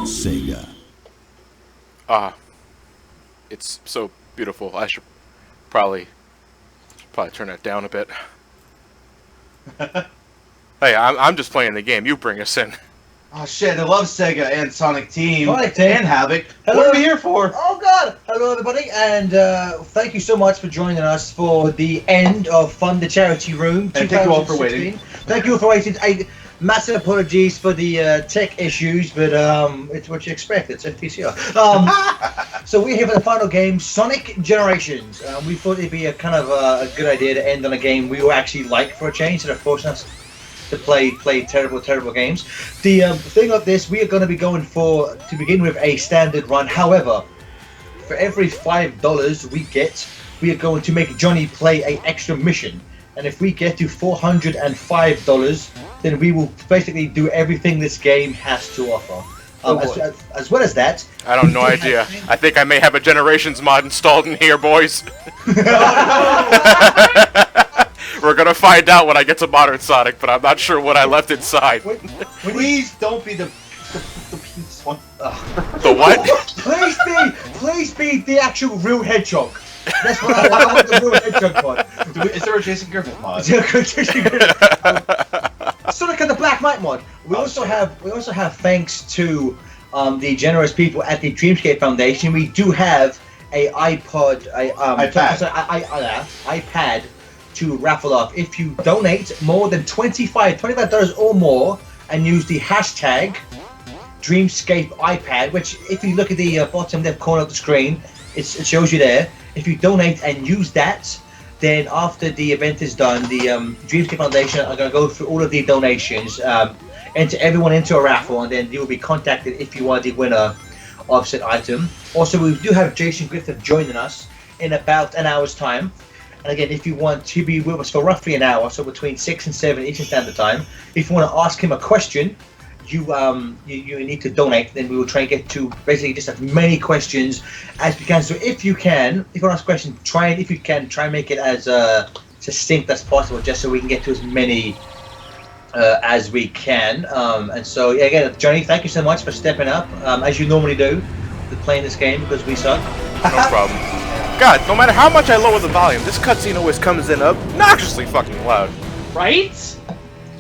Sega. It's so beautiful. I should probably turn that down a bit. Hey, I'm just playing the game. You bring us in. Oh shit, I love Sega and Sonic Team. Sonic Team. And Havoc. Hello. What are we here for? Oh god! Hello everybody, and thank you so much for joining us for the end of Fund the Charity Room 2016. And thank you all for waiting. Thank you all for waiting. Massive apologies for the tech issues, but it's what you expect. It's FPCR. So we're here for the final game, Sonic Generations. We thought it'd be a kind of a good idea to end on a game we were actually like for a change, instead of forcing us to play terrible games. The thing of this, we are going to be going for, to begin with, a standard run. However, for every $5 we get, we are going to make Johnny play an extra mission. And if we get to $405, then we will basically do everything this game has to offer. As well as that, I don't know idea. I think I may have a Generations mod installed in here, boys. We're gonna find out when I get to Modern Sonic, but I'm not sure what I left inside. Please don't be the piece one. The what? Please be the actual real hedgehog. That's what I want, the real hedgehog mod. Is there a Jason Griffith mod? Sonic and the Black Knight mod. We also have thanks to the generous people at the Dreamscape Foundation, we do have a iPad to raffle off. If you donate more than $25 or more and use the hashtag Dreamscape iPad, which if you look at the bottom left corner of the screen, it shows you there. If you donate and use that, then after the event is done, the Dreamscape Foundation are going to go through all of the donations, enter everyone into a raffle, and then you will be contacted if you are the winner of said item. Also, we do have Jason Griffith joining us in about an hour's time. And again, if you want to be with us for roughly an hour, so between 6 and 7 Eastern Standard Time, if you want to ask him a question, you need to donate. Then we will try and get to basically just as many questions as we can. So if you want to ask a question, try and make it as succinct as possible, just so we can get to as many as we can. And so yeah, again, Johnny, thank you so much for stepping up, as you normally do, to playing this game, because we suck. No problem. God, no matter how much I lower the volume, this cutscene always comes in obnoxiously fucking loud. Right?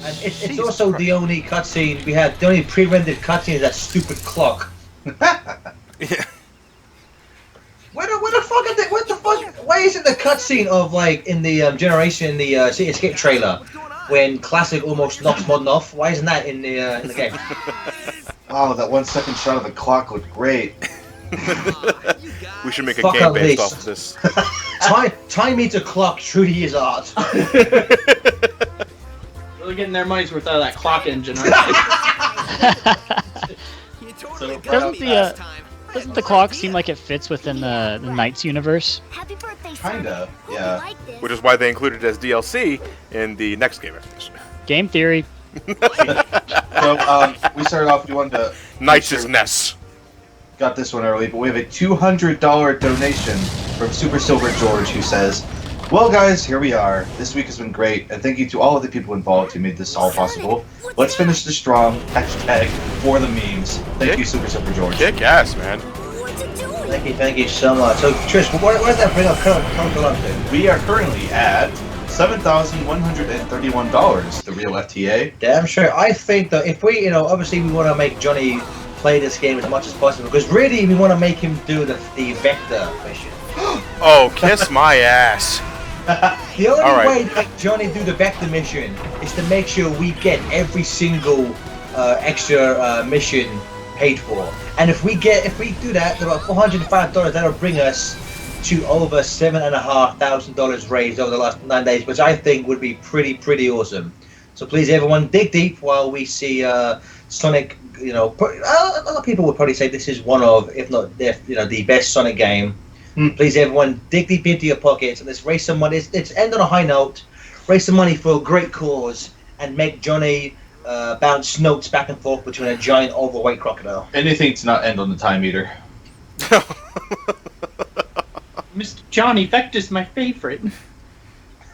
And it's also the only cutscene we have. The only pre-rendered cutscene is that stupid clock. Yeah. What the fuck is that? What the fuck? Why isn't the cutscene of like in the Generation, the City Escape trailer, when Classic almost knocks Modern off? Why isn't that in the game? Oh, that 1 second shot of the clock looked great. We should make a game based off of this. Time meter clock truly is art. Really getting their money's worth out of that clock engine, aren't they? Doesn't the clock seem like it fits within the Knights universe? Kinda, yeah. Which is why they included it as DLC in the next game after this. Game theory. So, we started off, we wanted to... Knights' Ness. Got this one early, but we have a $200 donation from Super Silver George, who says, "Well guys, here we are. This week has been great, and thank you to all of the people involved who made this all possible. Let's finish this strong. Hashtag for the memes." Thank you, Super Silver George. Kick ass, man. Thank you so much. So Trish, what does that bring up current up to? We are currently at $7,131, the real FTA. Damn sure. I think that if we, obviously we want to make Johnny play this game as much as possible, because really we want to make him do the vector mission. Oh, kiss my ass. The only way to make Johnny do the vector mission is to make sure we get every single extra mission paid for. And if we do that, about $405, that'll bring us to over $7,500 raised over the last 9 days, which I think would be pretty awesome. So please, everyone, dig deep while we see Sonic. A lot of people would probably say this is one of, if not the best Sonic game. Please, everyone, dig deep into your pockets and let's raise some money. Let's end on a high note, raise some money for a great cause, and make Johnny bounce notes back and forth between a giant overweight crocodile. Anything to not end on the time meter. Mr. Johnny, Vector's my favorite.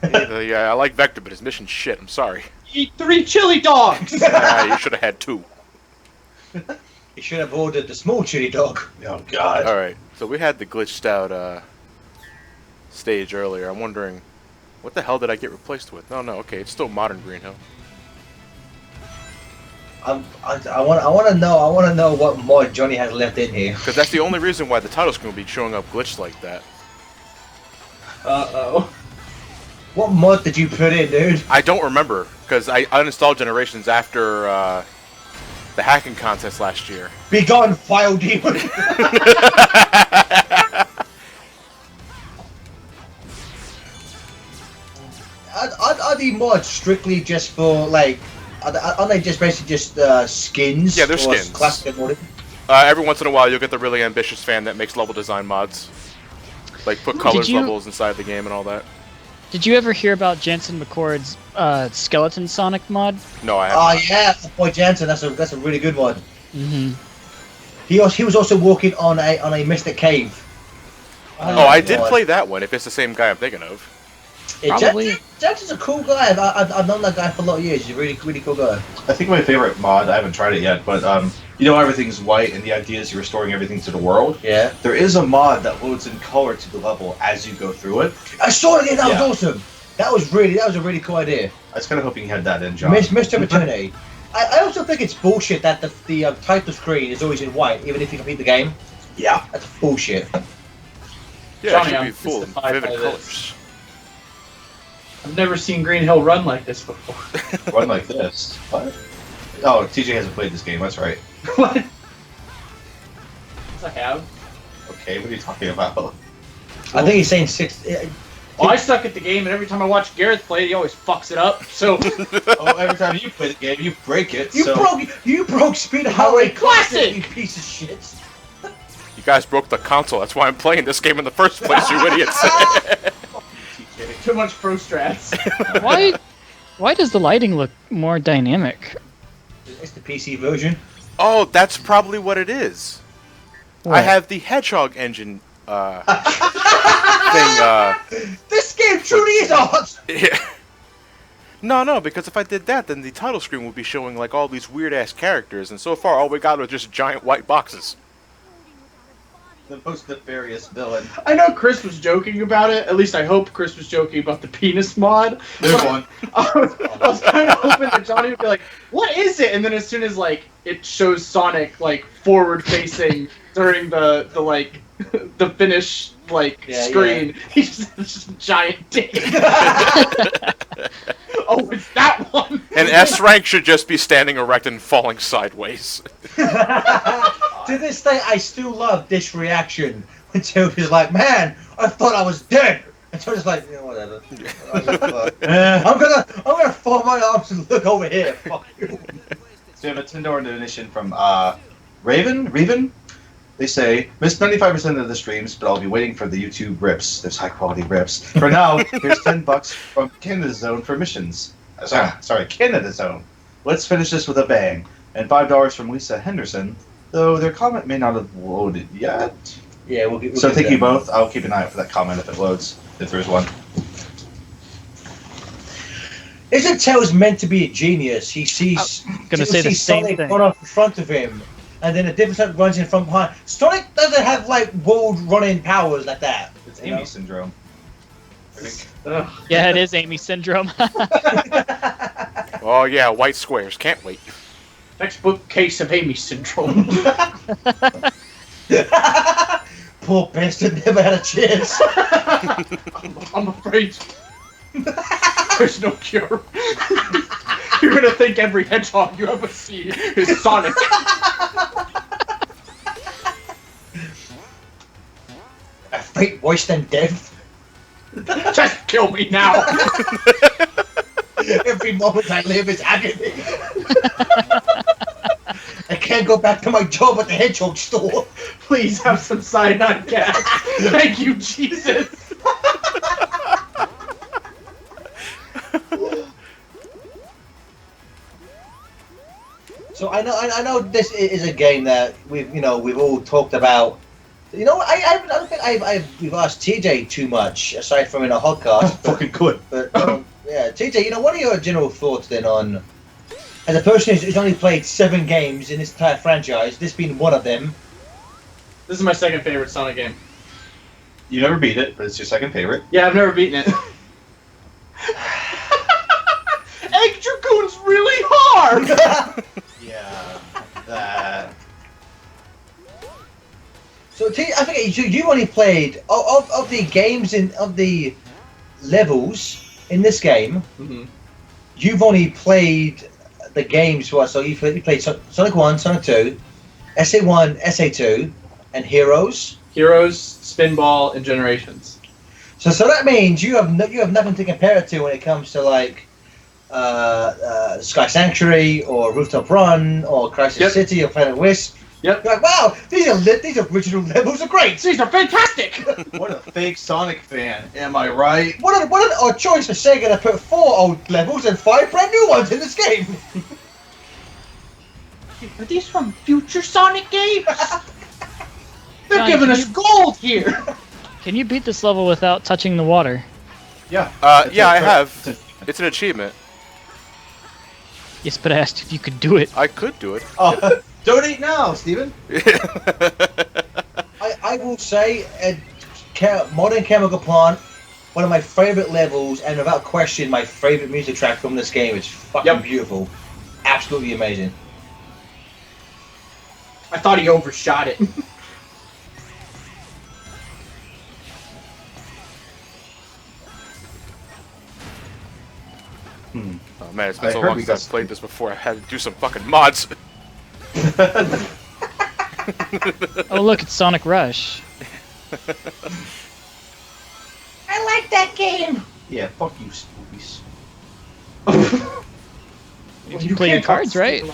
Yeah, I like Vector, but his mission's shit. I'm sorry. Eat 3 chili dogs! You should have had 2. You should have ordered the small chili dog. Oh God. Alright, so we had the glitched out stage earlier. I'm wondering, what the hell did I get replaced with? No, okay, it's still modern Green Hill. I want to know what mod Johnny has left in here. Because that's the only reason why the title screen will be showing up glitched like that. Uh-oh. What mod did you put in, dude? I don't remember, because I uninstalled Generations after the hacking contest last year. Be gone, file demon. Are the mods strictly just for like? Are they just basically just skins? Yeah, they're or skins. Classic modding? Every once in a while, you'll get the really ambitious fan that makes level design mods. Like, put colors levels inside the game and all that. Did you ever hear about Jensen McCord's Skeleton Sonic mod? No, I haven't. Oh yeah, boy Jansen, that's a really good one. Mm-hmm. He was also walking on a Mystic Cave. Oh, I did play that one, if it's the same guy I'm thinking of. Yeah, Probably. Jansen's a cool guy. I've known that guy for a lot of years. He's a really cool guy. I think my favorite mod, I haven't tried it yet, but you know everything's white and the idea is you're restoring everything to the world? Yeah. There is a mod that loads in color to the level as you go through it. I saw it. That Yeah. was awesome. That was a really cool idea. I was kind of hoping you had that in, John. Missed opportunity. I also think it's bullshit that the title screen is always in white, even if you complete the game. Yeah. That's bullshit. Yeah, Johnny, it should I'm be full of mystified vivid by colors. this. I've never seen Green Hill run like this before. Run like this. What? Oh, TJ hasn't played this game, that's right. What? Yes, I have. Okay, what are you talking about? I think he's saying six. Well, I suck at the game, and every time I watch Gareth play, he always fucks it up. So Oh, every time you play the game, you break it, You so... broke Speed Highway Classic, Classic! you piece of shit. You guys broke the console, that's why I'm playing this game in the first place, you idiots. too much pro strats. Why does the lighting look more dynamic? It's the PC version. Oh, that's probably what it is. I What? have the Hedgehog engine thing, This game truly is art. yeah. No, because if I did that, then the title screen would be showing like all these weird-ass characters, and so far all we got are just giant white boxes. The most nefarious villain. I know Chris was joking about it. At least I hope Chris was joking about the penis mod. There's one. I was kind of hoping that Johnny would be like, "What is it?" And then as soon as like it shows Sonic like forward facing during the like the finish like screen, he just has just a giant dick. Oh, it's that one. And S rank should just be standing erect and falling sideways. To this day, I still love this reaction when Toby's like, "Man, I thought I was dead," and Toby's like, "Yeah, whatever. I'm gonna fold my arms and look over here. Fuck you." So we have a $10 donation from Raven. They say, missed 95% of the streams, but I'll be waiting for the YouTube rips. There's high quality rips. For now, here's $10 from Canada Zone for missions. Sorry, Canada Zone. Let's finish this with a bang. And $5 from Lisa Henderson, though their comment may not have loaded yet. Yeah, we'll get. So thank you both. I'll keep an eye out for that comment if it loads, if there's one. Isn't Tails meant to be a genius? He sees. Gonna say the same Sonic thing. run off in front of him, and then a different Sonic runs in front behind. Sonic doesn't have like world running powers like that. It's You know? Amy syndrome. Ugh. Yeah, it is Amy syndrome. Oh yeah, white squares, can't wait. Textbook case of Amy syndrome. Poor bastard never had a chance. I'm afraid there's no cure. You're gonna think every hedgehog you ever see is Sonic. A fate worse than death. Just kill me now. Every moment I live is agony. I can't go back to my job at the hedgehog store. Please have some cyanide gas. Thank you, Jesus. So I know this is a game that we've all talked about. You know, I don't think we've asked TJ too much aside from in a podcast. Fucking good. But yeah, TJ, what are your general thoughts then on As a person who's only played 7 games in this entire franchise, this being one of them. This is my second favorite Sonic game. You never beat it, but it's your second favorite. Yeah, I've never beaten it. Egg Dragoon's really hard! Yeah, that. So I think you only played of the games of the levels in this game. Mm-hmm. You've only played the games. So you played Sonic 1, Sonic 2, SA1, SA2, and Heroes. Heroes, Spinball, and Generations. So that means you have nothing to compare it to when it comes to like Sky Sanctuary or Rooftop Run or Crisis City or Planet Wisp. Yep. You're like, wow, these original levels are great. These are fantastic! What a fake Sonic fan, am I right? What an odd choice for Sega to put 4 old levels and 5 brand new ones in this game. Are these from future Sonic games? They're Johnny, giving can us gold here! Can you beat this level without touching the water? Yeah. Yeah, I have. It's an achievement. Yes, but I asked if you could do it. I could do it. Oh, donate now, Steven. I will say, Modern Chemical Plant, one of my favorite levels, and without question, my favorite music track from this game. It's fucking beautiful, absolutely amazing. I thought he overshot it. Oh man, it's been so long since I've played this before. I had to do some fucking mods. Oh look, it's Sonic Rush. I like that game. Yeah, fuck you, Spookies. You play your cards, right?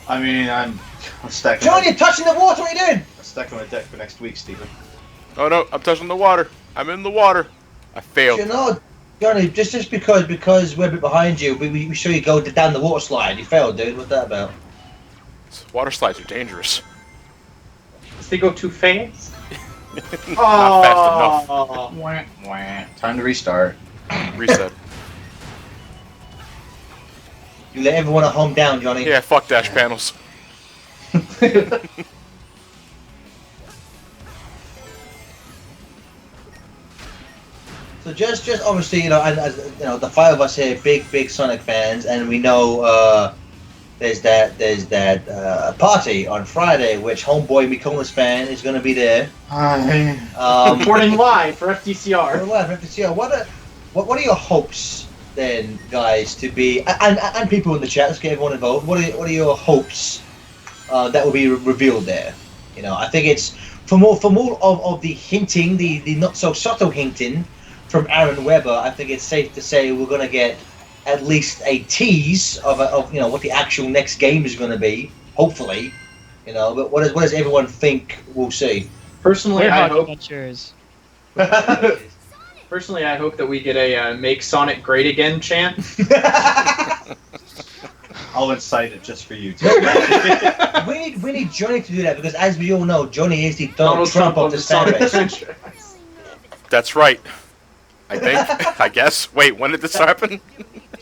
I mean, I'm stacking. John, you're touching the water. What are you doing? I'm stacking my deck for next week, Steven. Oh no, I'm touching the water. I'm in the water. I failed. You know, Johnny, just because we're a bit behind you, we saw you go down the water slide. You failed, dude. What's that about? Water slides are dangerous. Does they go too fast? Not fast enough. Wah, wah. Time to restart. Reset. You let everyone at home down, Johnny. Yeah, fuck dash panels. So just obviously, you know, as you know, the 5 of us here, big Sonic fans, and we know there's that party on Friday, which homeboy Mikolas fan is going to be there. Reporting live for FTCR. What are your hopes then, guys, to be and people in the chat? Let's get everyone involved. What are your hopes that will be revealed there? You know, I think it's for more of the hinting, the not so subtle hinting from Aaron Webber. I think it's safe to say we're going to get at least a tease of you know what the actual next game is going to be. Hopefully, you know. But what does everyone think we'll see? Personally, I hope. Personally, I hope that we get a "Make Sonic Great Again" chant. I'll incite it just for you. Too. we need Johnny to do that because, as we all know, Johnny is the Donald Trump of the Sonic franchise. That's right. I think. I guess. Wait, when did this happen?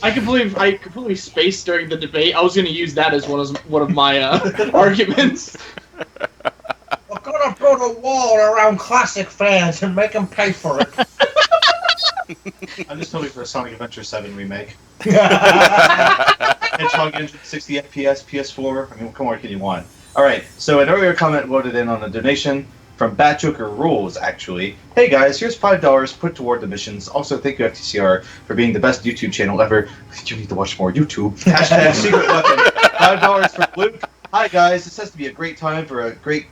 I completely spaced during the debate. I was going to use that as one of my arguments. We're gonna build a wall around classic fans and make them pay for it. I'm just hoping for a Sonic Adventure 7 remake. Hedgehog engine, 60 FPS, PS4. I mean, what more can you want? Alright, so an earlier comment voted in on a donation from Batjoker Rules, actually. Hey guys, here's $5 put toward the missions. Also, thank you, FTCR, for being the best YouTube channel ever. You need to watch more YouTube. Hashtag secret weapon. $5 for Luke. Hi guys, this has to be a great time for a great...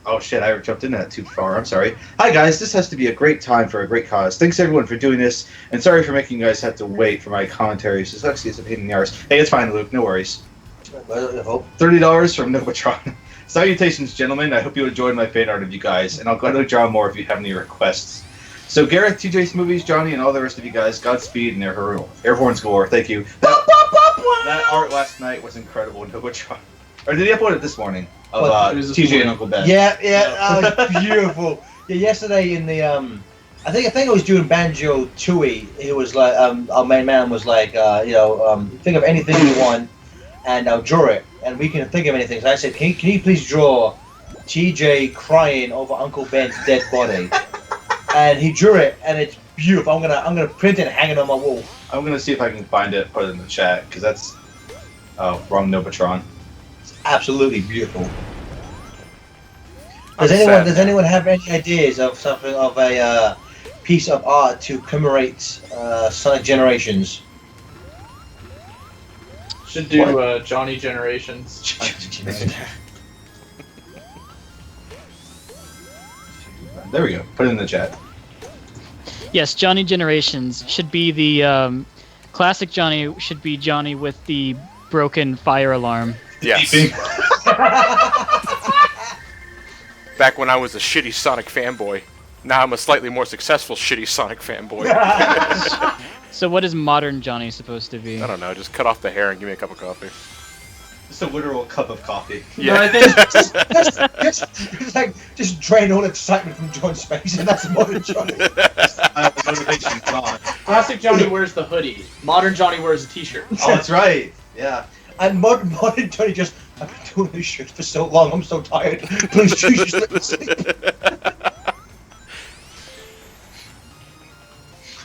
Oh shit, I jumped in that too far. I'm sorry. Hi guys, this has to be a great time for a great cause. Thanks everyone for doing this, and sorry for making you guys have to wait for my commentaries. This actually is a pain in the arse. Hey, it's fine, Luke. No worries. $30 from Novatron. Salutations, gentlemen. I hope you enjoyed my fan art of you guys, and I'll gladly draw more if you have any requests. So Gareth, TJ's Movies, Johnny, and all the rest of you guys, Godspeed and air horns galore. Thank you. That art last night was incredible, Novatron. Or did he upload it this morning? Of TJ and Uncle Ben. Yeah, beautiful. Yeah, yesterday in the I think it was during Banjo Tooie. He was like, our main man was like, think of anything you want, and I'll draw it. And we can think of anything. So I said, can you please draw TJ crying over Uncle Ben's dead body? And he drew it, and it's beautiful. I'm gonna print it and hang it on my wall. I'm gonna see if I can find it, put it in the chat, because that's wrong Nobotron. It's absolutely beautiful. I'm Does sad anyone have any ideas of something of a piece of art to commemorate Sonic Generations? Should do Johnny Generations. There we go. Put it in the chat. Yes, Johnny Generations should be the classic Johnny. Should be Johnny with the broken fire alarm. Yes. Back when I was a shitty Sonic fanboy. Now I'm a slightly more successful shitty Sonic fanboy. So what is modern Johnny supposed to be? I don't know, just cut off the hair and give me a cup of coffee. Just a literal cup of coffee. Yeah. No, I think just drain all excitement from John's face, and that's modern Johnny. Motivation gone. classic Johnny wears the hoodie. Modern Johnny wears a t-shirt. Oh, that's right. Yeah. And modern Johnny just, I've been doing this shit for so long, I'm so tired. Please choose just let me sleep.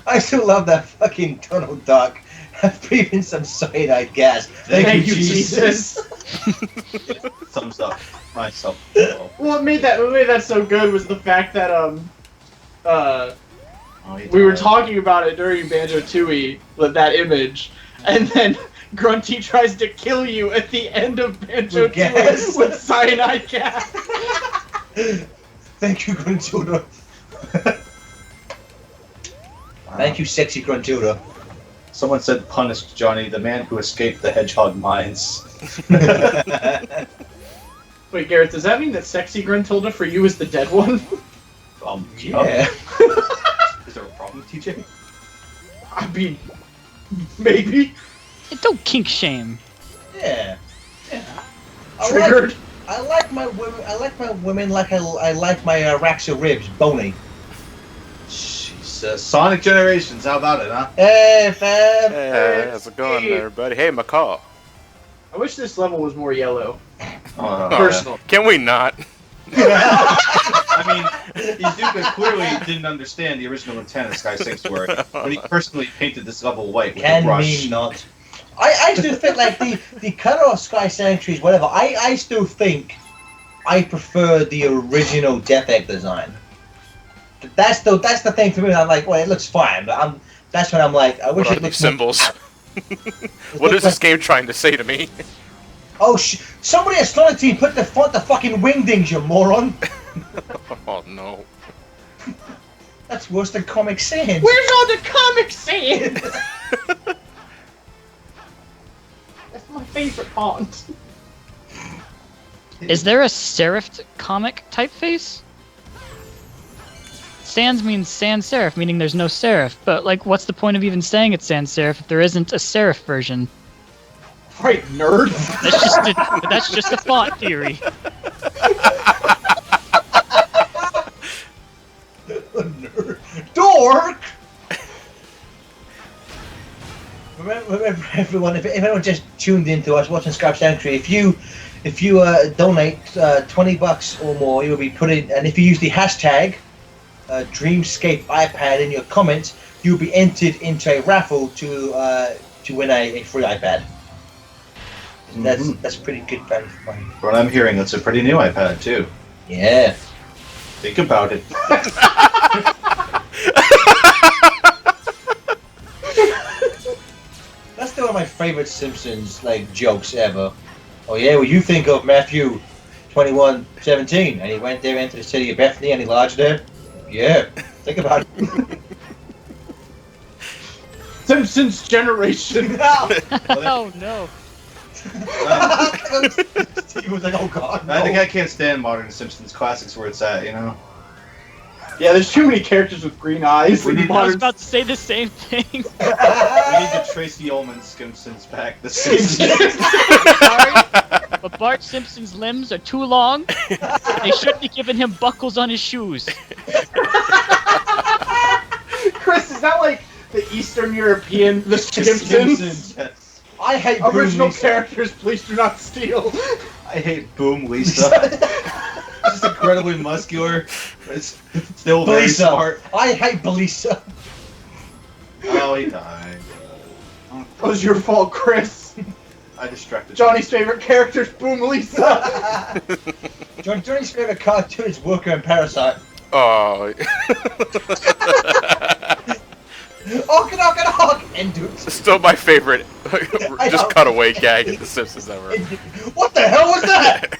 I still love that fucking Donald Duck breathing some cyanide gas. Thank you, Jesus. Thumbs up. Myself. What made that so good was the fact that we were talking about it during Banjo Tooie with that image, and then Grunty tries to kill you at the end of Banjo Tooie with cyanide gas. Thank you, Gruntilda. Thank you, sexy Gruntilda. Someone said punished Johnny, the man who escaped the hedgehog mines. Wait, Garrett, does that mean that sexy Gruntilda for you is the dead one? Yeah. Is there a problem, TJ? I mean, maybe. Hey, don't kink shame. Yeah. Triggered. I like my women. I like my women like I like my racks of ribs, bony. Jesus. Sonic Generations, how about it, huh? Hey, fam. Hey, how's it going, everybody? Hey, Macaw. I wish this level was more yellow. Oh, Personal. Can we not? I mean, Izuka clearly didn't understand the original intent of Sky Sanctuary when he personally painted this level white with a Can brush. we not? I still think like the color of Sky Sanctuaries, whatever. I still think I prefer the original Death Egg design. That's the thing for me. I'm like, well, it looks fine, but that's when I'm like, I wish What are it these looked more- symbols? What is this game trying to say to me? Oh, somebody at Sonic Team put the fucking wingdings, you moron. Oh no. That's worse than Comic Sans. Where's all the Comic Sans? That's my favorite font. Is there a serifed comic typeface? Sans means sans serif, meaning there's no serif. But like, what's the point of even saying it's sans serif if there isn't a serif version? Right, nerd. That's just a font theory. Dork! Remember everyone, if anyone just tuned into us watching Skype Sanctuary, if you donate $20 or more, you'll be put in, and if you use the hashtag Dreamscape iPad in your comments, you'll be entered into a raffle to win a free iPad. And that's pretty good value for money. From what I'm hearing, it's a pretty new iPad, too. Yeah. Think about it. That's still one of my favorite Simpsons jokes ever. Oh yeah, well you think of Matthew 21:17, and he went there into the city of Bethany and he lodged there. Yeah, think about it. Simpsons Generation. Oh no. Steve was like, oh god, no. I think I can't stand modern Simpsons classics where it's at, you know? Yeah, there's too many characters with green eyes. We in need- I was modern. about to say the same thing. We need the Tracy Ullman Simpsons back. The Simpsons. Sorry, but Bart Simpson's limbs are too long. They shouldn't be giving him buckles on his shoes. that like the Eastern European, the Simpsons? Yes. I hate Boom Original Lisa. characters, please do not steal. I hate Boom Lisa. She's incredibly muscular, but it's still very Belisa. smart. I hate Belisa. Oh, he died. It was your fault, Chris. I distracted Johnny's favorite character is Boom Lisa. Johnny's favorite cartoon is Worker and Parasite. Oh. Honk! And dude. Still my favorite. I Just know. cutaway gag in The Simpsons ever. What the hell was that?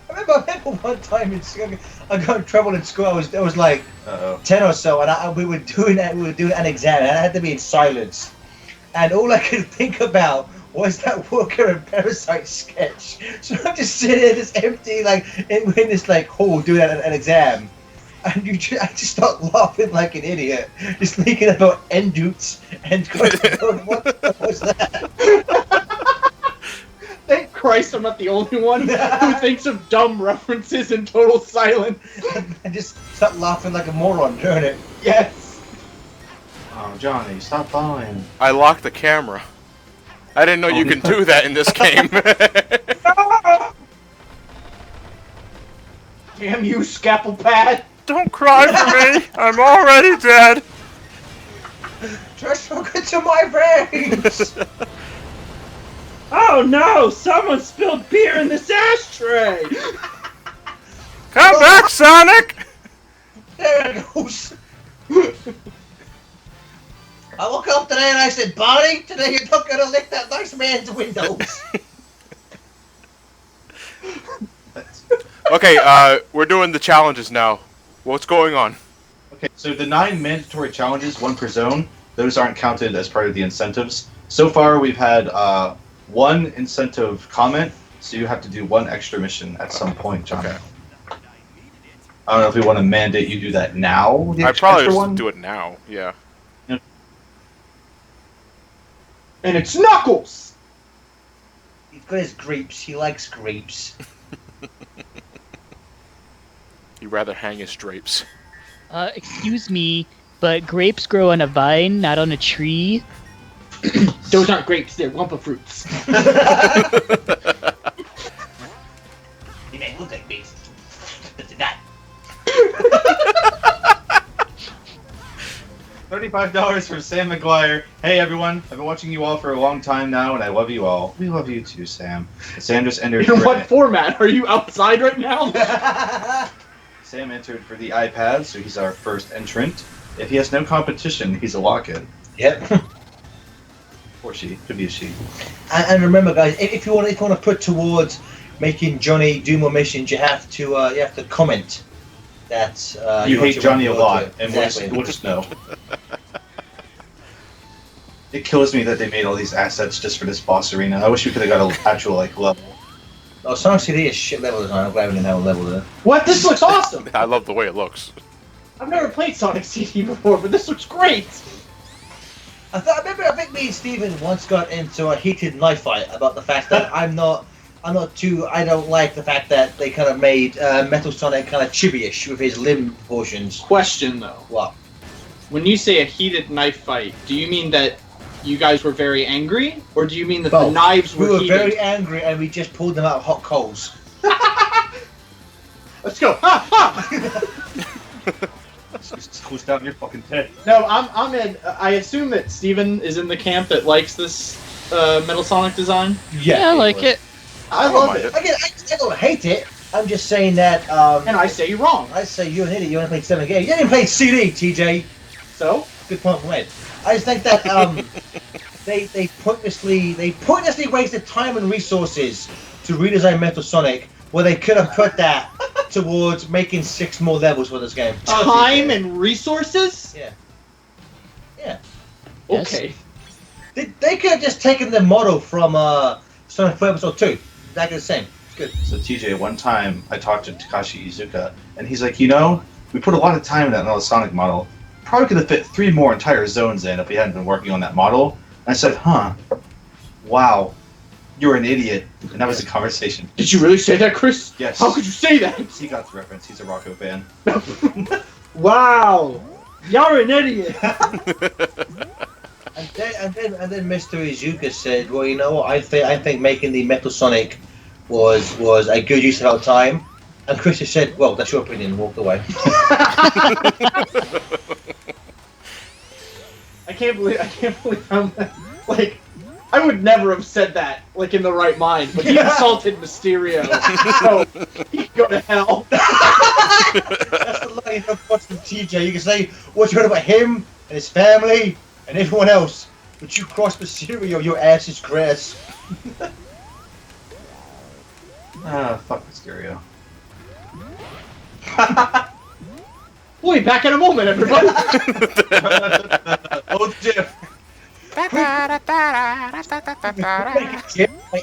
I remember one time I got in trouble in school. I was like Uh-oh. 10 or so, and we were doing an exam, and I had to be in silence. And all I could think about was that Worker and Parasite sketch. So I'm just sitting in this empty, like, in this like hall doing an exam, and I just start laughing like an idiot, just thinking about endutes and going, what the fuck was that? Thank Christ I'm not the only one who thinks of dumb references in total silence. And just start laughing like a moron during it. Yes. Oh, Johnny, stop following. I locked the camera. I didn't know you can do that in this game. Damn you, scalpel pad. Don't cry for me. I'm already dead. Just look into my veins. Oh no, someone spilled beer in this ashtray. Come back, Sonic. There it goes. I woke up today and I said, Barney, today you're not gonna lick that nice man's windows. Okay, we're doing the challenges now. What's going on? Okay, so the 9 mandatory challenges, 1 per zone, those aren't counted as part of the incentives. So far, we've had 1 incentive comment, so you have to do 1 extra mission at some point, John. Okay. I don't know if we want to mandate you do that now. The I'd probably extra just one. do it now. Yeah. And it's Knuckles. He's got his grapes. He likes grapes. He'd rather hang his drapes. Excuse me, but grapes grow on a vine, not on a tree. Those aren't grapes, they're Wumpa fruits. He may look like bees, but they're not. $35 from Sam McGuire. Hey everyone, I've been watching you all for a long time now, and I love you all. We love you too, Sam. Sam just entered. In what format? Are you outside right now? Sam entered for the iPad, so he's our first entrant. If he has no competition, he's a lock-in. Yep. Or she. Could be a she. And remember, guys, if you want to put towards making Johnny do more missions, you have to comment that You hate Johnny a lot, to. and Exactly. we'll just know. It kills me that they made all these assets just for this boss arena. I wish we could have got an actual level. Oh, Sonic CD is shit level design. I'm glad we didn't have a level there. What? This looks awesome. I love the way it looks. I've never played Sonic CD before, but this looks great. I think me and Steven once got into a heated knife fight about the fact that I don't like the fact that they kind of made Metal Sonic kind of chibi-ish with his limb proportions. Question though. What? When you say a heated knife fight, do you mean that you guys were very angry? Or do you mean that the Both. knives We were were heated? very angry and we just pulled them out of hot coals. Let's go. Ha ha! Just push down your fucking head. No, I'm in. I assume that Steven is in the camp that likes this Metal Sonic design. Yeah, I like it. I don't love mind it. Again, I don't hate it. I'm just saying that. And I say you're wrong. I say you're an idiot. You only played 7 games. You didn't play CD, TJ. So? Good point from Ed. I just think that they pointlessly wasted time and resources to redesign Metal Sonic, where they could have put that towards making 6 more levels for this game. Time and resources? Yeah. Yeah. Yes. Okay. They could have just taken the model from Sonic 4 Episode 2. Exactly the same. It's good. So TJ, one time I talked to Takashi Iizuka, and he's like, you know, we put a lot of time in that Metal Sonic model. Probably could have fit 3 more entire zones in if we hadn't been working on that model. And I said, huh, wow, you're an idiot. And that was the conversation. Did you really say that, Chris? Yes. How could you say that? He got the reference. He's a Rocco fan. Wow, you're an idiot. And then Mr. Izuka said, "Well, you know what? I think making the Metal Sonic was a good use of our time." And Chris just said, "Well, that's your opinion," and walked away. I can't believe I'm like. I would never have said that, like, in the right mind, but he insulted Mysterio, so he can go to hell. That's the line of watching TJ. You can say what you heard about him and his family and everyone else, but you cross Mysterio, your ass is grass. Fuck Mysterio. We'll be back in a moment, everybody. Oh, Jeff. Like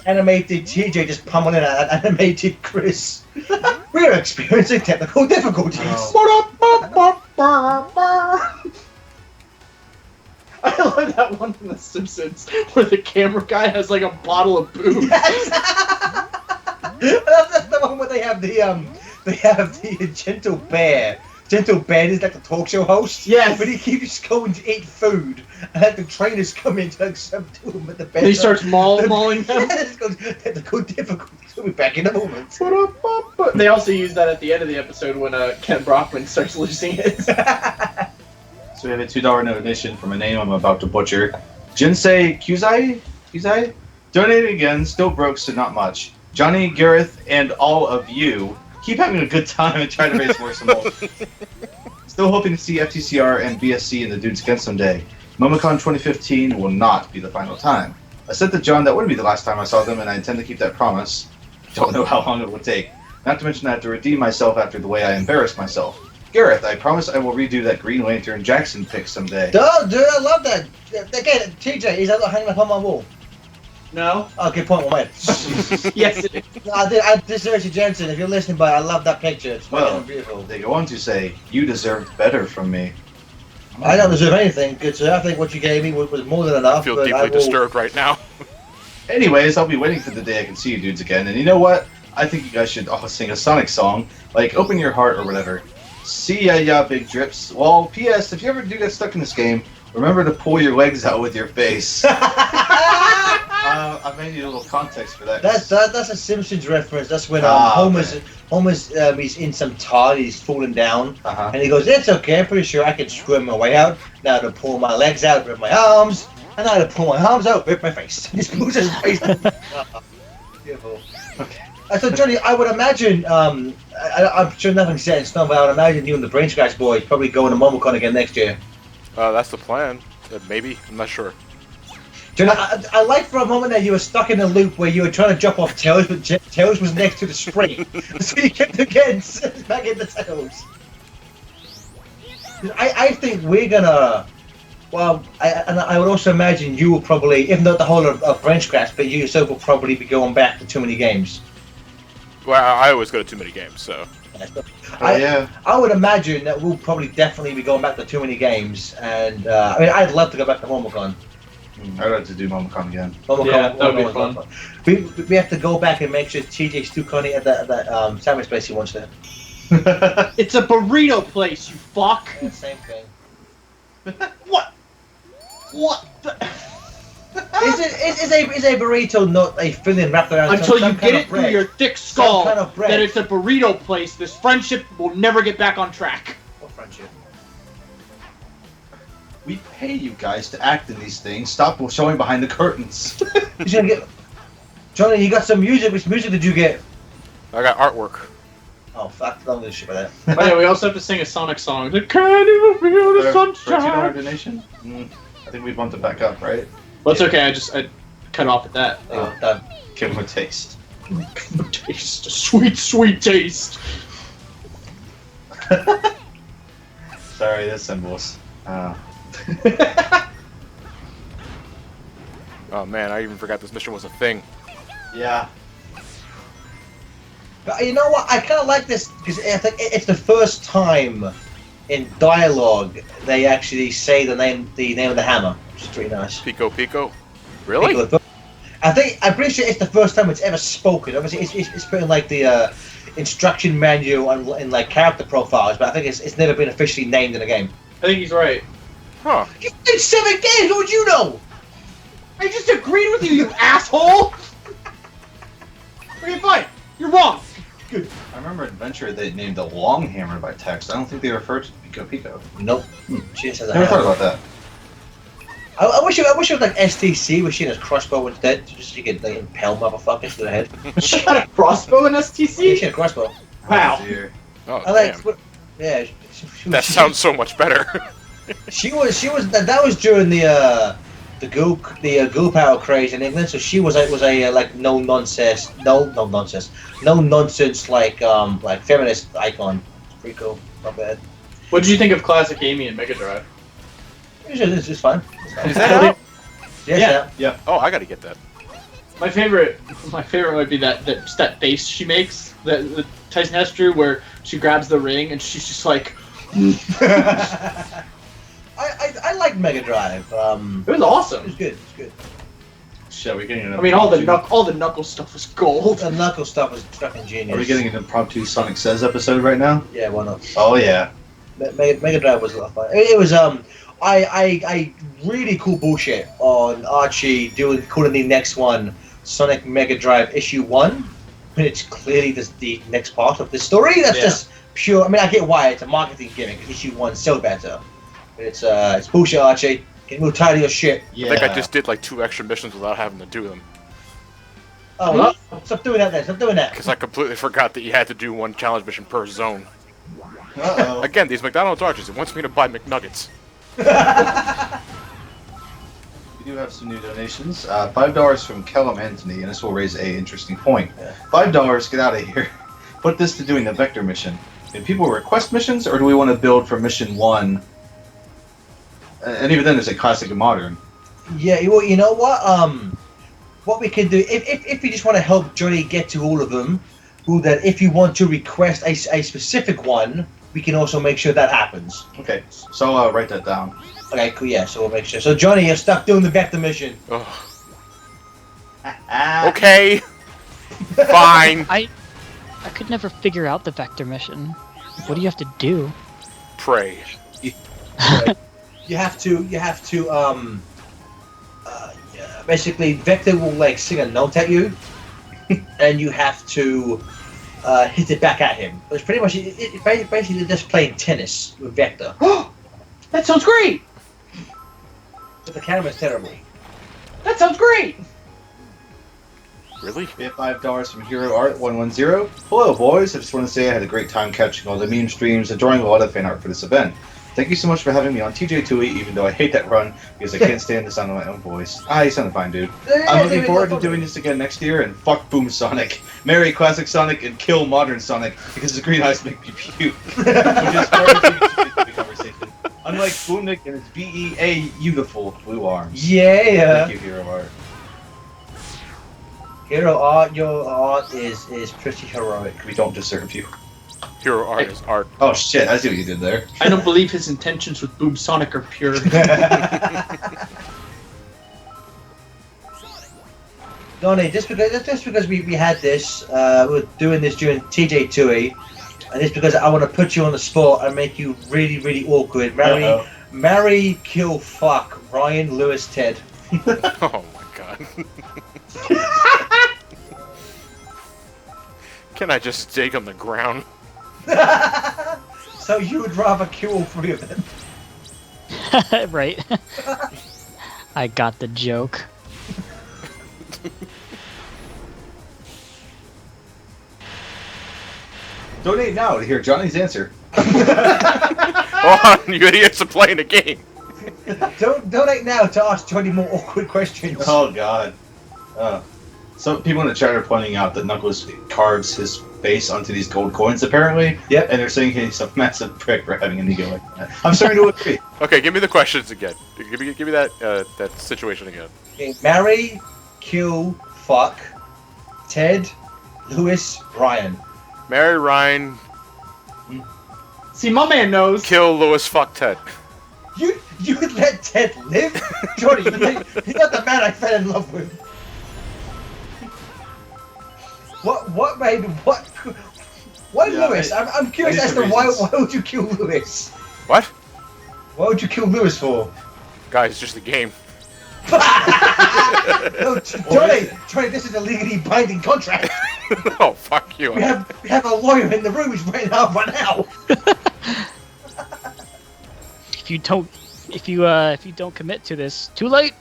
animated TJ just pummeling an animated Chris. We're experiencing technical difficulties. I love that one from The Simpsons where the camera guy has like a bottle of booze. Yes! That's the one where they have the gentle bear. Gentle bear is like the talk show host. Yes. But he keeps going to eat food, and like the trainers come in to accept him at the bed. And he starts mauling them. Yes, goes technical difficulties. We'll be back in a moment. They also use that at the end of the episode when Ken Brockman starts losing it. So we have a $2 donation from a name I'm about to butcher. Jinsei Kuzai? Donated again, still broke, so not much. Johnny, Gareth, and all of you keep having a good time and try to raise more simoleons. Still hoping to see FTCR and BSC in the Dudes Again someday. MomoCon 2015 will not be the final time. I said to John that wouldn't be the last time I saw them, and I intend to keep that promise. Don't know how long it will take. Not to mention I have to redeem myself after the way I embarrassed myself. Gareth, I promise I will redo that Green Lantern Jackson pick someday. Dude, I love that. Again, TJ, is that not hanging up on my wall? No? Oh, good point, well made. Yes, it is. This is Richard Jensen. If you're listening, but I love that picture. It's fucking beautiful. They go on to say, you deserved better from me. I don't deserve anything, good sir. I think what you gave me was more than enough. I feel but deeply disturbed right now. Anyways, I'll be waiting for the day I can see you dudes again, and you know what? I think you guys should all sing a Sonic song, like Open Your Heart or whatever. See ya, big drips. Well, P.S. if you ever do get stuck in this game, remember to pull your legs out with your face. I may need a little context for that. That's a Simpsons reference. That's when Homer's he's in some tide, he's falling down, and he goes, "It's okay. I'm pretty sure I can swim my way out. Now to pull my legs out with my arms, and now to pull my arms out with my face." He just pulls his face. Beautiful. Okay. So Johnny, I would imagine, I'm sure nothing's set in stone, but I would imagine you and the Brain Scratch boys probably going to MomoCon again next year. That's the plan. Maybe. I'm not sure. Johnny, I like for a moment that you were stuck in a loop where you were trying to jump off Tails, but Tails was next to the spring. So you kept getting back into Tails. I think we're gonna... Well, I would also imagine you will probably, if not the whole of Brain Scratch, but you yourself will probably be going back to too many games. Well, I always go to too many games, so... Yeah. I would imagine that we'll probably definitely be going back to too many games, and I mean, I'd love to go back to MomoCon. I'd like to do MomoCon again. Yeah, that would be fun. We have to go back and make sure TJ's still conning at that sandwich place he wants to. It's a burrito place, you fuck. Yeah, same thing. What? What? Is a burrito not a filling wrapped around Until some you kind get of it through bread? your thick skull kind of bread. that it's a burrito place, this friendship will never get back on track. What friendship? We pay you guys to act in these things. Stop showing behind the curtains. He's gonna get. Johnny, you got some music. Which music did you get? I got artwork. Oh, fuck! Don't do shit about that. Oh yeah, we also have to sing a Sonic song. The Can you feel the For a $2 sunshine? donation? I think we bumped it back up, right? Well, it's okay. I cut off at that. Done. Give him a taste. Taste, a sweet, sweet taste. Sorry, the symbols. Oh man, I even forgot this mission was a thing. Yeah. But you know what? I kind of like this because I think it's the first time in dialogue they actually say the name of the hammer, which is pretty nice. Pico Pico? Really? I'm pretty sure it's the first time it's ever spoken. Obviously, it's put in like the instruction manual and like character profiles, but I think it's never been officially named in a game. I think he's right. Huh. You played 7 games. What would you know? I just agreed with you, you asshole! Okay, fine. You're wrong. I remember Adventure they named the Long Hammer by text. I don't think they referred to Pico Pico. Nope. She just has a Never thought hammer. about that. I wish it was like STC, where she has a crossbow instead, just so you could like impale motherfuckers to the head. She had a crossball in Yeah, STC? she had a crossbow. Wow. Oh, dear. Oh, I like. damn. Yeah. That sounds so much better. She was. That was during the ghoul power craze in England. So she was a like no nonsense like feminist icon. It's pretty cool. Not bad. What did you think of Classic Amy and Mega Drive? It's just fun. Is that out? Yeah. Oh, I gotta get that. My favorite might be that face she makes, the Tyson Hester, where she grabs the ring and she's just like, I like Mega Drive. it was It awesome. was good. It's good. Shit, are we getting an I mean, all the impromptu- knuckle stuff was gold. The Knuckle stuff was fucking genius. Are we getting an impromptu Sonic Says episode right now? Yeah, why not? Oh yeah. Mega Drive was a lot of fun. It was I really cool bullshit on Archie calling the next one Sonic Mega Drive Issue 1, when it's clearly the next part of the story. That's Yeah. just pure. I mean, I get why it's a marketing gimmick. Issue 1 so better, but it's bullshit, Archie. Get a little tired of your shit. Yeah. I think I just did like 2 extra missions without having to do them. Oh, well, stop doing that then. Stop doing that. Because I completely forgot that you had to do 1 challenge mission per zone. Uh-oh. Again, these McDonald's arches, it wants me to buy McNuggets. We do have some new donations. $5 from Kellum Anthony, and this will raise a interesting point. Yeah. $5, get out of here. Put this to doing the vector mission. Do people request missions, or do we want to build for mission 1? And even then, there's a classic and modern. Yeah, well, you know what? What we can do if you just want to help Johnny get to all of them, that if you want to request a specific one, we can also make sure that happens. Okay, so I'll write that down. Okay, cool. Yeah, so we'll make sure. So Johnny, you're stuck doing the vector mission. Ugh. Okay. Fine. I could never figure out the vector mission. What do you have to do? Pray. You have to basically Vector will like sing a note at you, and you have to hit it back at him. It's pretty much basically just playing tennis with Vector. That sounds great. But the camera's terrible. That sounds great. Really? We have $5 from Hero Art 110. Hello, boys. I just want to say I had a great time catching all the meme streams and drawing a lot of fan art for this event. Thank you so much for having me on TJ2E, even though I hate that run because I can't stand the sound of my own voice. You sounded fine, dude. I'm looking forward to doing this again next year, and fuck Boom Sonic. Marry Classic Sonic and kill Modern Sonic because the green eyes make me puke. Which is the conversation. Unlike Boomnik and its BEA beautiful blue arms. Yeah. Thank you, Hero Art. Hero Art, your art is pretty heroic. We don't deserve you. Hero art is art. Oh shit, I see what you did there. I don't believe his intentions with Boom Sonic are pure. Donnie, just because we had this, we're doing this during TJ2E, and it's because I want to put you on the spot and make you really, really awkward. Marry, kill, fuck, Ryan, Lewis, Ted. Oh my god. Can I just dig on the ground? So you would rather kill all 3 of them? Right. I got the joke. Donate now to hear Johnny's answer. Oh, you idiots are playing a game. Donate now to ask Johnny more awkward questions. Oh god. Some people in the chat are pointing out that Knuckles carves his face onto these gold coins, apparently. Yep. And they're saying he's a massive prick for having an ego like that. I'm starting to agree. Okay, give me the questions again. Give me that that situation again. Okay, marry, kill, fuck, Ted, Lewis, Ryan. Marry Ryan, See, my man knows. kill Lewis, fuck Ted. You would let Ted live? Johnny, he's not the man I fell in love with. Why Yeah, Lewis? I'm curious many as to reasons. why would you kill Lewis? What? Why would you kill Lewis for? Guys, it's just a game. No, Johnny, this is a legally binding contract. Oh, fuck you. We have a lawyer in the room who's right now. If you don't commit to this, too late.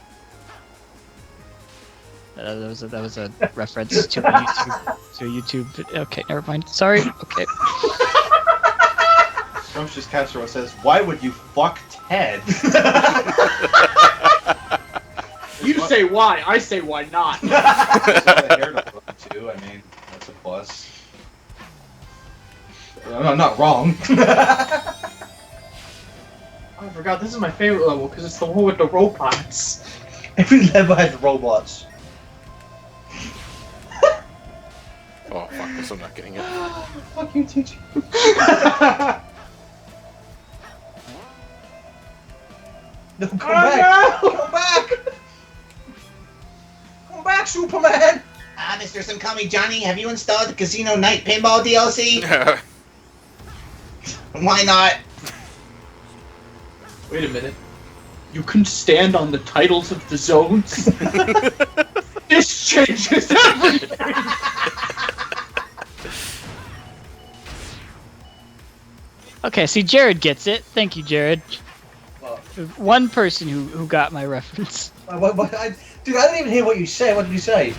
That was a reference to a YouTube video. Okay, never mind. Sorry. Okay. Scrumptious Castro says, "Why would you fuck Ted?" You say why, I say why not. He's got a hair to look too. I mean, that's a plus. I'm not wrong. Oh, I forgot, this is my favorite level, because it's the one with the robots. Every level has robots. Oh, fuck this. I'm not getting it. Fuck you, teacher. No, come back! Come back! Come back, Superman! Mr. SomecallmeJohnny, have you installed the Casino Night Pinball DLC? Why not? Wait a minute. You can stand on the titles of the zones? This changes everything! Okay, see, Jared gets it. Thank you, Jared. What? One person who got my reference. Dude, I didn't even hear what you said. What did you say?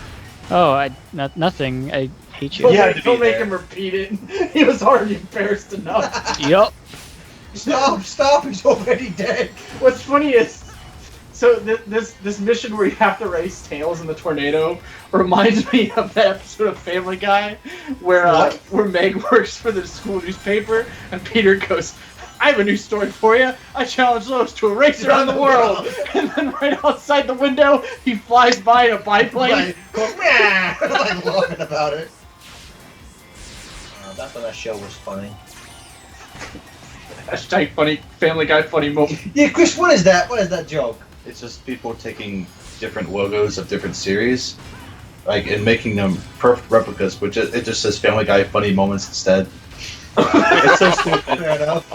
Oh, nothing. I hate you. Yeah, to Don't be make there. him repeat it. He was already embarrassed enough. Yup. Stop! He's already dead. What's funny is, so this mission where you have to race Tails in the tornado reminds me of that episode of Family Guy where Meg works for the school newspaper and Peter goes, "I have a new story for you. I challenge Lois to a race around the world." And then right outside the window, he flies by in a biplane. I'm laughing about it. That's when that show was funny. Hashtag funny Family Guy funny moment. Yeah, Chris, what is that? What is that joke? It's just people taking different logos of different series, like, and making them perfect replicas, but it just says Family Guy funny moments instead. It's so stupid. Fair enough.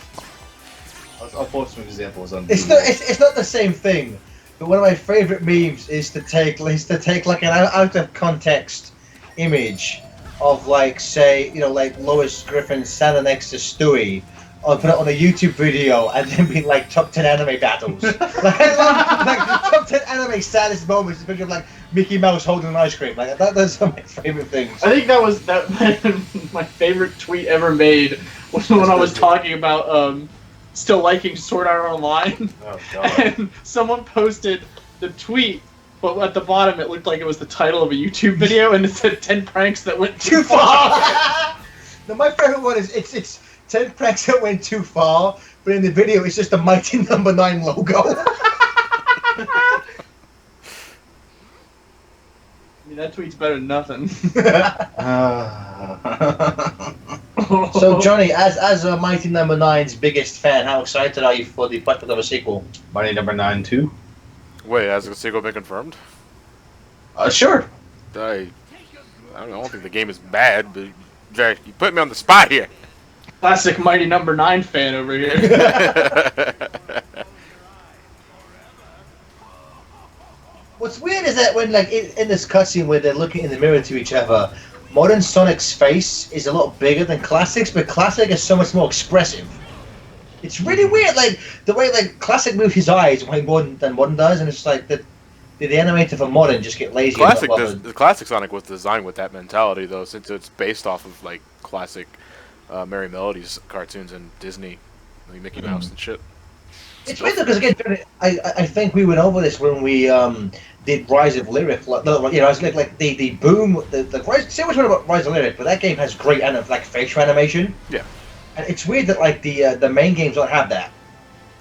I'll post some examples on. It's not the same thing. But one of my favorite memes is to take like an out of context image of, like, say, like Lois Griffin standing next to Stewie, or put it on a YouTube video and then be like top 10 anime battles. like top 10 anime saddest moments. A picture of like Mickey Mouse holding an ice cream. Like that's some of my favorite things. I think that was my favorite tweet ever made was when I was talking about still liking Sword Art Online. Oh, God. And someone posted the tweet, but at the bottom it looked like it was the title of a YouTube video, and it said 10 pranks that went too far. No, my favorite one is it's 10 pranks that went too far, but in the video it's just a Mighty Number 9 logo. I mean, that tweet's better than nothing. So Johnny, as a Mighty Number 9's biggest fan, how excited are you for the prospect of a sequel? Money number 9 too. Wait, has the sequel been confirmed? Sure. I don't think the game is bad, but Jay, you put me on the spot here. Classic Mighty Number 9 fan over here. What's weird is that when, like, in this cutscene where they're looking in the mirror to each other, modern Sonic's face is a lot bigger than Classic's, but Classic is so much more expressive. It's really weird, like, the way, like, Classic moves his eyes way more than Modern does, and it's like, the animator for Modern just get lazy. The classic Sonic was designed with that mentality, though, since it's based off of, like, classic Merry Melodies cartoons and Disney, like Mickey Mouse and shit. It's weird because, again, I think we went over this when we did Rise of Lyric. It's like the boom, the Rise. Say what you want about Rise of Lyric, but that game has great facial animation. Yeah. And it's weird that like the main games don't have that.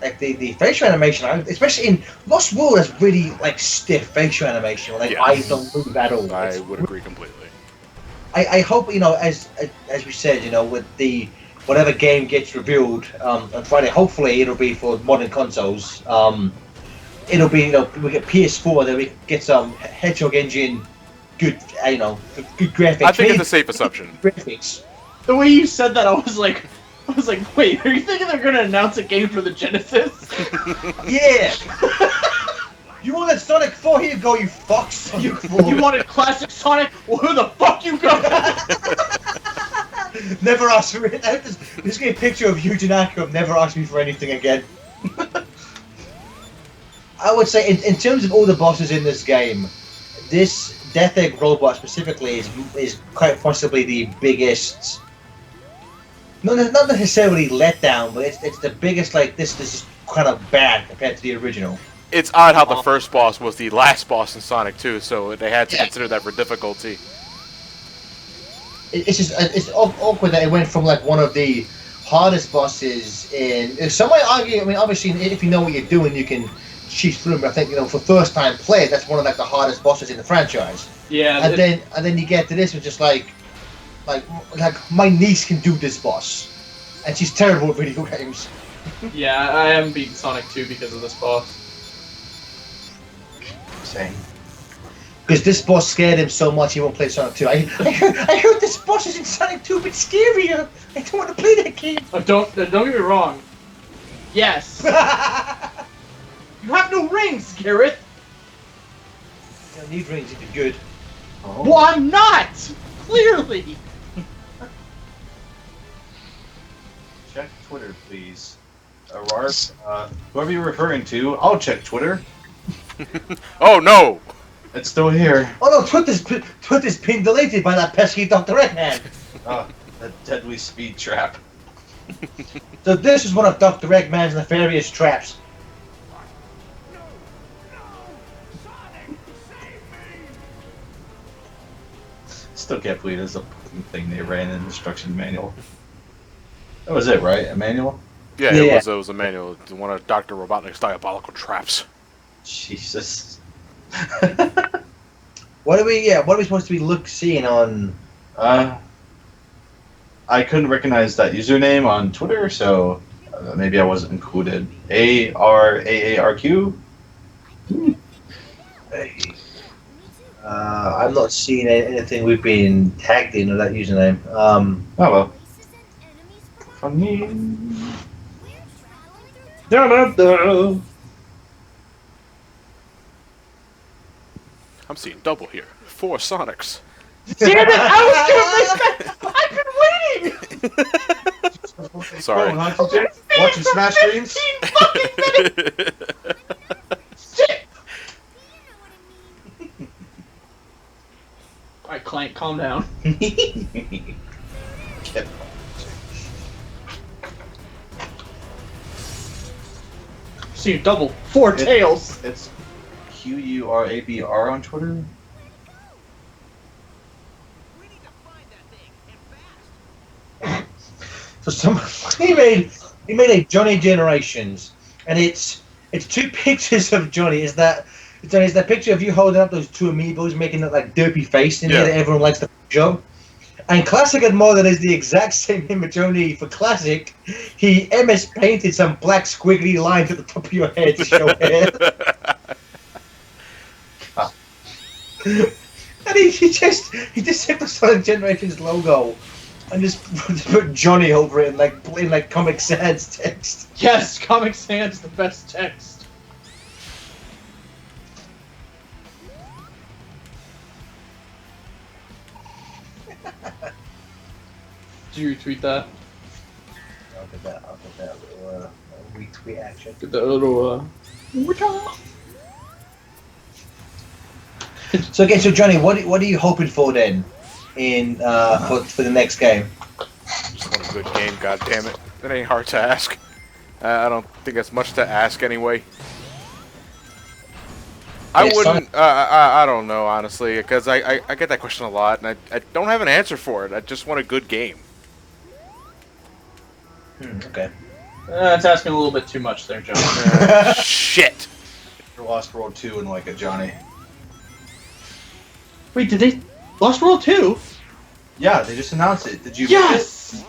Like the facial animation, especially in Lost World, has really like stiff facial animation. Like eyes don't move at all. I would agree completely. I hope as we said, with the whatever game gets revealed on Friday, hopefully it'll be for modern consoles. It'll be we get PS4, then we get some Hedgehog engine, good good graphics. I think it's a safe assumption. Graphics. The way you said that, I was like, wait, are you thinking they're gonna announce a game for the Genesis? Yeah! You wanted Sonic 4? Here you go, you fucks! You fool! You wanted classic Sonic? Well, who the fuck you got? Never ask for it. Just get a picture of Yuji Naka. Never ask me for anything again. I would say, in terms of all the bosses in this game, this Death Egg robot specifically is quite possibly the biggest. Not necessarily letdown, but it's the biggest. Like this is kind of bad compared to the original. It's odd how the first boss was the last boss in Sonic 2, so they had to consider that for difficulty. It's awkward that it went from like one of the hardest bosses in. If somebody argue, I mean, obviously, if you know what you're doing, you can cheat through them. But I think for first-time players, that's one of like the hardest bosses in the franchise. Yeah. And then you get to this, which is like my niece can do this boss, and she's terrible at video games. Yeah, I haven't beaten Sonic 2 because of this boss. Same. Because this boss scared him so much he won't play Sonic 2. I heard this boss is in Sonic 2, but scarier. I don't want to play that game. Don't get me wrong. Yes. You have no rings, Gareth. You don't need rings if you're good. Oh. Well, I'm not. Clearly. Check Twitter, please. Aurora, whoever you're referring to, I'll check Twitter. Oh no! It's still here. Oh no, Twitter's been deleted by that pesky Dr. Eggman. Oh, that deadly speed trap. So this is one of Dr. Eggman's nefarious traps. Still can't believe there's a thing they ran in the instruction manual. That was it, right? A manual? Yeah, Yeah. it was a manual. It's one of Dr. Robotnik's diabolical traps. Jesus. What are we supposed to be seeing on? I couldn't recognize that username on Twitter, so maybe I wasn't included. ARAARQ? I'm not seeing anything we've been tagged in with that username. Oh well. Funny. I'm seeing double here. 4 Sonics. Damn it! I was gonna make that. I've been waiting. Sorry. Oh, watching Smash Streams? 15 fucking minutes. Shit. All right, client, calm down. Get- See, double 4 tails. It's QURABR on Twitter. So he made a Johnny Generations, and it's 2 pictures of Johnny. Is that picture of you holding up those 2 amiibos, making that like derpy face in there that everyone likes to show? And Classic and Modern is the exact same image, only for Classic, he MS painted some black squiggly lines at the top of your head to show hair. And he just took the Sonic Generations logo and just put Johnny over it in like Comic Sans text. Yes, Comic Sans the best text. Did you retweet that? I'll get that little retweet action. Get that little So Johnny, what are you hoping for then in for the next game? Just want a good game, god damn it. That ain't hard to ask. I don't think that's much to ask anyway. I wouldn't, I don't know, honestly, because I get that question a lot, and I don't have an answer for it. I just want a good game. Okay. That's asking a little bit too much there, John. Shit! Lost World 2 and like a Johnny. Wait, did they Lost World 2? Yeah, they just announced it. Did you? Yes.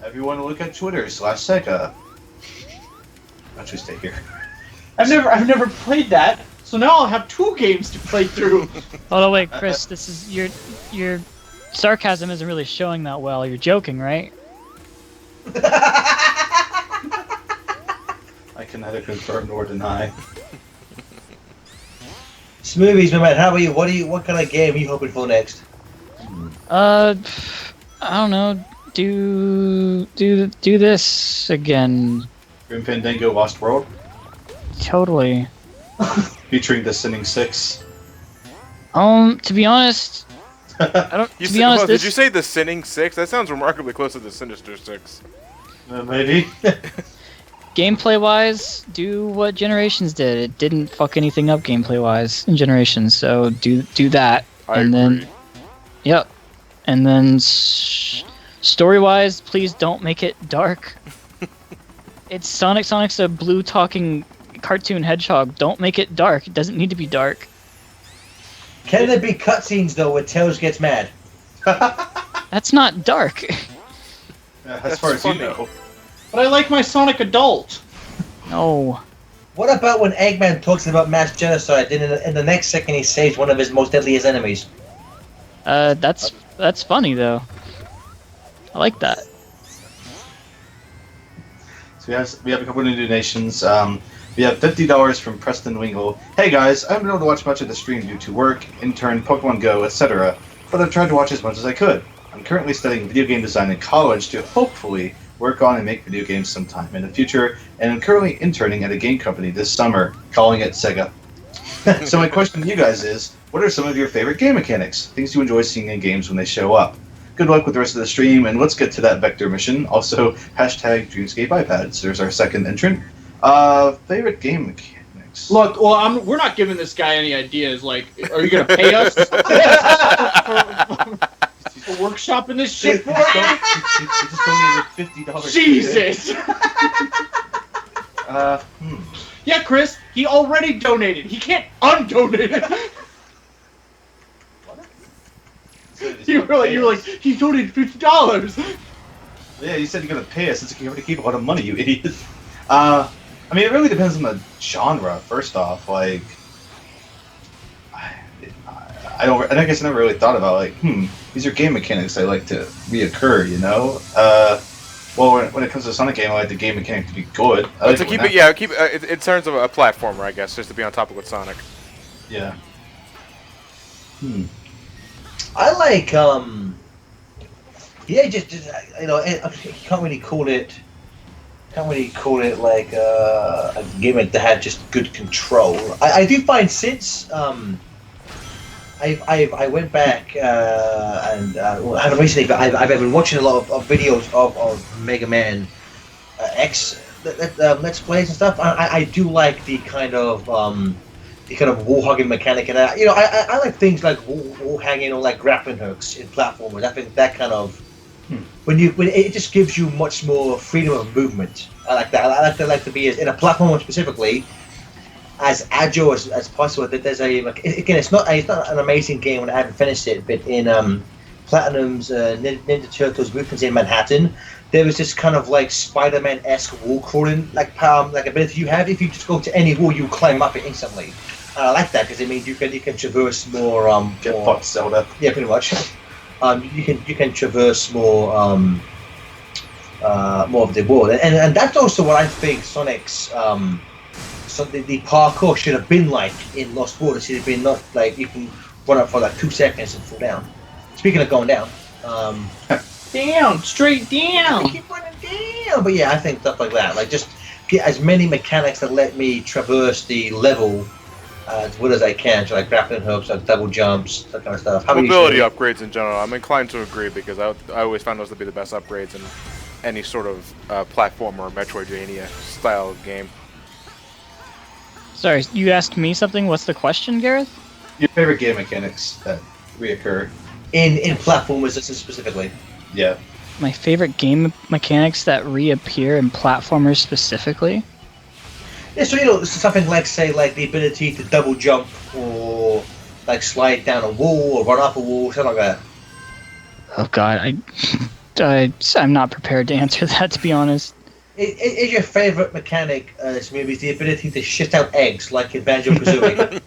Everyone look at Twitter /Sega. Actually, stay here. I've never played that, so now I'll have 2 games to play through. Oh no, wait, Chris, this is you're sarcasm isn't really showing that well. You're joking, right? I can neither confirm nor deny. Smoothies, my man. How about you? What kind of game are you hoping for next? I don't know. Do this again. Grim Fandango Lost World, Totally. featuring The Sinning Six. To be honest, I don't. You To be honest, did you say the Sinning Six? That sounds remarkably close to the Sinister Six. Maybe. gameplay-wise, do what Generations did. It didn't fuck anything up gameplay-wise in Generations, so do that. I and agree. then, yep. And then story-wise, please don't make it dark. It's Sonic. Sonic's a blue talking cartoon hedgehog. Don't make it dark. It doesn't need to be dark. Can there be cutscenes though where Tails gets mad? That's not dark. As far as funny. you know. But I like my Sonic adult. No. What about when Eggman talks about mass genocide, and in the next second he saves one of his most deadliest enemies? That's funny though. I like that. So we have a couple of new donations. We have $50 from Preston Wingle. Hey guys, I haven't been able to watch much of the stream due to work, intern, Pokemon Go, etc. But I've tried to watch as much as I could. I'm currently studying video game design in college to hopefully work on and make video games sometime in the future, and I'm currently interning at a game company this summer, calling it Sega. So my question to you guys is, what are some of your favorite game mechanics? Things you enjoy seeing in games when they show up? Good luck with the rest of the stream, and let's get to that vector mission. Also, hashtag Dreamscape iPads. There's our second entrant. Favorite game mechanics? Look, well, we're not giving this guy any ideas. Like, are you gonna pay us for workshopping this shit for He just donated $50. Jesus! Yeah, Chris, he already donated. He can't undonate it. You were like, he donated $50. Yeah, you said you're gonna pay us. It's like you have to keep a lot of money, you idiot. I mean, it really depends on the genre. First off, like, I guess I never really thought about like, these are game mechanics I like to reoccur. You know, well, when it comes to a Sonic game, I like the game mechanic to be good. I like To keep it, in terms of a platformer, I guess, just to be on topic with Sonic. Yeah. I like just you know, you can't really call it like a gimmick that had just good control. I do find since I went back and haven't recently, but I've been watching a lot of videos of Mega Man X Let's Plays and stuff. I do like the kind of wall hugging mechanic, and I like things like wall hanging or like grappling hooks in platformers. I think that kind of when it just gives you much more freedom of movement. I like that. I like to be in a platformer specifically as agile as possible. That there's again, it's not an amazing game when I haven't finished it, but in Platinum's Ninja Turtles Mutants in Manhattan, there was this kind of like Spider-Man-esque wall crawling like ability you have. If you just go to any wall, you climb up it instantly. I like that because it means you can traverse more. Get fucked, Zelda. Yeah, pretty much. You can traverse more of the world, and that's also what I think Sonic's the parkour should have been like in Lost World. It should have been not like you can run up for like 2 seconds and fall down. Speaking of going down, Down, straight down. keep running down. But yeah, I think stuff like that, like just get as many mechanics that let me traverse the level as well as I can, so like grappling hooks, like double jumps, that kind of stuff. How about you, Mobility Shane? upgrades in general, I'm inclined to agree because I always found those to be the best upgrades in any sort of platformer or Metroidvania style game. Sorry, you asked me something? What's the question, Gareth? Your favorite game mechanics that reoccur? In platformers specifically. Yeah. My favorite game mechanics that reappear in platformers specifically? Yeah, so something like, say, like the ability to double jump or like slide down a wall or run up a wall, something like that. Oh god, I'm not prepared to answer that, to be honest. Is your favorite mechanic in this movie the ability to shit out eggs like in Banjo-Kazooie?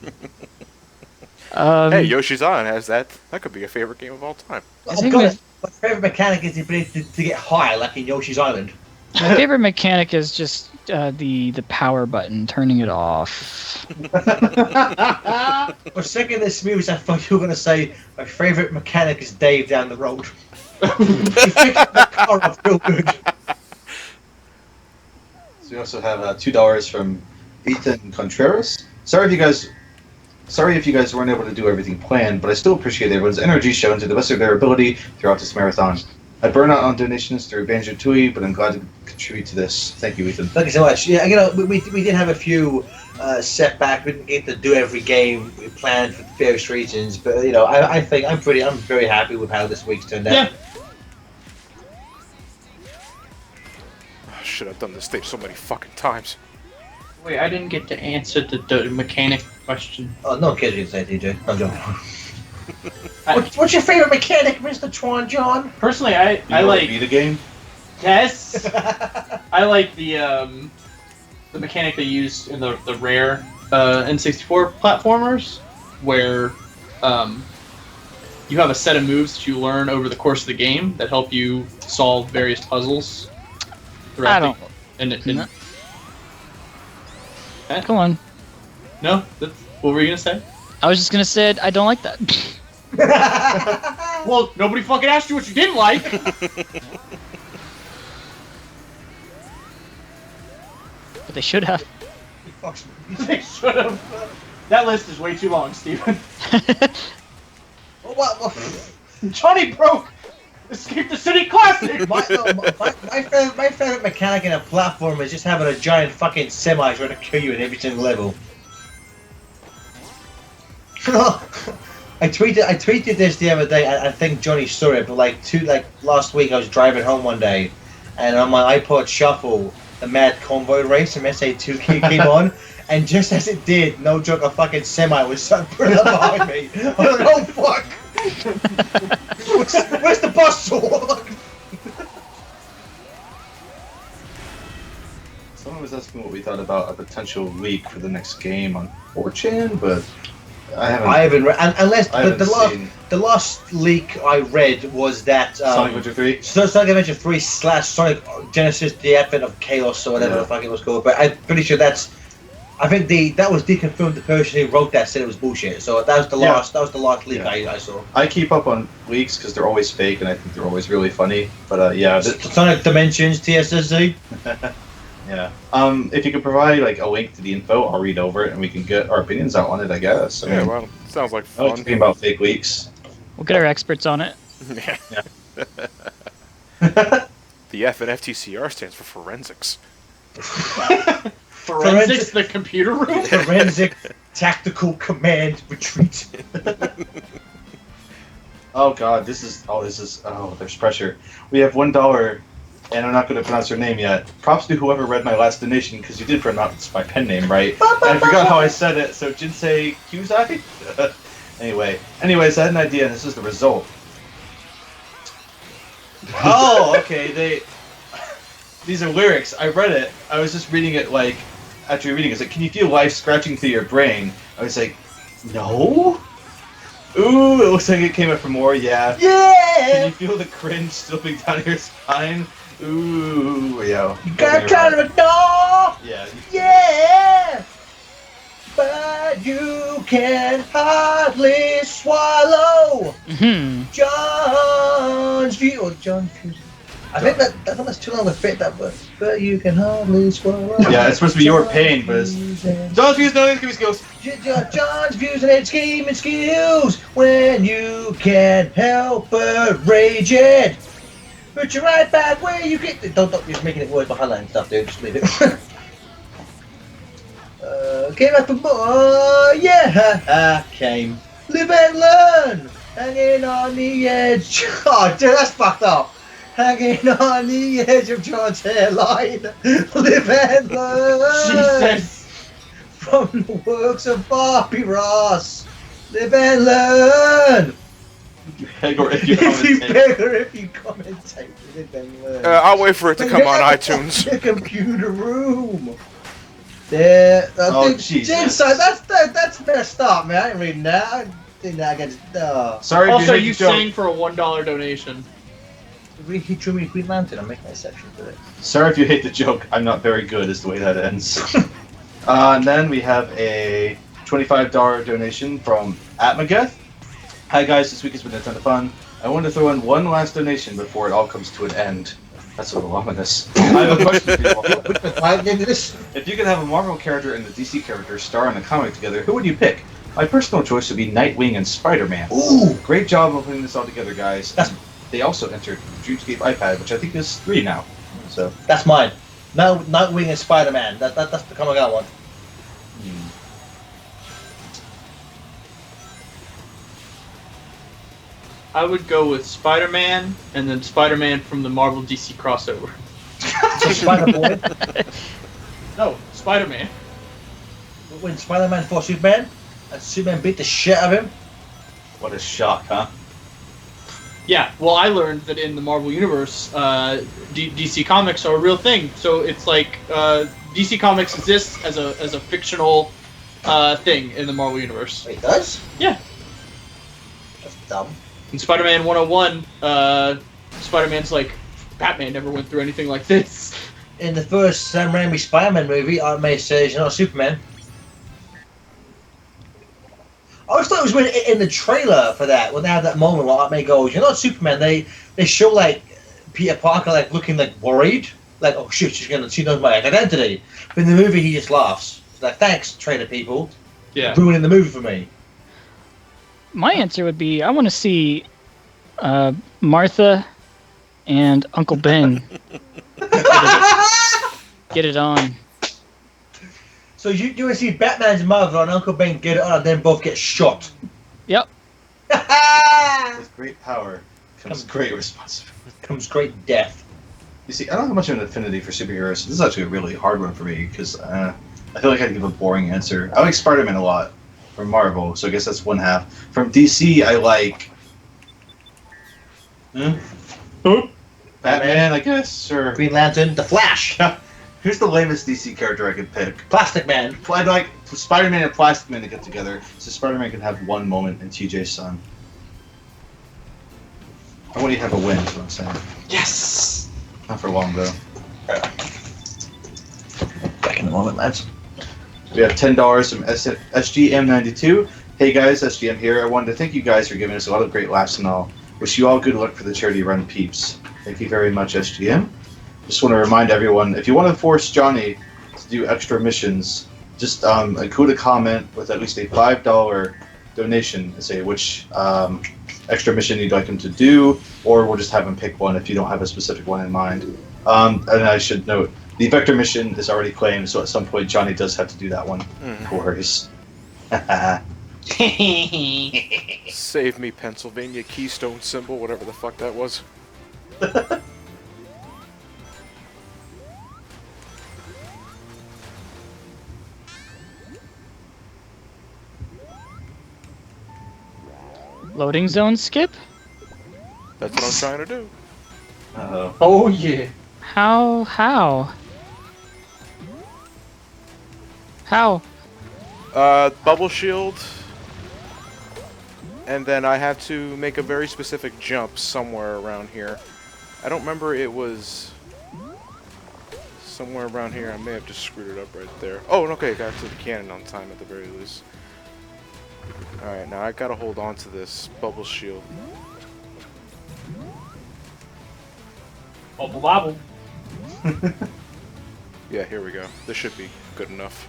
Hey, Yoshi's Island has that. That could be a favorite game of all time. I Oh think god, my favorite mechanic is the ability to get high, like in Yoshi's Island. my favorite mechanic is just the power button, turning it off. For a second, this moves, I thought you were going to say my favorite mechanic is Dave down the road. He fixed the car up real good. So we also have $2 from Ethan Contreras. Sorry if you guys weren't able to do everything planned, but I still appreciate everyone's energy shown to the best of their ability throughout this marathon. I burn out on donations through Banjo Tooie, but I'm glad to contribute to this. Thank you, Ethan. Thank you so much. Yeah, you know, we did have a few setbacks. We didn't get to do every game we planned for various reasons, but you know, I think I'm very happy with how this week's turned out. Yeah. Oh, shit, I've done this tape so many fucking times. Wait, I didn't get to answer the mechanic question. Oh, no kids you can say, TJ. I'm joking. What's your favorite mechanic, Mr. Twan John? Personally, I like beat a game. yes. I like the mechanic they used in the rare N64 platformers, where you have a set of moves that you learn over the course of the game that help you solve various puzzles. I don't. And Come on. no, what were you gonna say? I was just gonna say I don't like that. Well, nobody fucking asked you what you didn't like. But they should have. They should have. That list is way too long, Steven. What? Johnny broke Escape the City Classic! My favorite mechanic in a platform is just having a giant fucking semi trying to kill you in every single level. I tweeted this the other day. I think Johnny saw it, but last week I was driving home one day, and on my iPod Shuffle, the Mad Convoy race from SA2 came on, and just as it did, no joke, a fucking semi was put up behind me. I was like, oh fuck! Where's the bus saw? Someone was asking what we thought about a potential leak for the next game on 4chan, but I haven't read. Unless I haven't seen the last leak I read was that Sonic Adventure 3. Sonic Adventure 3 / Sonic Genesis: The Advent of Chaos or whatever the fuck it was called. But I'm pretty sure that was deconfirmed. The person who wrote that said it was bullshit. So that was the last. That was the last leak I saw. I keep up on leaks because they're always fake and I think they're always really funny. But yeah, Sonic Dimensions TSSZ. yeah. If you could provide like a link to the info, I'll read over it and we can get our opinions out on it. I guess. I Yeah, mean, well, sounds like I fun. like talking about fake leaks. We'll get our experts on it. Yeah. The F in FTCR stands for forensics. Forensics, the computer room? Forensic Tactical Command Retreat. Oh god, there's pressure. We have $1, and I'm not going to pronounce her name yet. Props to whoever read my last donation, because you did pronounce my pen name right. And I forgot how I said it, so Jinsei Kyuzai? Anyways, I had an idea, and this is the result. Oh, okay, these are lyrics. I read it. I was just reading it after reading it, it's like, can you feel life scratching through your brain? I was like, no? Ooh, it looks like it came up for more, yeah. Yeah! Can you feel the cringe slipping down your spine? Ooh, yeah. You got kind of a door! Yeah. Yeah! But you can hardly swallow John's view. Or John's view. I think that's too long to fit that word. But you can hardly swallow. Yeah, it's supposed to be your pain, but it's... John's views, no scheme skills. John's views and scheming skills. When you can't help but rage it. Put you right back where you get... Don't just making it words behind that and stuff, dude. Just leave it. Came up for more, yeah, came. Live and learn, hanging on the edge. Oh, dude, that's fucked up. Hanging on the edge of John's hairline. Live and learn. Jesus. From the works of Barbie Ross. Live and learn. Or if you If you commentate, live and learn. I'll wait for it to come on iTunes. The computer room. Yeah. Oh, dude, Jesus. Inside, that's messed up, man. I ain't reading that. I think that against. Sorry if Also, you you hate the joke. sang for a $1 donation. He drew me Green Lantern. I'm making an exception for it. Sorry if you hate the joke. I'm not very good is the way that ends. And then we have a $25 donation from Atmageth. Hi guys, this week has been a ton of fun. I want to throw in one last donation before it all comes to an end. That's a little ominous. I have a question for you all. I did this. If you could have a Marvel character and a DC character star in a comic together, who would you pick? My personal choice would be Nightwing and Spider-Man. Ooh. Great job of putting this all together, guys. They also entered Dreamscape iPad, which I think is 3 now. So That's mine. No, Nightwing and Spider-Man. That's the comic I want. I would go with Spider-Man and then Spider-Man from the Marvel DC crossover. So Spider-Boy. No, Spider-Man. When Spider-Man fought Superman, and Superman beat the shit out of him. what a shock, huh? Yeah, well, I learned that in the Marvel Universe, DC Comics are a real thing. So it's like DC Comics exists as a fictional thing in the Marvel Universe. Wait, it does? Yeah. That's dumb. In Spider-Man 101, Spider-Man's like, Batman never went through anything like this. In the first Sam Raimi Spider-Man movie, Aunt May says you're not Superman. I always thought it was when in the trailer for that, when they have that moment where Aunt May goes, "You're not Superman." They show like Peter Parker like looking like worried, like, "Oh shit, she knows my identity." But in the movie, he just laughs. He's like, "Thanks, trailer people, Yeah. ruining the movie for me." My answer would be I want to see Martha and Uncle Ben get it on. So you want to see Batman's mother and Uncle Ben get it on, and then both get shot. Yep. With great power comes great responsibility. Comes great death. You see, I don't have much of an affinity for superheroes. This is actually a really hard one for me because I feel like I'd give a boring answer. I like Spider-Man a lot from Marvel, so I guess that's one half. From DC, I like Batman, I guess, or Green Lantern, The Flash, who's the lamest DC character I could pick? Plastic Man. I'd like Spider-Man and Plastic Man to get together, so Spider-Man can have one moment in TJ's son. I want you to have a win, is what I'm saying. Yes! Not for long, though. Back in a moment, lads. We have $10 from SGM92. Hey guys, SGM here. I wanted to thank you guys for giving us a lot of great laughs and all. Wish you all good luck for the charity run, peeps. Thank you very much, SGM. Just want to remind everyone, if you want to force Johnny to do extra missions, just include a comment with at least a $5 donation and say which extra mission you'd like him to do, or we'll just have him pick one if you don't have a specific one in mind. And I should note, the Vector mission is already claimed, so at some point Johnny does have to do that one. Of course. Save me, Pennsylvania Keystone symbol, whatever the fuck that was. Loading zone skip? That's what I'm trying to do. Uh-oh. Oh, yeah. How? How? Bubble shield. And then I have to make a very specific jump somewhere around here. I don't remember, it was somewhere around here. I may have just screwed it up right there. Oh, okay, got to the cannon on time at the very least. Alright, now I gotta hold on to this bubble shield. Bubble bobble. Yeah, here we go. This should be good enough.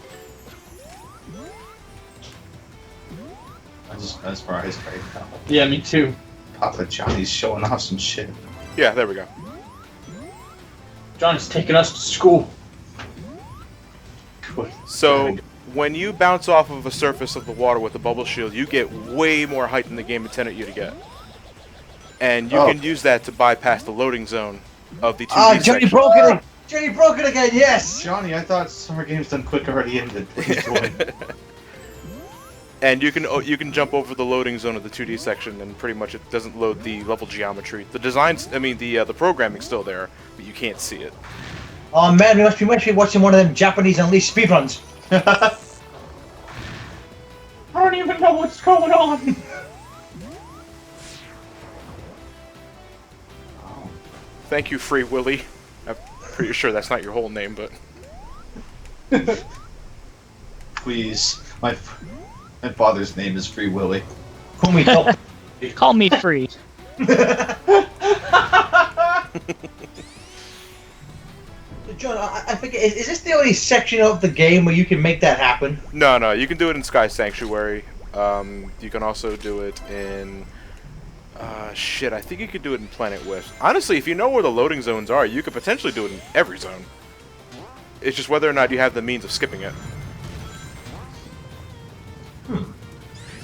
As far as right now. Yeah, me too. Papa Johnny's showing off some shit. Yeah, there we go. Johnny's taking us to school. Good. So, when you bounce off of a surface of the water with a bubble shield, you get way more height than the game intended you to get. And you can use that to bypass the loading zone of the 2D Johnny section. broke it! Johnny broke it again, yes! Johnny, I thought Summer Games Done Quick already ended. Please join. And you can jump over the loading zone of the 2D section, and pretty much it doesn't load the level geometry. The designs, I mean, the programming's still there, but you can't see it. Oh man, we must be watching one of them Japanese Unleashed speedruns. I don't even know what's going on. Thank you, Free Willy. I'm pretty sure that's not your whole name, but... Please. My father's name is Free Willy. Call me Top. Call me free. John, I think is this the only section of the game where you can make that happen? No, you can do it in Sky Sanctuary. You can also do it in... shit, I think you could do it in Planet Wisp. Honestly, if you know where the loading zones are, you could potentially do it in every zone. It's just whether or not you have the means of skipping it.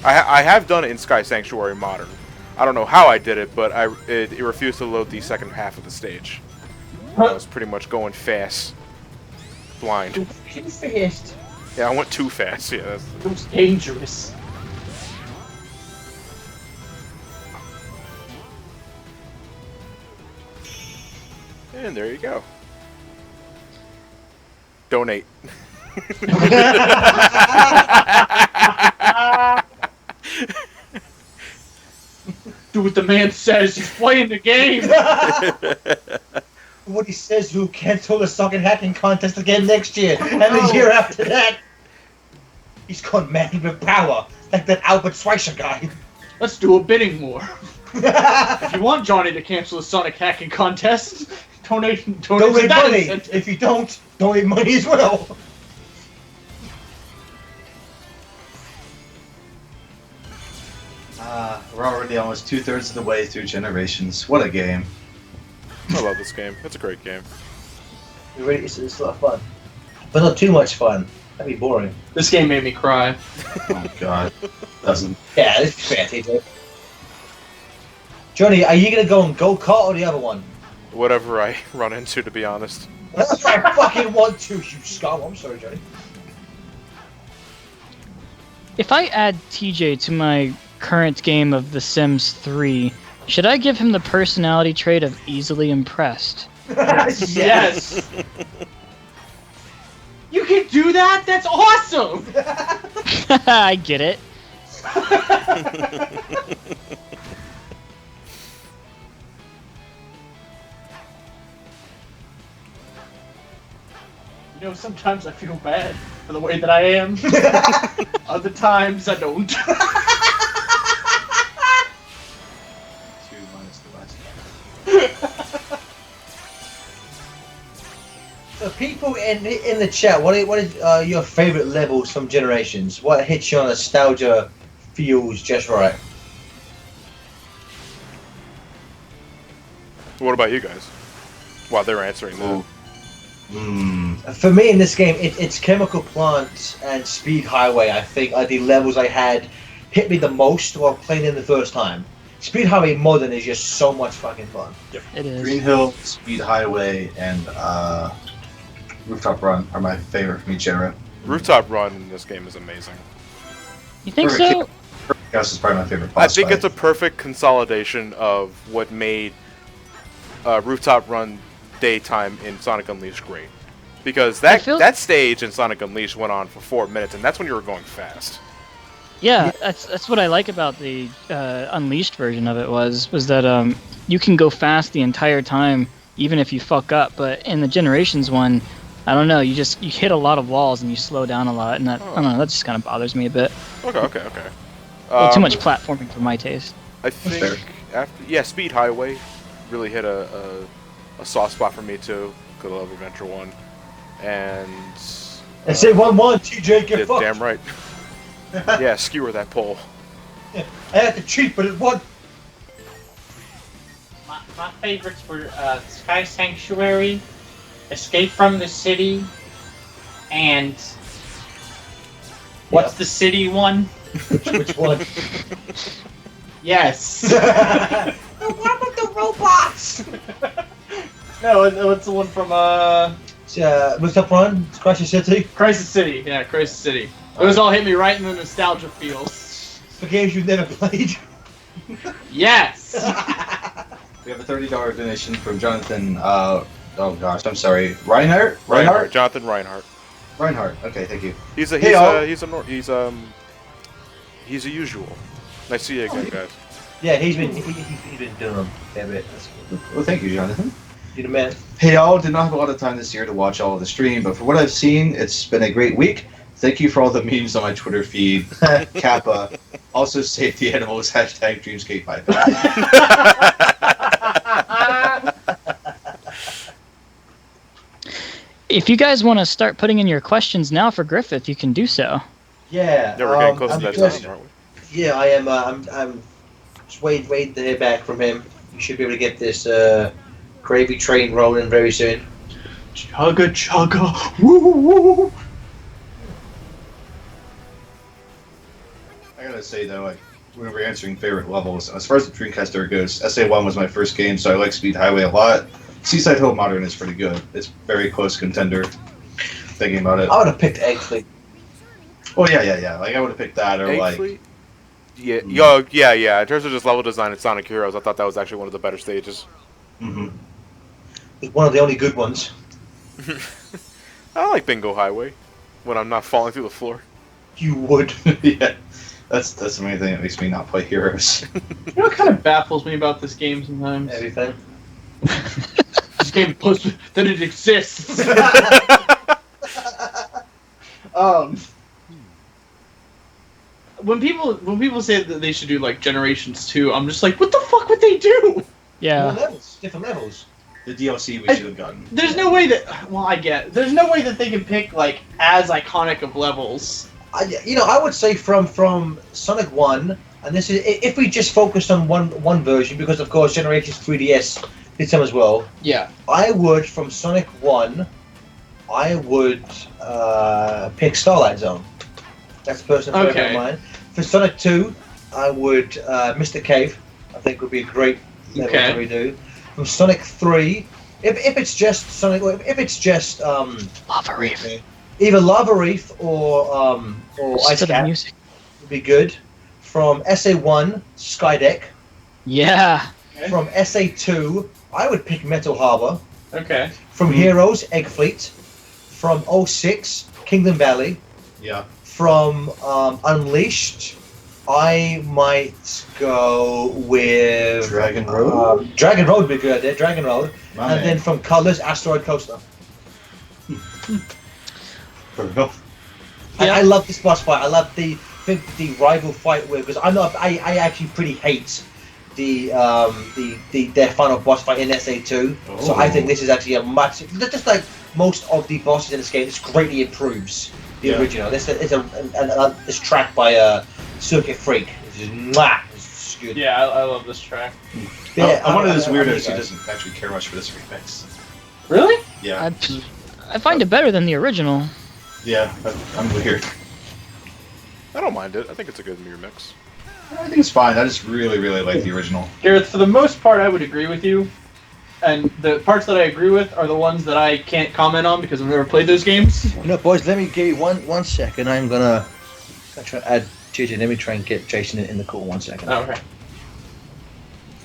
I have done it in Sky Sanctuary Modern. I don't know how I did it, but it refused to load the second half of the stage. I was pretty much going fast. Blind. Too fast. Yeah, I went too fast, yeah. It was dangerous. And there you go. Donate. Do what the man says. He's playing the game. What he says, who cancel the socket hacking contest again next year, and the year after that. He's gone mad with power, like that Albert Schweitzer guy. Let's do a bidding war. If you want Johnny to cancel the Sonic hacking contest, donate Donate that money. incentive. If you don't, donate money as well. We're already almost 2/3 of the way through Generations. What a game. I love this game. It's a great game. It's a lot of fun. But not too much fun. That'd be boring. This game made me cry. Oh god. Doesn't. Yeah, this is fair, TJ. Johnny, are you gonna go on go-kart or the other one? Whatever I run into, to be honest. That's what I fucking want to, you scum. I'm sorry, Johnny. If I add TJ to my current game of The Sims 3, should I give him the personality trait of easily impressed? Yes. You can do that? That's awesome. I get it. You know, sometimes I feel bad for the way that I am. Other times I don't. 2 minus the last. So people in the chat, what is your favorite levels from Generations? What hits your nostalgia feels just right? What about you guys? While they're answering that. For me in this game, it's Chemical Plant and Speed Highway, I think, are the levels I had hit me the most while playing in the first time. Speed Highway Modern is just so much fucking fun. It is. Green Hill, Speed Highway, and Rooftop Run are my favorite from each era. Rooftop Run in this game is amazing. You think Perfect. so? Perfect House is probably my favorite I boss think fight. it's a perfect consolidation of what made Rooftop Run daytime in Sonic Unleashed great. Because that stage in Sonic Unleashed went on for 4 minutes, and that's when you were going fast. Yeah, that's what I like about the Unleashed version of it was that you can go fast the entire time, even if you fuck up. But in the Generations one, I don't know, you hit a lot of walls and you slow down a lot, and that I don't know, that just kind of bothers me a bit. Okay. A little too much platforming for my taste. I think Speed Highway really hit a soft spot for me too, because I love Adventure 1. And I say 1-1, TJ, get fucked. damn right. Yeah, skewer that pole. I had to cheat, but it won. My favorites were Sky Sanctuary, Escape from the City, and what's the city one? Which one? Yes. The one with the robots! No, it's the one from Rooftop Run, Crisis City. Crisis City. Yeah, Crisis City. Those all hit me right in the nostalgia feels. For games you've never played. Yes. We have a $30 donation from Jonathan. Oh gosh, I'm sorry, Reinhardt. Jonathan Reinhardt. Reinhardt. Okay, thank you. He's a Hey, he's a usual. Nice to see you again, guys. Yeah, he's been doing them a fair bit. That's good. Well, thank you, Jonathan. You're the man. Hey y'all, did not have a lot of time this year to watch all of the stream, but for what I've seen, it's been a great week. Thank you for all the memes on my Twitter feed. Kappa. Also save the animals, hashtag Dreamscape iPad. If you guys want to start putting in your questions now for Griffith, you can do so. Yeah. Yeah, we're getting close to that just- time, aren't we? Yeah, I am. I'm just waiting to hear back from him. We should be able to get this gravy train rolling very soon. Chugga chugga. Woo woo. I gotta say though, like when we're answering favorite levels, as far as the Dreamcast goes, SA1 was my first game, so I like Speed Highway a lot. Seaside Hill Modern is pretty good. It's very close contender. Thinking about it. I would have picked Egg Fleet. Oh yeah. Like I would have picked that or Egg like. Fleet? Yeah. In terms of just level design and Sonic Heroes, I thought that was actually one of the better stages. Mm-hmm. It's one of the only good ones. I like Bingo Highway when I'm not falling through the floor. You would. Yeah, that's the main thing that makes me not play Heroes. You know what kind of baffles me about this game sometimes? Everything. This game posts that it exists. When people say that they should do like Generations 2, I'm just like, what the fuck would they do? More Yeah. levels, different levels. The DLC we should have gotten. There's no way that. Well, I get. There's no way that they can pick like as iconic of levels. I would say from Sonic 1, and this is if we just focused on one version, because of course Generations 3DS did some as well. Yeah. I would, from Sonic 1, I would pick Starlight Zone. That's the personal favorite Okay. of mine. For Sonic 2, I would Mr. Cave. I think would be a great level Okay. to redo. From Sonic 3, if it's just Sonic, if it's just Lava Reef. either Lava Reef or Just Ice to the Cap music. would be good. From SA1, Skydeck. Yeah. Okay. From SA2, I would pick Metal Harbor. Okay. From Heroes, Egg Fleet. From 06, Kingdom Valley. Yeah. From Unleashed, I might go with Dragon Road? Dragon Road would be good. Yeah, Dragon Road. My And man. then from Colors, Asteroid Coaster. For real. I love this boss fight. I love the rival fight with, because I actually pretty hate their final boss fight in SA2. So I think this is actually a much, just like most of the bosses in this game, this greatly improves the original. This is this track by Circuit Freak. It's just mwah. It's good. Yeah, I love this track. Yeah, I'm one of those I weirdos think who I- doesn't actually care much for this remix. Really? Yeah. I find it better than the original. Yeah, I'm weird. I don't mind it. I think it's a good mirror mix. I think it's fine. I just really, really like the original. Gareth, for the most part, I would agree with you. And the parts that I agree with are the ones that I can't comment on because I've never played those games. You know, boys, let me give you one second. I'm gonna try to add JJ. Let me try and get Jason in the call 1 second. Oh, okay.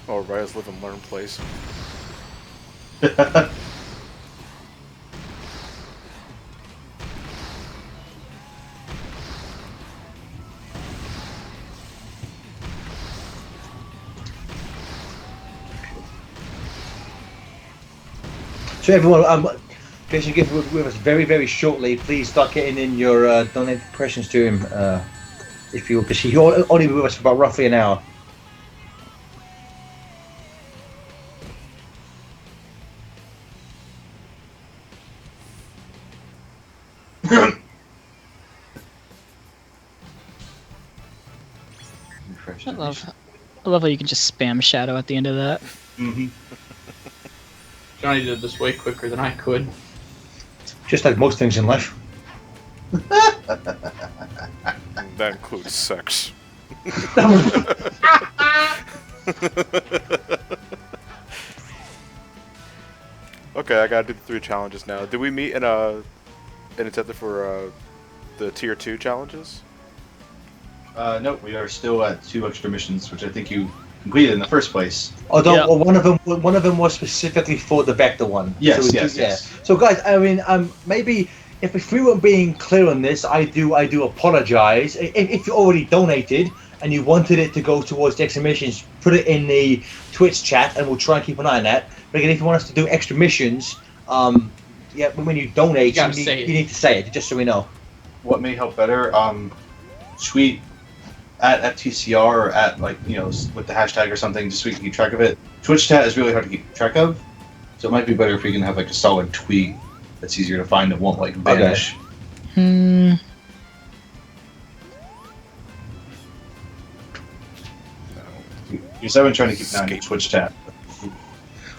Oh, Rise, Live and Learn plays. So everyone, Jason, give with us very, very shortly. Please start getting in your donated questions to him, if you, because he's only with us for about roughly an hour. I love how you can just spam Shadow at the end of that. Mm-hmm. Johnny did this way quicker than I could. Just like most things in life. And that includes sex. Okay, I gotta do the 3 challenges now. Did we meet in an incentive for the tier 2 challenges? No, we are still at 2 extra missions, which I think you completed in the first place. Although Yeah. one of them was specifically for the Vector one. Yes, So yes. So guys, I mean, maybe if we weren't being clear on this, I do apologize. If you already donated and you wanted it to go towards the extra missions, put it in the Twitch chat, and we'll try and keep an eye on that. But again, if you want us to do extra missions, yeah, when you donate, you need to say it, just so we know. What may help better? Tweet at FTCR or at with the hashtag or something, just so we can keep track of it. Twitch chat is really hard to keep track of, so it might be better if we can have like a solid tweet that's easier to find that won't like vanish. Okay. Because I've been trying to keep an eye on your Twitch chat.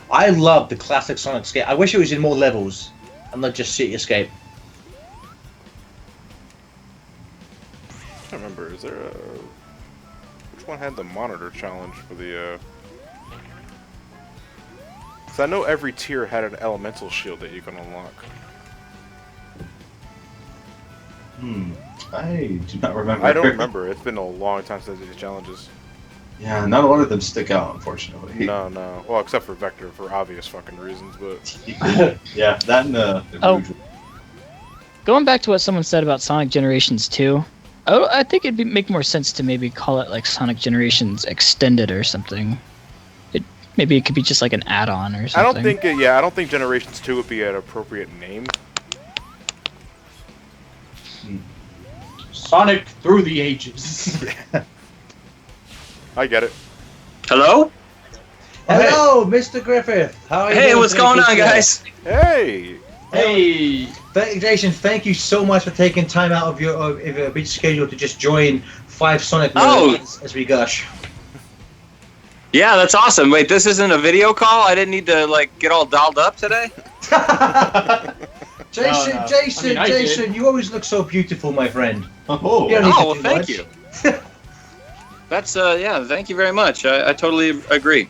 I love the classic Sonic Escape. I wish it was in more levels and not just City Escape. I can't remember. Is there a... Which one had the monitor challenge for the... Because I know every tier had an elemental shield that you can unlock. I do not remember. I don't remember. It's been a long time since I did these challenges. Yeah, not a lot of them stick out, unfortunately. No. Well, except for Vector for obvious fucking reasons, but... Yeah, that and the Oh. Going back to what someone said about Sonic Generations 2, I think it'd make more sense to maybe call it like Sonic Generations Extended or something. Maybe it could be just like an add-on or something. I don't think Generations 2 would be an appropriate name. Sonic through the ages. I get it. Hello? Hello, Mr. Griffith. How are you? Hey, doing what's today, going on, Mr. guys? Hey! Hey. Jason, thank you so much for taking time out of your busy schedule to just join 5 Sonic Oh. as we gush. Yeah, that's awesome. Wait, this isn't a video call? I didn't need to, like, get all dolled up today? Jason, No. Jason, I mean, I Jason, you always look so beautiful, my friend. Oh, You don't need to Oh, well, do thank much. you. That's, yeah, thank you very much. I totally agree.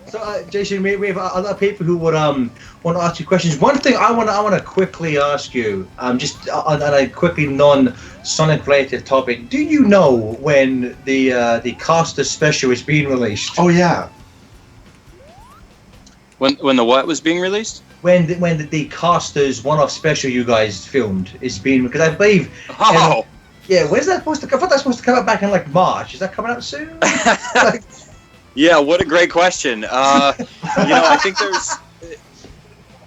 So, Jason, we have a lot of people who would want to ask you questions. One thing I want to quickly ask you, just on a quickly non-Sonic related topic. Do you know when the Caster Special is being released? oh yeah. When the what was being released? When the Casters one-off special you guys filmed is being, because I believe. Oh! Yeah, when's that supposed to come? I thought that's supposed to come out back in like March. Is that coming out soon? Yeah, what a great question. I think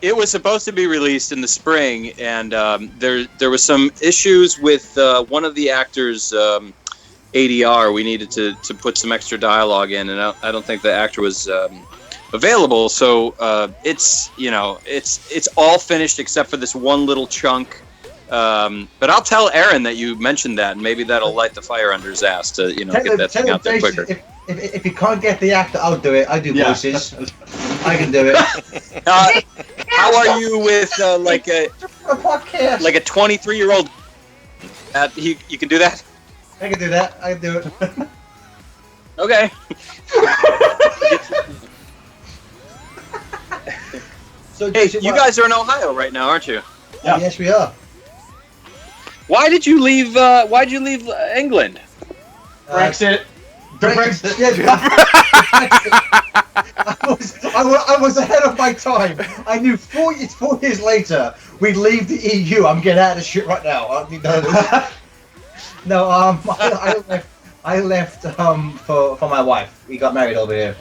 it was supposed to be released in the spring, and there was some issues with one of the actors' ADR. We needed to put some extra dialogue in, and I don't think the actor was available. So it's all finished except for this one little chunk. But I'll tell Aaron that you mentioned that, and maybe that'll light the fire under his ass to get that thing out there Jason, quicker. If you can't get the actor, I'll do it. I do Yeah. voices. I can do it. How are you with like a A podcast. 23-year-old? You can do that? I can do that. I can do it. Okay. So, Hey, Jason, you guys are in Ohio right now, aren't you? Yeah. Yes, we are. Why did you leave? Why'd you leave England? Brexit. Brexit. Yeah, I was ahead of my time. I knew 4 years later we'd leave the EU. I'm getting out of this shit right now. I need to know this. No, I left for my wife. We got married over here.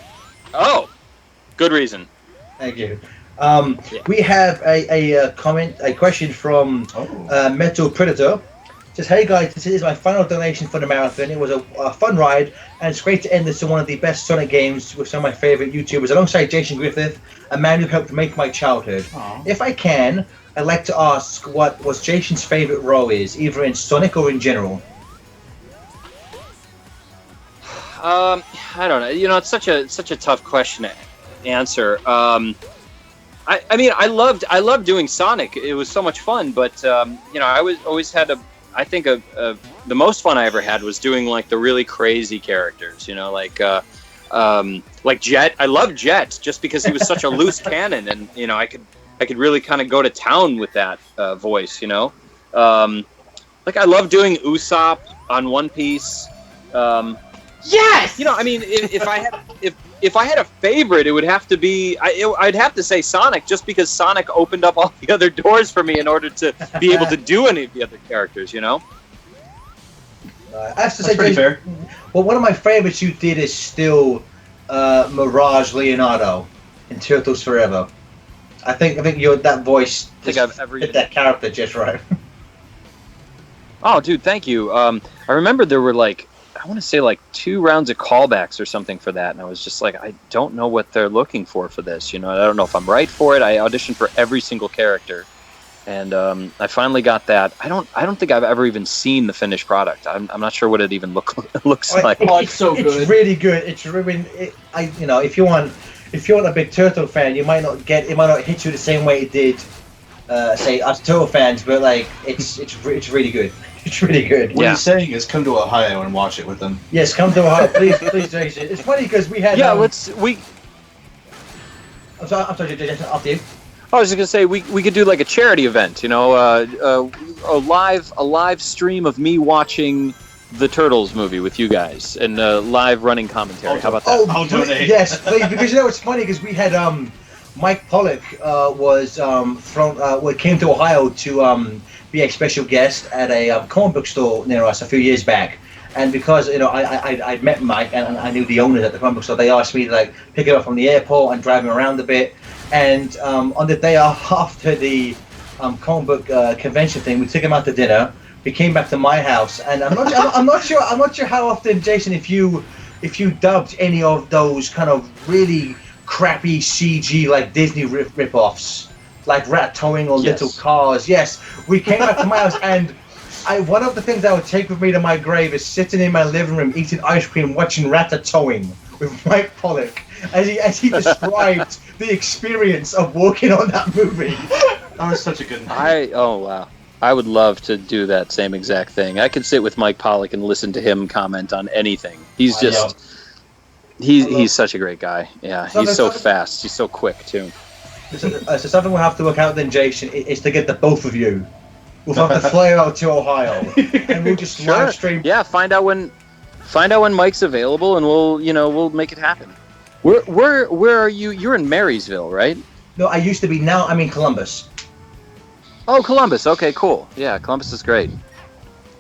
Oh, good reason. Thank you. We have a question from Metal Predator. It says, hey guys, this is my final donation for the marathon. It was a fun ride, and it's great to end this to one of the best Sonic games with some of my favorite YouTubers, alongside Jason Griffith, a man who helped make my childhood. Aww. If I can, I'd like to ask what was Jason's favorite role is, either in Sonic or in general. I don't know. It's such a tough question to answer. I mean, I loved doing Sonic. It was so much fun, but I always had the most fun I ever had was doing like the really crazy characters. Like Jet. I loved Jet just because he was such a loose cannon, and I could really kind of go to town with that voice. Like I love doing Usopp on One Piece. Yes! I mean, if if I had a favorite, it would have to be. I'd have to say Sonic, just because Sonic opened up all the other doors for me in order to be able to do any of the other characters. You know. I have to say, That's pretty fair. Well, one of my favorites you did is still Mirage Leonardo in Turtles Forever. I think that voice. I think I've ever hit that character just right. Oh, dude, thank you. I remember there were like, I want to say like 2 rounds of callbacks or something for that, and I was just like, I don't know what they're looking for this. You know, I don't know if I'm right for it. I auditioned for every single character, and I finally got that. I don't think I've ever even seen the finished product. I'm not sure what it even looks like. Oh, it's so good. It's really good. It's really, you know, if you want a big Turtle fan, it might not hit you the same way it did. Say us Turtle fans, but like it's really good. It's really good. What he's saying is come to Ohio and watch it with them. Yes, come to Ohio, please, Jason. It's funny because we had. Yeah, I'm sorry, Jason. After you. I was just gonna say we could do like a charity event, you know, a live stream of me watching the Turtles movie with you guys and live running commentary. How about that? Oh, I'll donate. Yes, please, because you know it's funny because we had Mike Pollock came to Ohio to be a special guest at a comic book store near us a few years back. And because you know I met Mike and I knew the owners at the comic book store, they asked me to like pick him up from the airport and drive him around a bit. And on the day after the comic book convention thing, we took him out to dinner. We came back to my house, and I'm not sure how often, Jason, if you dubbed any of those kind of really crappy CG like Disney rip-offs, like rat towing or little cars. Yes, we came back to my house, and one of the things I would take with me to my grave is sitting in my living room eating ice cream, watching Ratatouille with Mike Pollock as he described the experience of working on that movie. That was such a good movie. Oh wow. I would love to do that same exact thing. I could sit with Mike Pollock and listen to him comment on anything. He's just he's such a great guy. Yeah, he's so fast. He's so quick too. So something we'll have to work out then, Jason, is to get the both of you. We'll have to fly out to Ohio and we'll just live stream. Yeah, find out when Mike's available, and we'll make it happen. Where are you? You're in Marysville, right? No, I used to be. Now I'm in Columbus. Oh, Columbus. Okay, cool. Yeah, Columbus is great.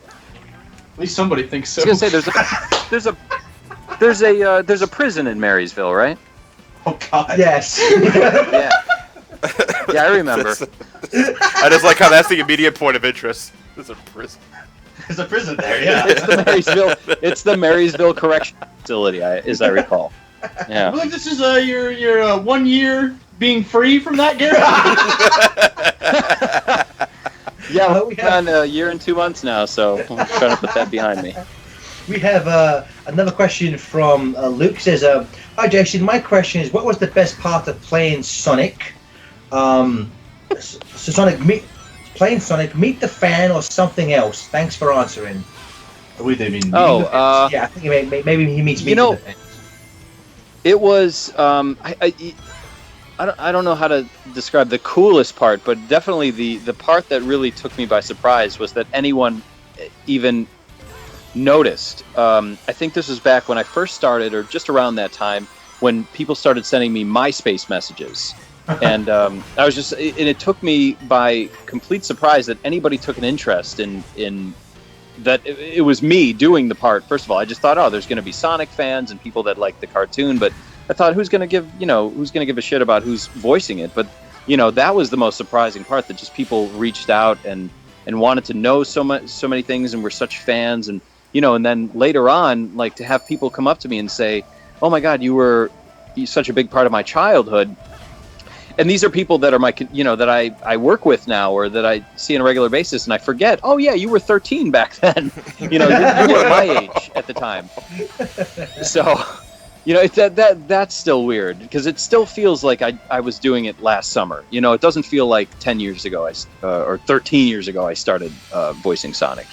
At least somebody thinks so. I was gonna say there's a prison in Marysville, right? Oh God. Yes. Yeah, I remember. I just like how that's the immediate point of interest. There's a prison. There's a prison there, yeah. It's the Marysville Correctional Facility, as I recall. Yeah. I believe this is your 1 year being free from that, Garrett. Yeah, we've been a year and 2 months now, so I'm trying to put that behind me. We have another question from Luke. Says, "Hi Jason, my question is, what was the best part of playing Sonic? Playing Sonic, meet the fan or something else? Thanks for answering." They mean yeah, I think maybe he means meeting the fans. It was I don't know how to describe the coolest part, but definitely the part that really took me by surprise was that anyone even noticed. I think this was back when I first started, or just around that time, when people started sending me MySpace messages. And I was just, and it took me by complete surprise that anybody took an interest in that. It was me doing the part. First of all, I just thought, oh, there's going to be Sonic fans and people that like the cartoon, but I thought, who's going to give a shit about who's voicing it? But that was the most surprising part, that just people reached out and wanted to know so many things and were such fans, and and then later on, like, to have people come up to me and say, "Oh my God, you're such a big part of my childhood." And these are people that are that I work with now, or that I see on a regular basis, and I forget, oh yeah, you were 13 back then. You were my age at the time. So, that's still weird, because it still feels like I was doing it last summer. It doesn't feel like 10 years ago or 13 years ago I started voicing Sonic.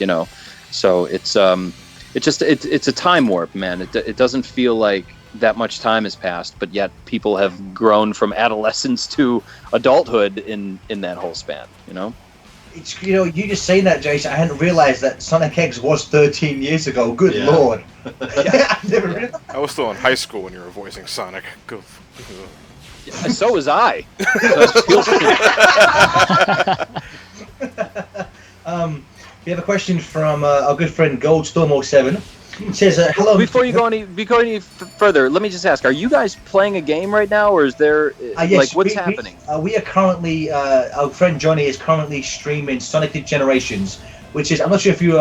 So it's a time warp, man. It doesn't feel like that much time has passed, but yet people have grown from adolescence to adulthood in that whole span. It's, you just saying that, Jason. I hadn't realized that Sonic X was 13 years ago. Good lord. I never realized. I was still in high school when you were voicing Sonic. Go. So was I. We have a question from our good friend Goldstorm07. It says, hello. Before you go any further, let me just ask: are you guys playing a game right now, or is there yes, what's happening? We are currently. Our friend Johnny is currently streaming Sonic Generations, which is, I'm not sure if you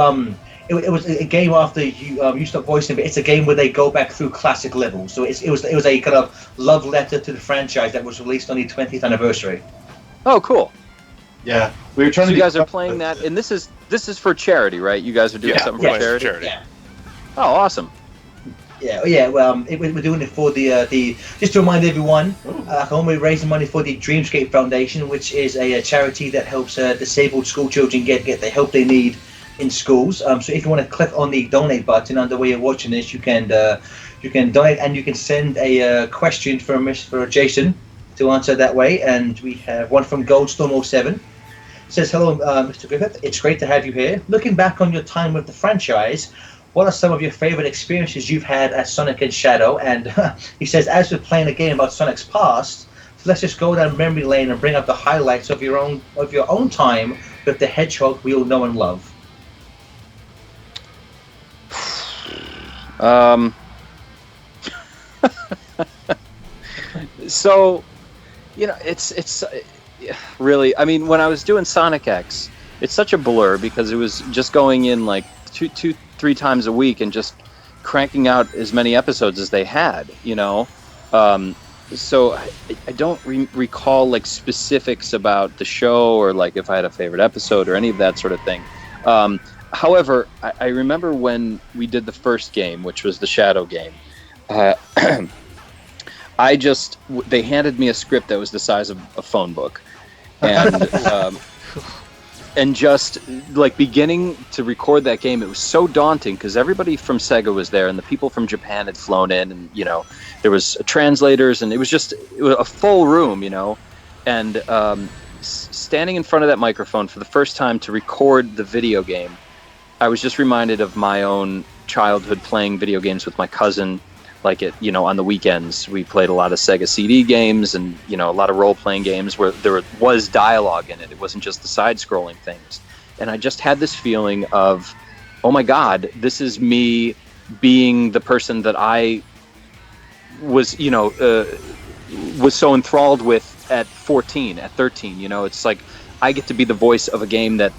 It was a game after you stopped voicing, but it's a game where they go back through classic levels. So it was a kind of love letter to the franchise that was released on the 20th anniversary. Oh, cool. Yeah, we were trying so to. You guys are playing that, and this is for charity, right? You guys are doing something for charity. Yeah. Oh, awesome. Yeah. Well, we're doing it for the just to remind everyone, we're raising money for the Dreamscape Foundation, which is a charity that helps disabled school children get the help they need in schools. So if you want to click on the donate button under where you're watching this, you can donate, and you can send a question for Jason to answer that way. And we have one from Goldstorm07. Says, hello, Mr. Griffith. It's great to have you here. Looking back on your time with the franchise, what are some of your favorite experiences you've had at Sonic and Shadow? And he says, as we're playing a game about Sonic's past, so let's just go down memory lane and bring up the highlights of your own time with the Hedgehog we all know and love. So, it's really, I mean, when I was doing Sonic X, it's such a blur because it was just going in like two, 3 times a week and just cranking out as many episodes as they had, so I don't recall like specifics about the show or like if I had a favorite episode or any of that sort of thing. However, I remember when we did the first game, which was the Shadow game, they handed me a script that was the size of a phone book, and and just like beginning to record that game, it was so daunting because everybody from Sega was there and the people from Japan had flown in, and there was translators, and it was a full room, and standing in front of that microphone for the first time to record the video game, I was just reminded of my own childhood playing video games with my cousin. Like on the weekends, we played a lot of Sega CD games and, a lot of role-playing games where there was dialogue in it. It wasn't just the side-scrolling things. And I just had this feeling of, oh my God, this is me being the person that I was, was so enthralled with at 14, at 13. It's like I get to be the voice of a game that,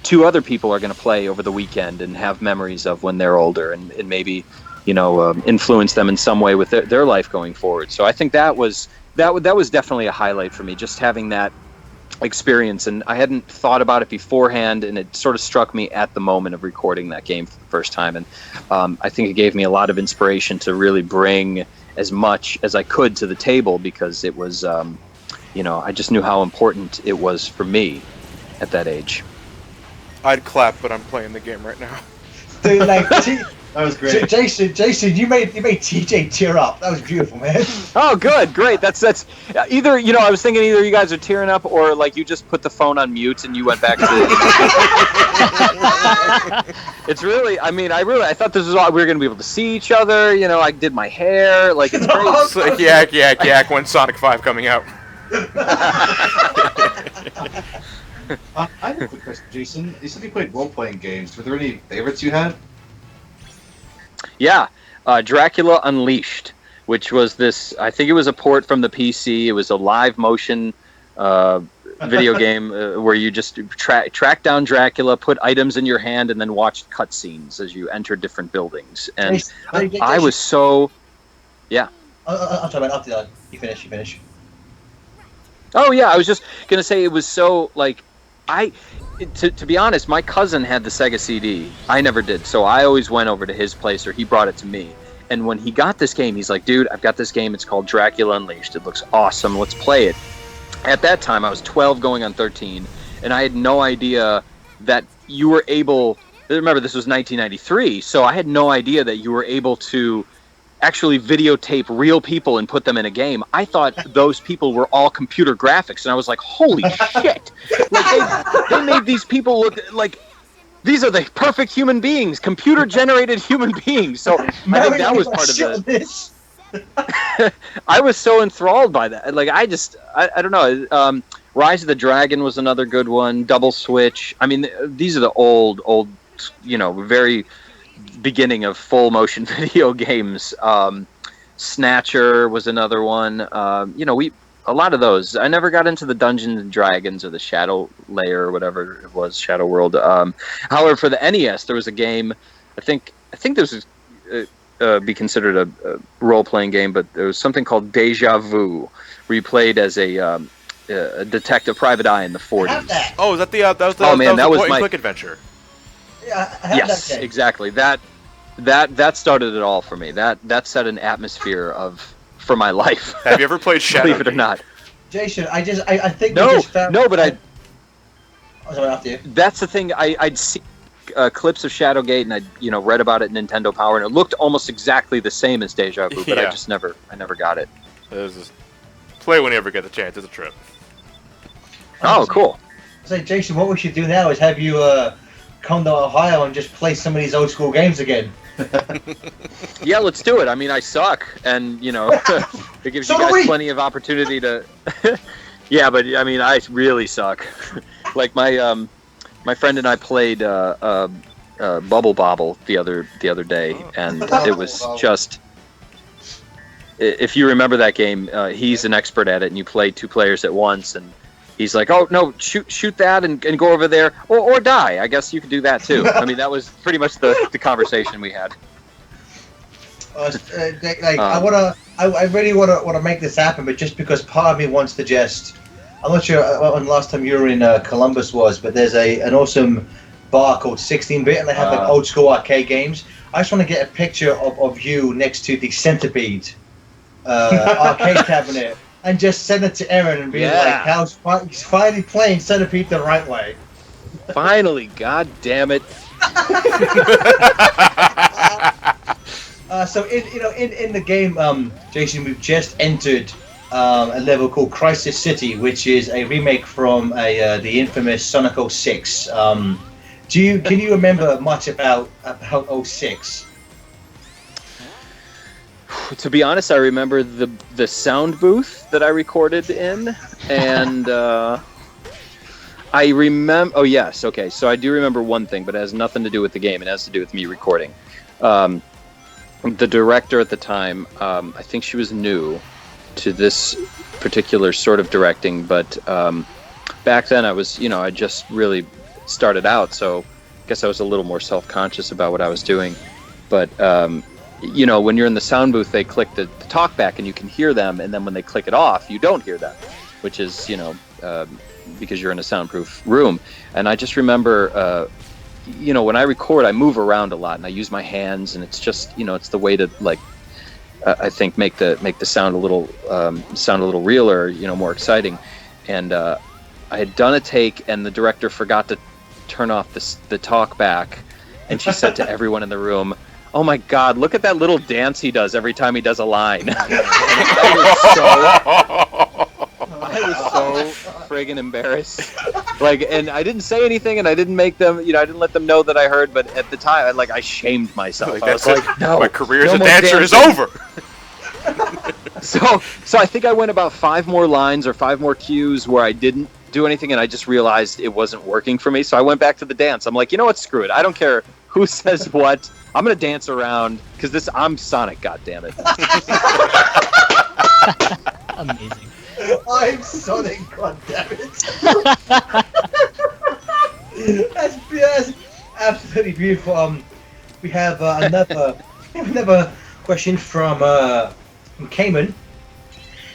2 other people are going to play over the weekend and have memories of when they're older and maybe influence them in some way with their life going forward. So I think that was definitely a highlight for me, just having that experience. And I hadn't thought about it beforehand, and it sort of struck me at the moment of recording that game for the first time. And I think it gave me a lot of inspiration to really bring as much as I could to the table because it was, I just knew how important it was for me at that age. I'd clap, but I'm playing the game right now. Dude, like, that was great. Jason, you made TJ tear up. That was beautiful, man. Oh, good, great. That's either I was thinking either you guys are tearing up or like you just put the phone on mute and you went back to. It's really, I thought this was all we were gonna be able to see each other. I did my hair, like it's great. It's like yak. When's Sonic 5 coming out? I have a quick question, Jason. You said you played role-playing games. Were there any favorites you had? Yeah, Dracula Unleashed, which was this, I think it was a port from the PC. It was a live motion video game where you just track down Dracula, put items in your hand, and then watched cutscenes as you enter different buildings. And I was so... Yeah. I'll talk about after that. You finish. Oh, yeah, I was just going to say it was so, like... To be honest, my cousin had the Sega CD. I never did, so I always went over to his place or he brought it to me. And when he got this game, he's like, dude, I've got this game. It's called Dracula Unleashed. It looks awesome. Let's play it. At that time, I was 12 going on 13, and I had no idea that you were able... Remember, this was 1993, so I had no idea that you were able to actually videotape real people and put them in a game. I thought those people were all computer graphics, and I was like, holy shit! Like they made these people look like these are the perfect human beings, computer-generated human beings. So I think that was part of this. I was so enthralled by that. Like I don't know. Rise of the Dragon was another good one. Double Switch. I mean, these are the old, very beginning of full motion video games. Snatcher was another one. A lot of those. I never got into the Dungeons and Dragons or the Shadow Lair or whatever it was, Shadow World. However, for the NES, there was a game. I think this would be considered a role-playing game, but there was something called Deja Vu, where you played as a detective, private eye in the 40s. Oh, is that the that was the point and click adventure? Yeah, I have that game. Exactly. That started it all for me. That set an atmosphere for my life. Have you ever played Shadow? Believe it or not. Jason, I think no, we just found... no, but Oh, sorry, after you. That's the thing. I'd see clips of Shadowgate, and I read about it in Nintendo Power, and it looked almost exactly the same as Deja Vu, but I never got it. Just play when you ever get the chance. It's a trip. Oh, cool. So, Jason, what we should do now is have you come to Ohio and just play some of these old school games again. Yeah, let's do it. I mean, I suck, and it gives you guys plenty of opportunity to. Yeah, but I mean, I really suck. Like my friend and I played Bubble Bobble the other day, and it was just. If you remember that game, he's an expert at it, and you play two players at once, and he's like, "Oh no, shoot that, and go over there, or die." I guess you could do that too. I mean, that was pretty much the conversation we had. I really wanna make this happen, but just because part of me wants to just. I'm not sure when last time you were in Columbus was, but there's an awesome bar called 16-bit, and they have like old school arcade games. I just want to get a picture of you next to the Centipede arcade cabinet and just send it to Aaron and be like, he's finally playing Centipede the right way. Finally, god damn it. So in the game, Jason, we've just entered a level called Crisis City, which is a remake from the infamous Sonic 06. Can you remember much about 06? To be honest, I remember the sound booth that I recorded in, and I remember. Oh yes, okay. So I do remember one thing, but it has nothing to do with the game. It has to do with me recording. The director at the time, I think she was new to this particular sort of directing, but back then I was, I just really started out, so I guess I was a little more self-conscious about what I was doing. But when you're in the sound booth, they click the talk back and you can hear them, and then when they click it off, you don't hear them, which is, because you're in a soundproof room. And I just remember, when I record, I move around a lot and I use my hands, and it's just, it's the way to I think make the sound a little realer, more exciting. And I had done a take, and the director forgot to turn off the talk back, and she said to everyone in the room, "Oh my God, look at that little dance he does every time he does a line." I was so friggin' embarrassed. And I didn't say anything, and I didn't make them, I didn't let them know that I heard, but at the time, I shamed myself. I was like, no, my career as a dancer is over. So I think I went about 5 more lines or 5 more cues where I didn't do anything, and I just realized it wasn't working for me. So I went back to the dance. I'm like, you know what? Screw it. I don't care who says what. I'm gonna dance around because I'm Sonic. God damn it. Amazing. I'm Sonic. God damn it. That's absolutely beautiful. We have another question from Cayman.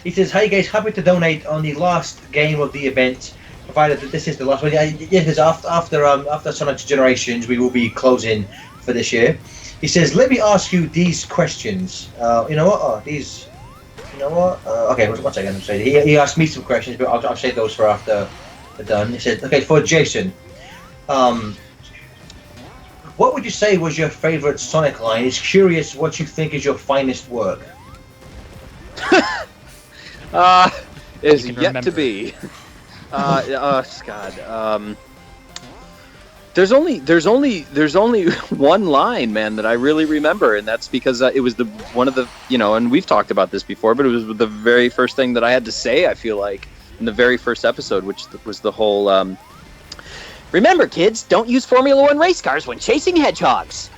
He says, "Hi guys, happy to donate on the last game of the event, provided that this is the last one." Yes, after Sonic Generations, we will be closing for this year. He says, "Let me ask you these questions." You know what? Okay, one second. He asked me some questions, but I'll save those for after we're done. He said, "Okay, for Jason, what would you say was your favorite Sonic line? It's curious what you think is your finest work. Is You can yet remember. to be. God. There's only one line, man, that I really remember, and that's because it was one of the, and we've talked about this before, but it was the very first thing that I had to say, I feel like, in the very first episode, which was the whole, remember, kids, don't use Formula One race cars when chasing hedgehogs.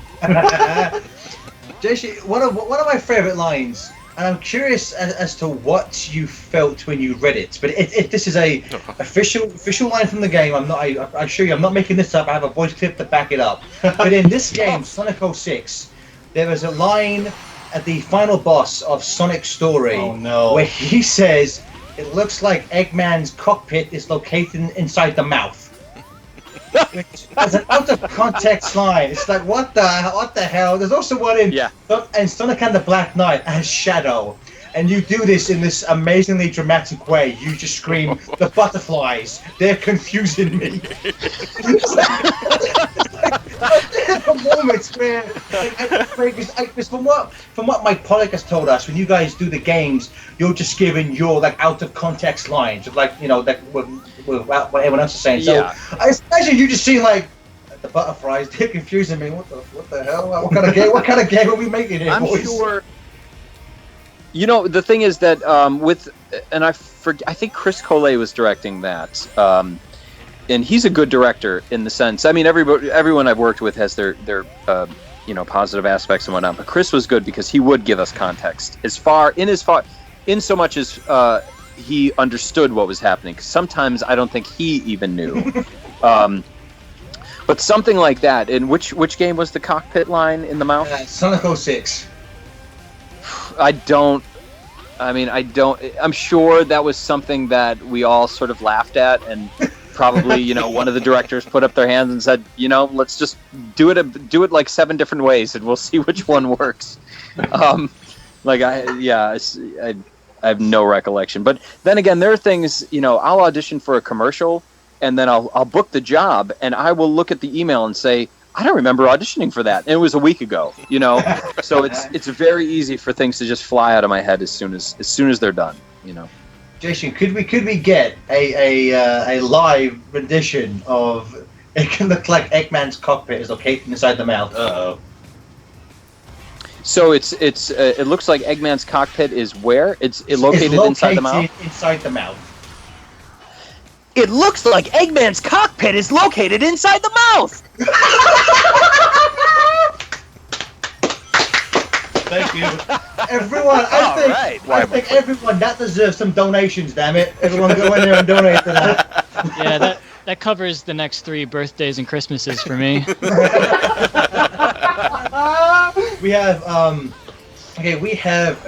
Jason, one of my favorite lines, and I'm curious as to what you felt when you read it. But if this is a official line from the game, I assure you, I'm not making this up. I have a voice clip to back it up. But in this game, Sonic 06, there is a line at the final boss of Sonic Story where he says, "It looks like Eggman's cockpit is located inside the mouth." As an out of context line, it's like what the hell? There's also one in Sonic and the Black Knight as Shadow, and you do this in this amazingly dramatic way. You just scream, "The butterflies! They're confusing me." The moments where, because from what Mike Pollock has told us, when you guys do the games, you're just giving your out of context lines of what everyone else is saying. So I imagine you just seeing the butterflies. They're confusing me. What the hell? What kind of game are we making here, boys? Sure. The thing is that I think Chris Collet was directing that. And he's a good director in the sense. I mean, everyone I've worked with has their positive aspects and whatnot. But Chris was good because he would give us context in so much as he understood what was happening. 'Cause sometimes I don't think he even knew. But something like that. And which game was the cockpit line in the mouth? Sonic 06. I'm sure that was something that we all sort of laughed at, and probably, one of the directors put up their hands and said, let's just do it like 7 different ways, and we'll see which one works. I have no recollection. But then again, there are things, I'll audition for a commercial, and then I'll book the job, and I will look at the email and say, I don't remember auditioning for that. And it was a week ago, So it's very easy for things to just fly out of my head as soon as they're done, Jason, could we get a live rendition of it can look like Eggman's cockpit is located inside the mouth? Uh-oh. So it looks like Eggman's cockpit is where? It's located inside the mouth? Inside the mouth. It looks like Eggman's cockpit is located inside the mouth! Thank you. Everyone, I think everyone, that deserves some donations, damn it. Everyone go in there and donate to that. Yeah, that covers the next 3 birthdays and Christmases for me. We have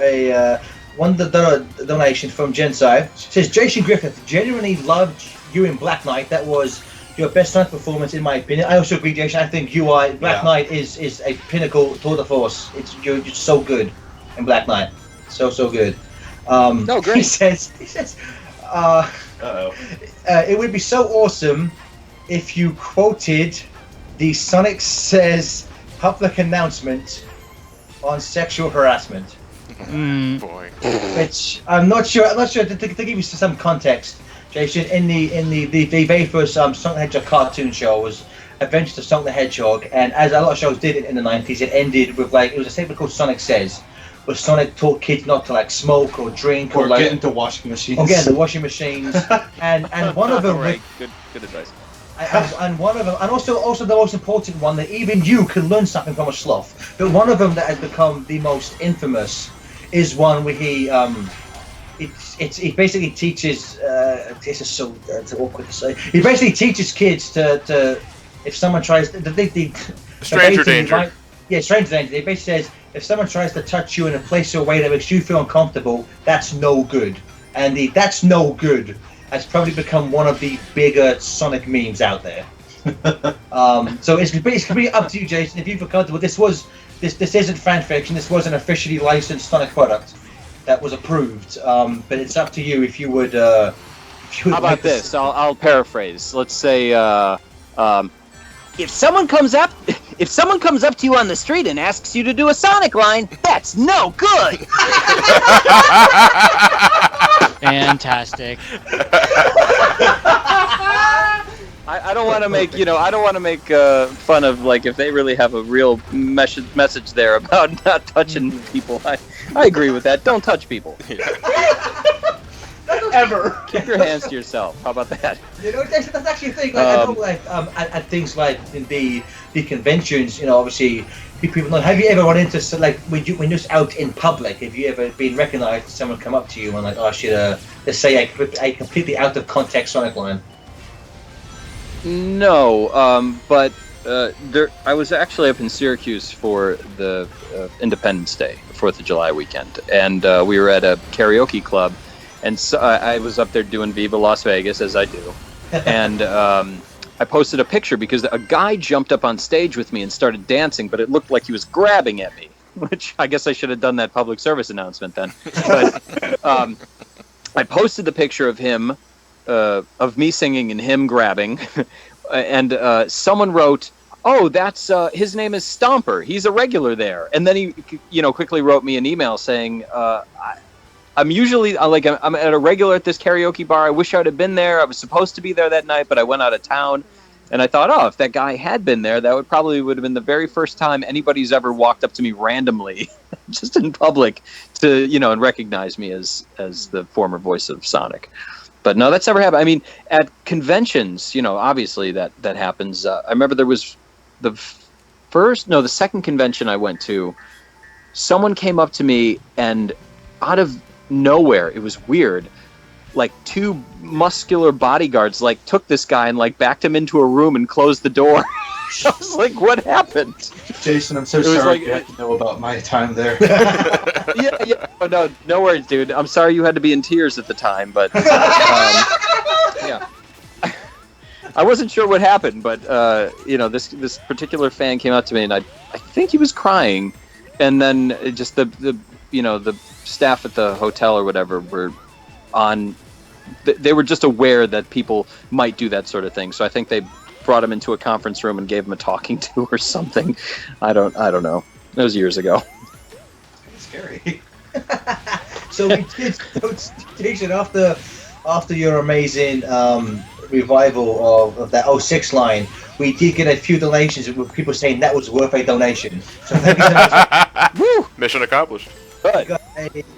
a one donation from Gensai. It says, Jason Griffith genuinely loved you in Black Knight. That was your best Sonic performance, in my opinion. I also agree, Jason. I think you are. Black Knight is a pinnacle tour de force. You're just so good in Black Knight. So good. Great. He says, it would be so awesome if you quoted the Sonic Says public announcement on sexual harassment. Boy. Which I'm not sure. To give you some context, Jason, in the very first Sonic the Hedgehog cartoon show was Adventures of Sonic the Hedgehog, and as a lot of shows did in the 90s, it ended with it was a segment called Sonic Says, where Sonic taught kids not to smoke or drink or get into washing machines. Or get into washing machines, and one of them. Right. Good advice. And one of them, and also the most important one that even you can learn something from a sloth. But one of them that has become the most infamous is one where he basically teaches. This is so awkward to say. He basically teaches kids to if someone tries stranger danger. Stranger danger. He basically says if someone tries to touch you in a place or way that makes you feel uncomfortable, that's no good. And that's no good has probably become one of the bigger Sonic memes out there. So it's completely up to you, Jason. If you feel comfortable, this isn't fan fiction. This was an officially licensed Sonic product that was approved. But it's up to you if you would. How about this? I'll paraphrase. Let's say, if someone comes up If someone comes up to you on the street and asks you to do a Sonic line, that's no good. Fantastic. I don't want to make fun of like if they really have a real message there about not touching people. I agree with that. Don't touch people. Ever. Keep your hands to yourself. How about that? You know, that's actually a thing. Like, I know, like, at things like in the conventions, you know, obviously people know. Have you ever run into like when you're just out in public? Have you ever been recognized? Someone come up to you and like ask you to say a completely out of context Sonic line? No, but I was actually up in Syracuse for the Independence Day, 4th of July weekend, and we were at a karaoke club. And so I was up there doing Viva Las Vegas, as I do. And I posted a picture because a guy jumped up on stage with me and started dancing, but it looked like he was grabbing at me, which I guess I should have done that public service announcement then. But I posted the picture of him, of me singing and him grabbing. And someone wrote, "Oh, that's his name is Stomper. He's a regular there." And then he, quickly wrote me an email saying, I'm usually I'm at a regular at this karaoke bar. I wish I'd have been there. I was supposed to be there that night, but I went out of town. And I thought, if that guy had been there, that would have been the very first time anybody's ever walked up to me randomly, just in public, to and recognize me as the former voice of Sonic. But no, that's never happened. I mean, at conventions, obviously that happens. I remember there was the second convention I went to. Someone came up to me and out of nowhere, it was weird, like two muscular bodyguards took this guy and backed him into a room and closed the door. I was like, what happened? Jason, I'm so sorry you had to know about my time there. Yeah. Oh, no worries, dude. I'm sorry you had to be in tears at the time, but yeah. I wasn't sure what happened, but this particular fan came up to me and I think he was crying, and then just the staff at the hotel or whatever were they were just aware that people might do that sort of thing. So I think they brought him into a conference room and gave him a talking to or something. I don't know. It was years ago. Scary. So we did, Jason, after your amazing revival of that 06 line, we did get a few donations with people saying that was worth a donation. So thank you so much. Woo! Mission accomplished.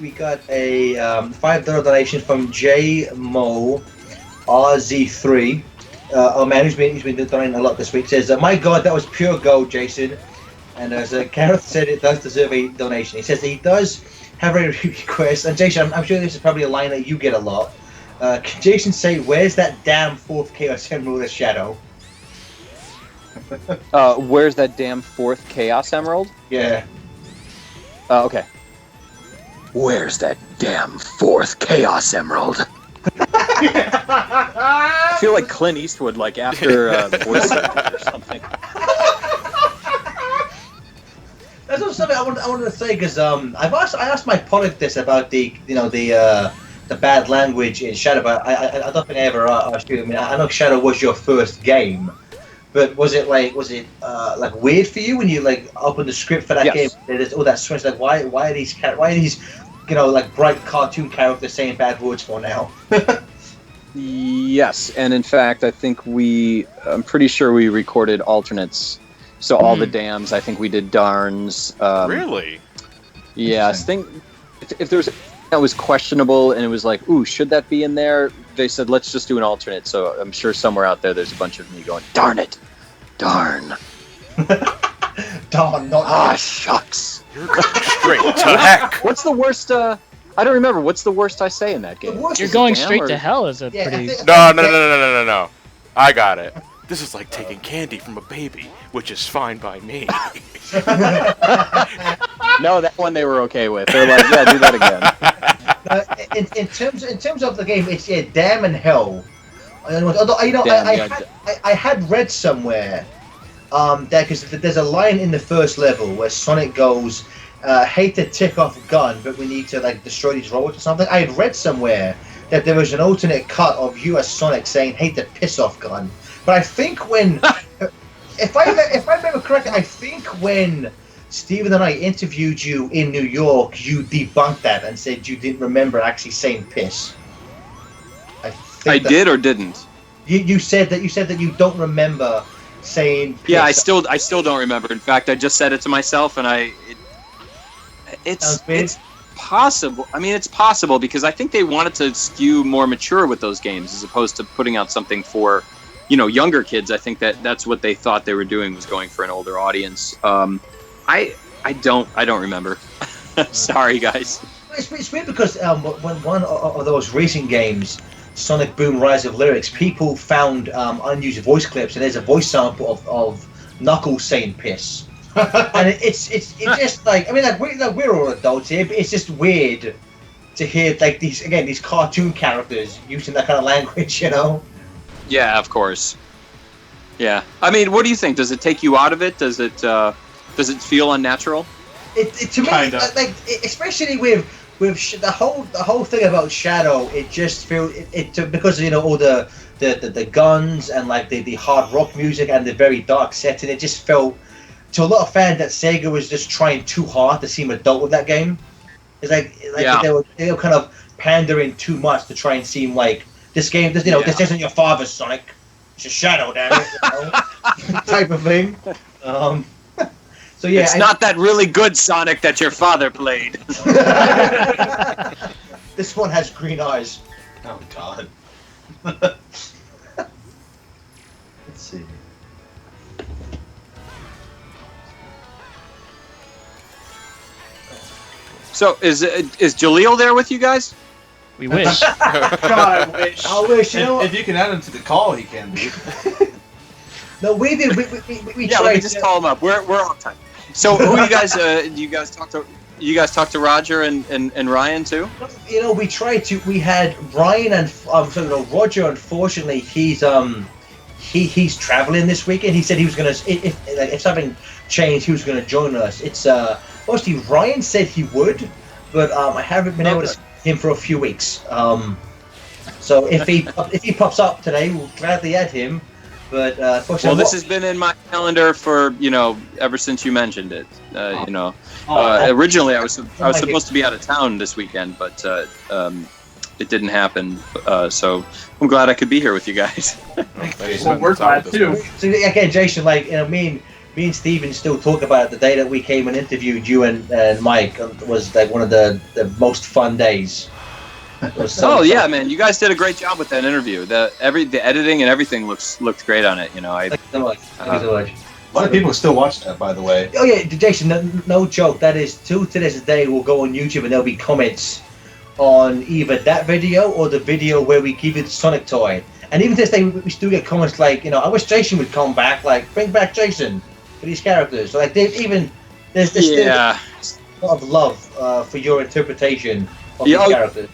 We got a $5 donation from J Mo RZ3. Oh man, he's been donating a lot this week. Says, "My God, that was pure gold, Jason." And as Gareth said, it does deserve a donation. He says that he does have a request. And Jason, I'm sure this is probably a line that you get a lot. Can Jason say, "Where's that damn fourth Chaos Emerald of Shadow"? Where's that damn fourth Chaos Emerald? Yeah. Okay. Where's that damn fourth Chaos Emerald? I feel like Clint Eastwood, after voice or something. That's also something I wanted to say because I asked my product this about the bad language in Shadow, but I don't think I ever asked you. I mean, I know Shadow was your first game, but was it weird for you when you opened the script for that game? There's all that switch. Why are these bright cartoon characters saying bad words for now? Yes, and in fact, I think I'm pretty sure we recorded alternates. So all the dams, I think we did darns. Really? Yeah, I think if there was that was questionable and it was like, ooh, should that be in there? They said, let's just do an alternate. So I'm sure somewhere out there, there's a bunch of me going, darn it, darn. Darn, not shucks. You're going straight to heck. What's the worst? I don't remember. What's the worst I say in that game? You're going straight to hell is a pretty... No. I got it. This is like taking candy from a baby, which is fine by me. No, that one they were okay with. They're like, yeah, do that again. In terms of the game, it's damn and hell. Although I had read somewhere that because there's a line in the first level where Sonic goes, "Hate to tick off gun, but we need to destroy these robots" or something. I had read somewhere that there was an alternate cut of you as Sonic saying, "Hate to piss off gun." But I think when if I remember correctly, I think when Stephen and I interviewed you in New York, you debunked that and said you didn't remember actually saying piss. I did or didn't? You said that you don't remember saying piss. Yeah, I still don't remember. In fact, I just said it to myself, and it's possible. I mean, it's possible because I think they wanted to skew more mature with those games as opposed to putting out something for, younger kids. I think that's what they thought they were doing, was going for an older audience. I don't remember. Sorry, guys. It's weird because when one of those racing games, Sonic Boom Rise of Lyrics, people found unused voice clips, and there's a voice sample of Knuckles saying piss. And it's just like, I mean, we're all adults here, but it's just weird to hear like these cartoon characters using that kind of language, Yeah, of course. Yeah, I mean, what do you think? Does it take you out of it? Does it feel unnatural? It to me, like especially with the whole thing about Shadow, it just feels because all the guns and like the hard rock music and the very dark setting, it just felt to a lot of fans that Sega was just trying too hard to seem adult with that game. It's like they were kind of pandering too much to try and seem like this game. This isn't your father's Sonic. It's a Shadow, damn it, type of thing. So yeah, it's not that really good Sonic that your father played. This one has green eyes. Oh God. Let's see. So is Jaleel there with you guys? We wish. God, I wish. I wish. If you can add him to the call, he can be. No, we did. We Yeah, tried let me just call him up. We're on time. So who you guys? Do you guys talk to? You guys talk to Roger and Ryan too? We tried to. We had Ryan and Roger. Unfortunately, he's traveling this weekend. He said he was gonna if something changed, he was gonna join us. It's mostly Ryan said he would, but I haven't been able to see him for a few weeks. So if he pops up today, we'll gladly add him. But well, this has been in my calendar for ever since you mentioned it. Originally I was supposed to be out of town this weekend, but it didn't happen. So I'm glad I could be here with you guys. Well, we're glad too. So again, Jason, me and Steven still talk about the day that we came and interviewed you and Mike. Was like one of the most fun days. Yeah, man! You guys did a great job with that interview. The editing and everything looked great on it. Thank you so much. A lot of people still watch that, by the way. Oh yeah, Jason, no joke. That is to this day will go on YouTube and there'll be comments on either that video or the video where we give you the Sonic toy. And even to this day, we still get comments like, I wish Jason would come back. Like, bring back Jason for these characters. So like, there's still a lot of love for your interpretation of these characters.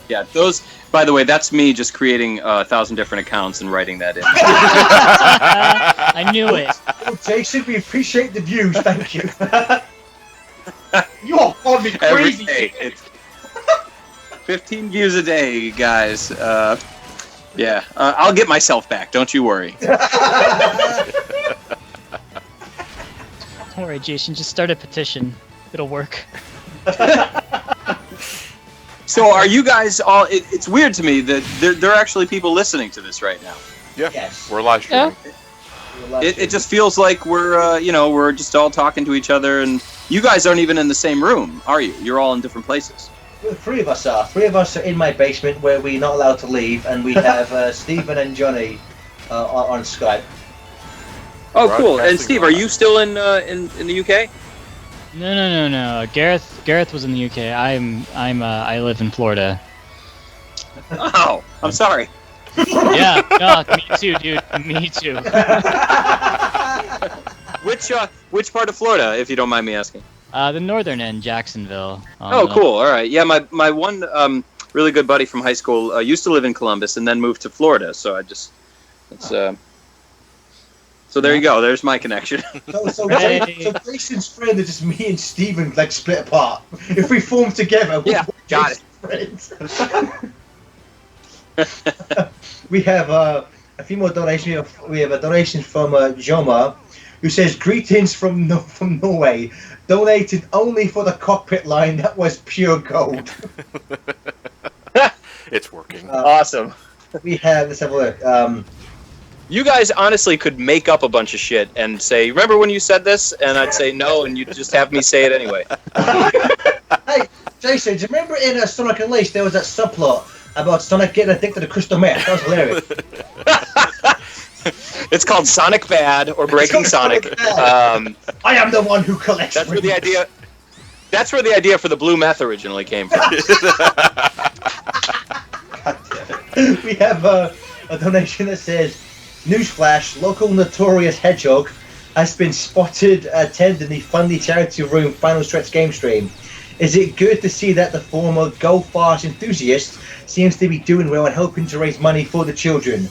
Yeah, those. By the way, that's me just creating 1,000 different accounts and writing that in. I knew it. Oh, Jason, we appreciate the views. Thank you. You all called me crazy. Every day. It's 15 views a day, guys. I'll get myself back. Don't you worry. Don't worry, Jason. Just start a petition. It'll work. So are you guys all? It's weird to me that there are actually people listening to this right now. Yeah, Yes. we're live streaming. It just feels like we're just all talking to each other, and you guys aren't even in the same room, are you? You're all in different places. Well, three of us are in my basement where we're not allowed to leave, and we have Stephen and Johnny on Skype. Oh, cool. And Steve, are you still in the UK? No. Gareth was in the UK. I live in Florida. Oh, I'm sorry. Yeah, no, me too, dude. Me too. Which part of Florida, if you don't mind me asking? The northern end, Jacksonville. Oh, cool. All right. Yeah, my one really good buddy from high school used to live in Columbus and then moved to Florida. So so there you go. There's my connection. So Jason's friend is just me and Steven like split apart. If we form together, yeah, got it. Friends. We have a few more donations. We have a donation from Joma, who says, "Greetings from Norway. Donated only for the cockpit line. That was pure gold." It's working. Awesome. We have. Let's have a look. You guys honestly could make up a bunch of shit and say, "Remember when you said this?" And I'd say no, and you'd just have me say it anyway. Hey, Jason, do you remember in Sonic Unleashed there was that subplot about Sonic getting addicted to crystal meth? That was hilarious. It's called Sonic Bad or Breaking Sonic. I am the one who collects. That's where the idea. That's where the idea for the blue meth originally came from. We have a donation that says, "Newsflash: local notorious hedgehog has been spotted attending the Funny Charity Room Final Stretch game stream. Is it good to see that the former Go Fast enthusiast seems to be doing well and helping to raise money for the children?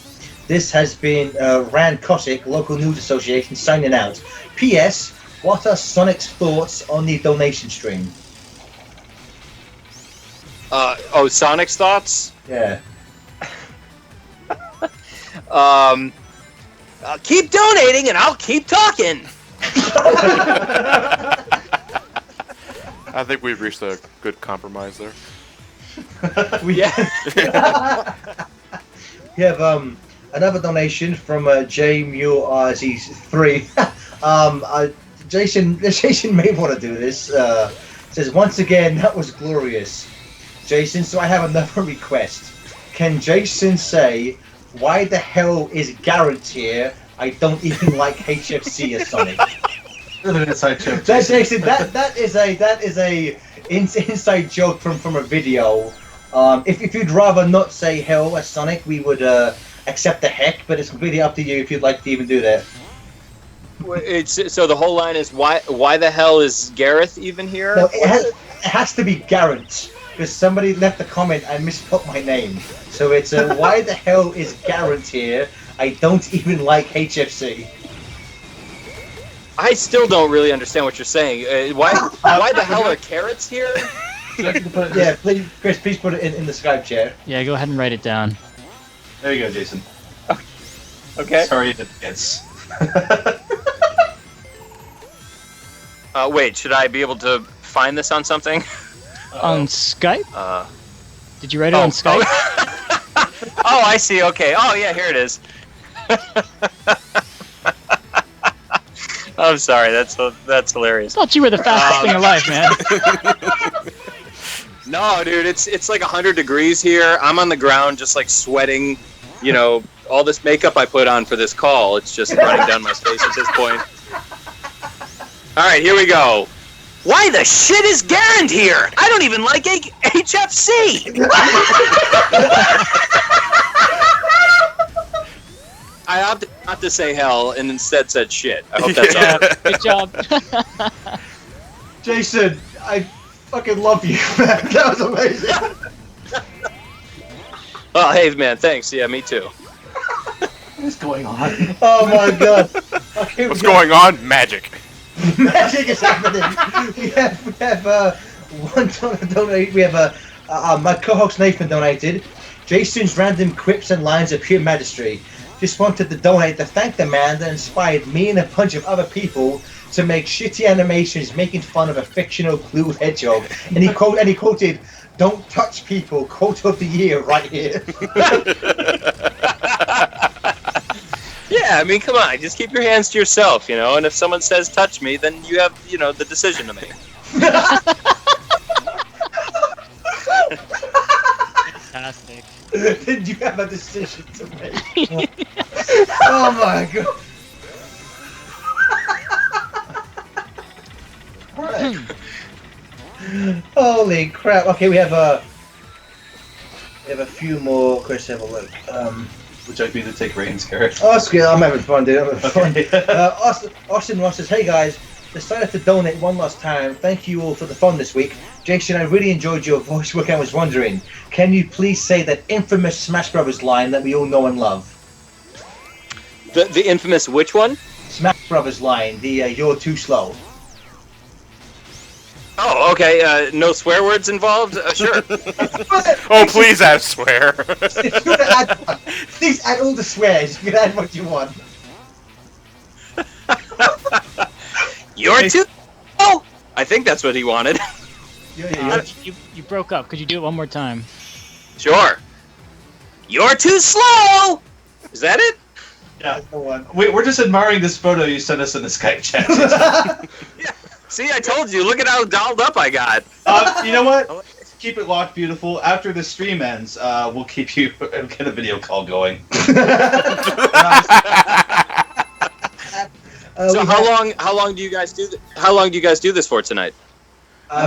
This has been Rand Cossack, local news association, signing out. P.S. What are Sonic's thoughts on the donation stream?" Sonic's thoughts? Yeah. Keep donating and I'll keep talking. I think we've reached a good compromise there. We have another donation from JMuRZ3. Jason may want to do this. Says, "Once again, that was glorious, Jason. So I have another request. Can Jason say, 'Why the hell is Garrett here? I don't even like HFC as Sonic'?" Inside joke. That, Jason, that is a inside joke from a video. If you'd rather not say hell as Sonic, we would accept the heck, but it's completely up to you if you'd like to even do that. So the whole line is why the hell is Gareth even here? No, it has to be Garrett, because somebody left a comment and misspelled my name. So it's why the hell is Garrett here? I don't even like HFC. I still don't really understand what you're saying. Why the hell are carrots here? Yeah, please, Chris, please put it in the Skype chat. Yeah, go ahead and write it down. There you go, Jason. Okay. Sorry it didn't get. Wait, should I be able to find this on something? On Skype? Did you write it on Skype? Oh, I see. Okay. Oh, yeah, here it is. I'm sorry. That's hilarious. I thought you were the fastest thing alive, man. No, dude, it's like 100 degrees here. I'm on the ground just like sweating, you know, all this makeup I put on for this call. It's just running down my face at this point. All right, here we go. Why the shit is Garand here? I don't even like HFC. I opted not to say hell and instead said shit. I hope that's all. Good job. Jason, I fucking love you, man. That was amazing. Oh, hey, man, thanks. Yeah, me too. What is going on? Oh my god. Okay, What's going on? Magic. Magic is happening. We have one donate. We have my co-host Nathan donated. Jason's random quips and lines of pure majesty. Just wanted to donate to thank the man that inspired me and a bunch of other people to make shitty animations making fun of a fictional blue hedgehog. And he quoted, "Don't touch people, quote of the year right here." Yeah, I mean, come on, just keep your hands to yourself, you know, and if someone says touch me, then you have, you know, the decision to make. Fantastic. Then you have a decision to make. Oh my god. Right. Holy crap. Okay, we have a few more. Chris, have a look. Would you like me to take reins, Garrett? Oscar, I'm having fun, dude. I'm having fun. Okay. Austin Ross says, "Hey guys, decided to donate one last time. Thank you all for the fun this week. Jason, I really enjoyed your voice work. I was wondering, can you please say that infamous Smash Brothers line that we all know and love?" The infamous which one? Smash Brothers line, the "You're too slow." Oh, okay. No swear words involved? Sure. Oh, please add swear. If you add one, please add all the swears. You can add what you want. You're too. Oh, I think that's what he wanted. You broke up. Could you do it one more time? Sure. You're too slow. Is that it? Yeah. We're just admiring this photo you sent us in the Skype chat. Yeah. See, I told you. Look at how dolled up I got. You know what? Keep it locked, beautiful. After the stream ends, we'll keep you get a video call going. So how long do you guys do how long do you guys do this for tonight?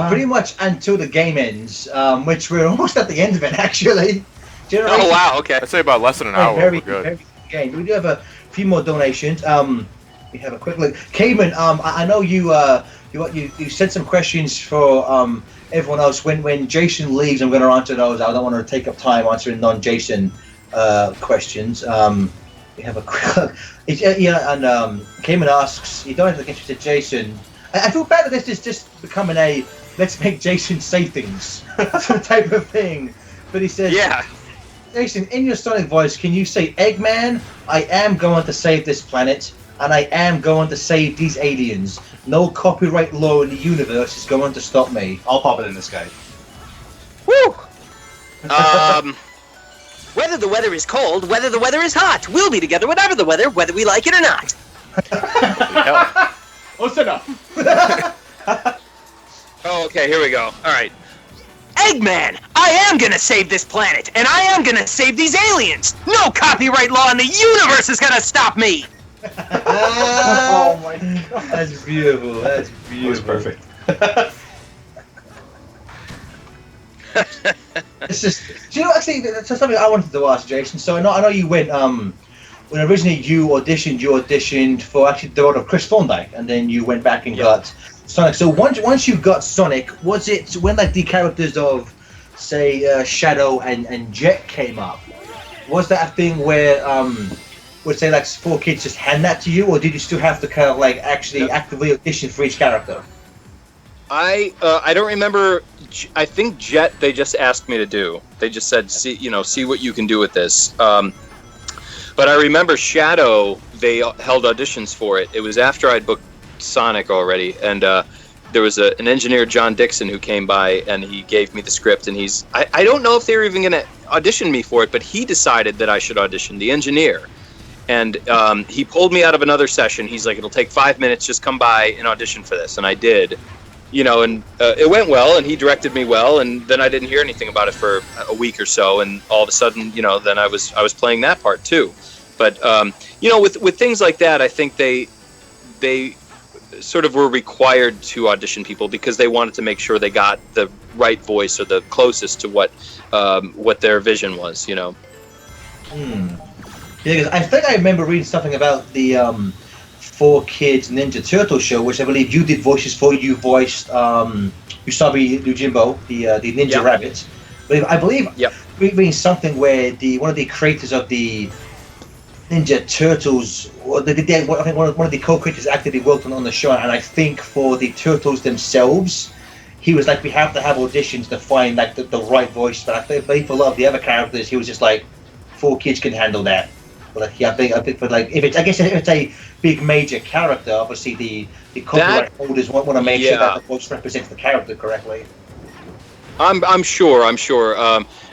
Pretty much until the game ends, which we're almost at the end of it, actually. Oh wow, okay. I'd say about less than an hour. Very, We're good. very good game. We do have a few more donations. We have a quick look. Cayman, I know you sent some questions for everyone else. When Jason leaves, I'm going to answer those. I don't want to take up time answering non-Jason questions. We have a quick look. And Cayman asks, you don't have to get to Jason. I feel bad that this is just becoming a let's make Jason say things type of thing. But he says, yeah. Jason, in your Sonic voice, can you say, Eggman, I am going to save this planet, and I am going to save these aliens. No copyright law in the universe is going to stop me. I'll pop it in the Skype. Woo! Whether the weather is cold, whether the weather is hot, we'll be together whatever the weather, whether we like it or not. Close enough. Oh, okay, here we go. All right. Eggman, I am gonna save this planet, and I am gonna save these aliens. No copyright law in the universe is gonna stop me. Oh my god. That's beautiful. That's beautiful. That was perfect. It's just, do you know, actually, that's something I wanted to ask, Jason. So I know you went, when originally you auditioned for actually the role of Chris Thorndyke, and then you went back and got Sonic. So once you got Sonic, was it when like the characters of, say, Shadow and Jet came up? Was that a thing where, would say like 4Kids just hand that to you, or did you still have to kind of like actually actively audition for each character? I don't remember. I think Jet they just asked me to do. They just said, see what you can do with this. But I remember Shadow. They held auditions for it. It was after I'd booked Sonic already, and there was an engineer, John Dixon, who came by and he gave me the script. And I don't know if they were even going to audition me for it, but he decided that I should audition, the engineer. And he pulled me out of another session. He's like, it'll take 5 minutes, just come by and audition for this. And I did. And it went well, and he directed me well, and then I didn't hear anything about it for a week or so, and all of a sudden, then I was playing that part too. But with things like that, I think they sort of were required to audition people because they wanted to make sure they got the right voice or the closest to what their vision was. Yeah, because I think I remember reading something about the 4Kids Ninja Turtle show, which I believe you did voices for. You voiced Usabi Yojimbo, the Ninja Rabbit. But I believe reading something where one of the creators of the Ninja Turtles, or I think one of the co-creators actively worked on the show, and I think for the Turtles themselves, he was like, we have to have auditions to find like the right voice. But I believe for a lot of the other characters, he was just like, 4Kids can handle that. But like, I think, but like, if it's a big major character, obviously the copyright holders want to make sure that the voice represents the character correctly. I'm sure.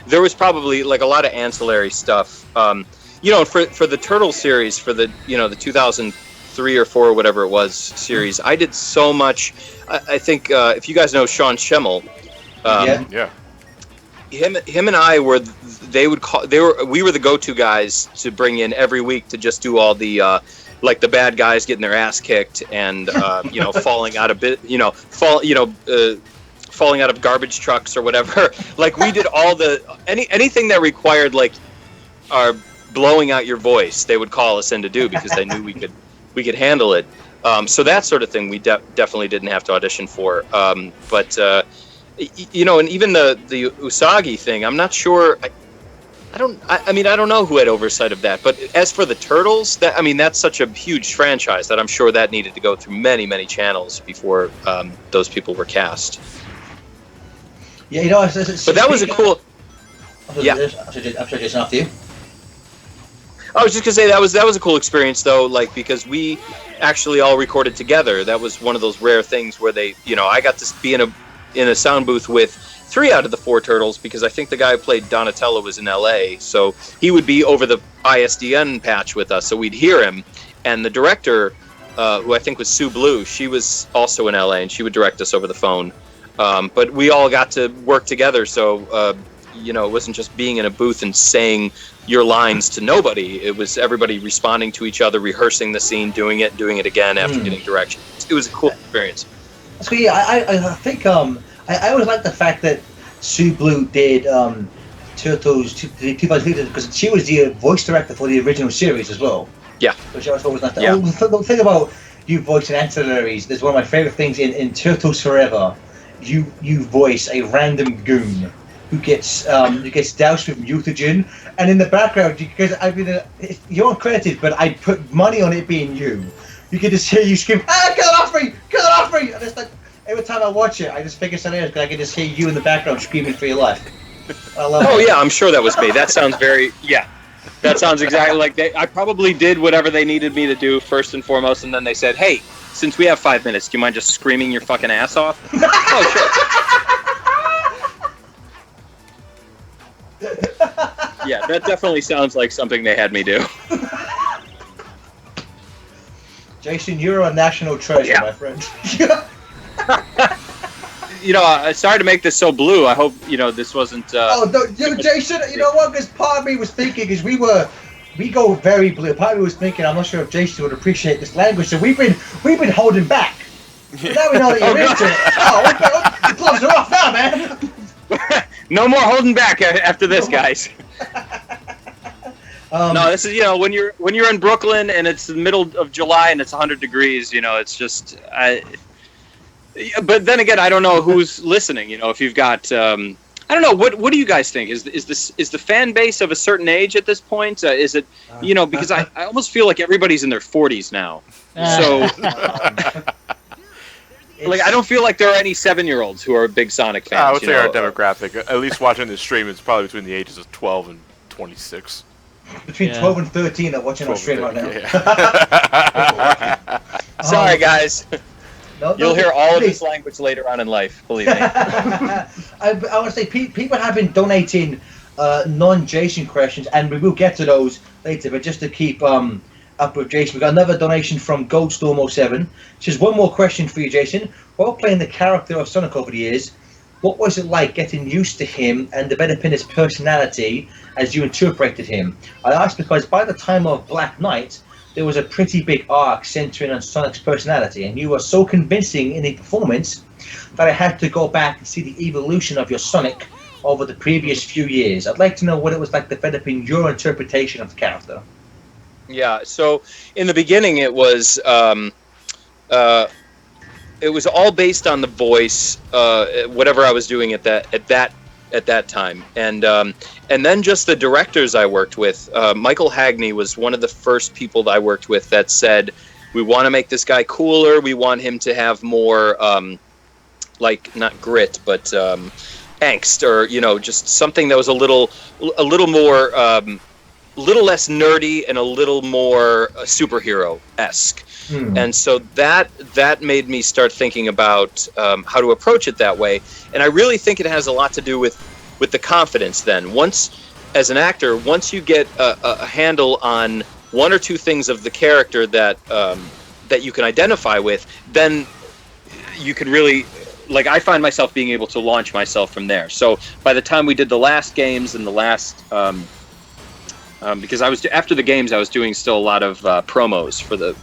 There was probably like a lot of ancillary stuff. For the Turtle series, for the the 2003 or 4 or whatever it was series, I did so much. I think if you guys know Sean Schemmel, him and I were. We were the go-to guys to bring in every week to just do all the like the bad guys getting their ass kicked and falling out of falling out of garbage trucks or whatever. Like we did all anything that required like our blowing out your voice. They would call us in to do because they knew we could handle it. So that sort of thing we definitely didn't have to audition for. And even the Usagi thing, I'm not sure. I mean, I don't know who had oversight of that, but as for the Turtles, that's such a huge franchise that I'm sure that needed to go through many, many channels before those people were cast. Yeah, you know, but that was a cool. Yeah, I'm sorry, Jason, after you. I was just gonna say that was a cool experience though, like because we actually all recorded together. That was one of those rare things where I got to be in a sound booth with 3 out of the 4 Turtles because I think the guy who played Donatello was in LA, so he would be over the ISDN patch with us, so we'd hear him. And the director, who I think was Sue Blue, she was also in LA and she would direct us over the phone. But we all got to work together, so it wasn't just being in a booth and saying your lines to nobody. It was everybody responding to each other, rehearsing the scene, doing it again after getting direction. It was a cool experience. So yeah, I think I always liked the fact that Sue Blue did Turtles 2000 because she was the voice director for the original series as well. Yeah. Which I always liked. Yeah. The thing about you voicing ancillaries, there's one of my favorite things in Turtles Forever. You voice a random goon who gets doused with mutagen, and in the background, you're uncredited, but I put money on it being you. You can just hear you scream, "Ah, get off me! Get off me!" And it's like every time I watch it, I just think it's hilarious because I can just hear you in the background screaming for your life. I love it. Yeah, I'm sure that was me. That sounds that sounds exactly like I probably did whatever they needed me to do first and foremost, and then they said, "Hey, since we have 5 minutes, do you mind just screaming your fucking ass off?" Oh, sure. Yeah, that definitely sounds like something they had me do. Jason, you're a national treasure, my friend. Sorry to make this so blue. I hope this wasn't. Jason. You know what? Because part of me was thinking, because we go very blue. Part of me was thinking, I'm not sure if Jason would appreciate this language, so we've been holding back. But now we know that you're into it. Oh, okay, the gloves are off now, man. No more holding back after this, guys. No, this is when you're in Brooklyn and it's the middle of July and it's 100 degrees. It's just But then again, I don't know who's listening. If you've got, I don't know. What do you guys think? Is the fan base of a certain age at this point? Is it because I almost feel like everybody's in their 40s now. So I don't feel like there are any 7-year-olds who are big Sonic fans. I would say our demographic, at least watching this stream, is probably between the ages of 12 and 26. Between 12 and 13 are watching our stream right now. Yeah. Sorry, guys. You'll hear all please. of this language later on in life, believe me. I want to say people have been donating non-Jason questions, and we will get to those later, but just to keep up with Jason, we've got another donation from Goldstorm07. Just one more question for you, Jason. While playing the character of Sonic over the years, what was it like getting used to him and developing his personality as you interpreted him? I ask because by the time of Black Knight, there was a pretty big arc centering on Sonic's personality, and you were so convincing in the performance that I had to go back and see the evolution of your Sonic over the previous few years. I'd like to know what it was like developing your interpretation of the character. Yeah, so in the beginning it was all based on the voice, whatever I was doing at that time, and then just the directors I worked with. Michael Hagney was one of the first people that I worked with that said, we want to make this guy cooler. We want him to have more, not grit, but angst, or just something that was a little more, little less nerdy and a little more superhero-esque. And so that made me start thinking about how to approach it that way. And I really think it has a lot to do with the confidence then. As an actor, once you get a handle on one or two things of the character that you can identify with, then you can really, I find myself being able to launch myself from there. So by the time we did the last games and the last... because after the games, I was doing still a lot of promos for the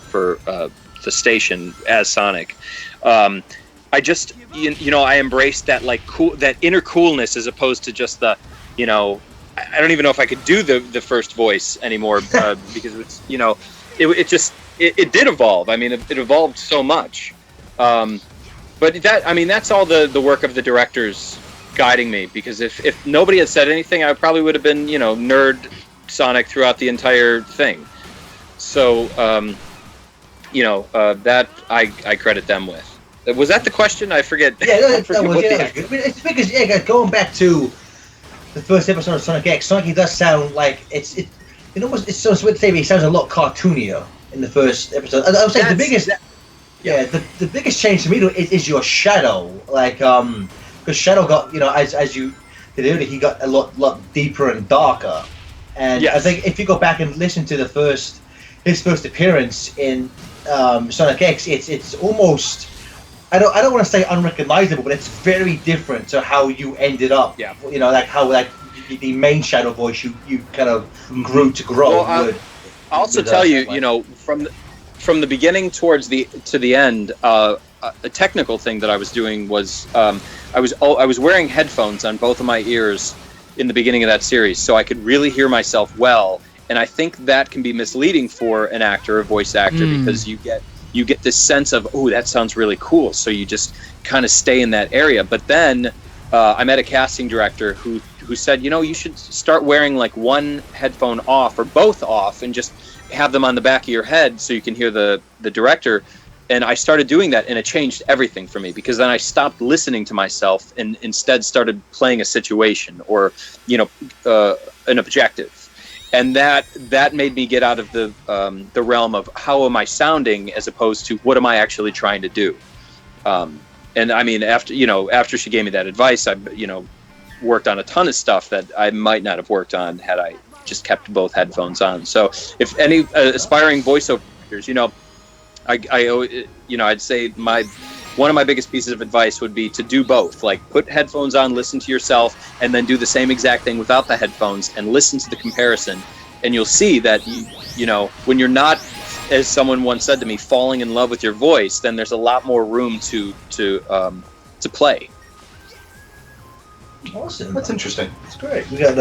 station as Sonic. I just I embraced that that inner coolness as opposed to just the I don't even know if I could do the first voice anymore because it's it did evolve. I mean it evolved so much. But that's all the work of the directors guiding me, because if nobody had said anything, I probably would have been, nerd Sonic throughout the entire thing. So, that I credit them with. Was that the question? I forget. Yeah, that was good. I mean, it's because going back to the first episode of Sonic X, Sonic does sound like it sounds it sounds a lot cartoonier in the first episode. I was saying the biggest change to me is your Shadow, like because Shadow got as you did earlier, he got a lot deeper and darker, and I think if you go back and listen to his first appearance in Sonic X, it's almost. I don't want to say unrecognizable, but it's very different to how you ended up. Yeah. Like how the main Shadow voice you kind of grew to grow. Well, I'll also tell you, from the beginning to the end, a technical thing that I was doing was I was wearing headphones on both of my ears in the beginning of that series, so I could really hear myself well. And I think that can be misleading for an actor, a voice actor, because you get this sense of, oh, that sounds really cool. So you just kind of stay in that area. But then I met a casting director who said, you should start wearing like one headphone off or both off and just have them on the back of your head so you can hear the director. And I started doing that, and it changed everything for me, because then I stopped listening to myself and instead started playing a situation or, an objective. And that made me get out of the realm of how am I sounding as opposed to what am I actually trying to do. And I mean, after she gave me that advice, I worked on a ton of stuff that I might not have worked on had I just kept both headphones on. So if any aspiring voiceover actors, I'd say one of my biggest pieces of advice would be to do both. Like, put headphones on, listen to yourself, and then do the same exact thing without the headphones and listen to the comparison. And you'll see that, when you're not, as someone once said to me, falling in love with your voice, then there's a lot more room to play. Awesome. That's interesting. That's great. We got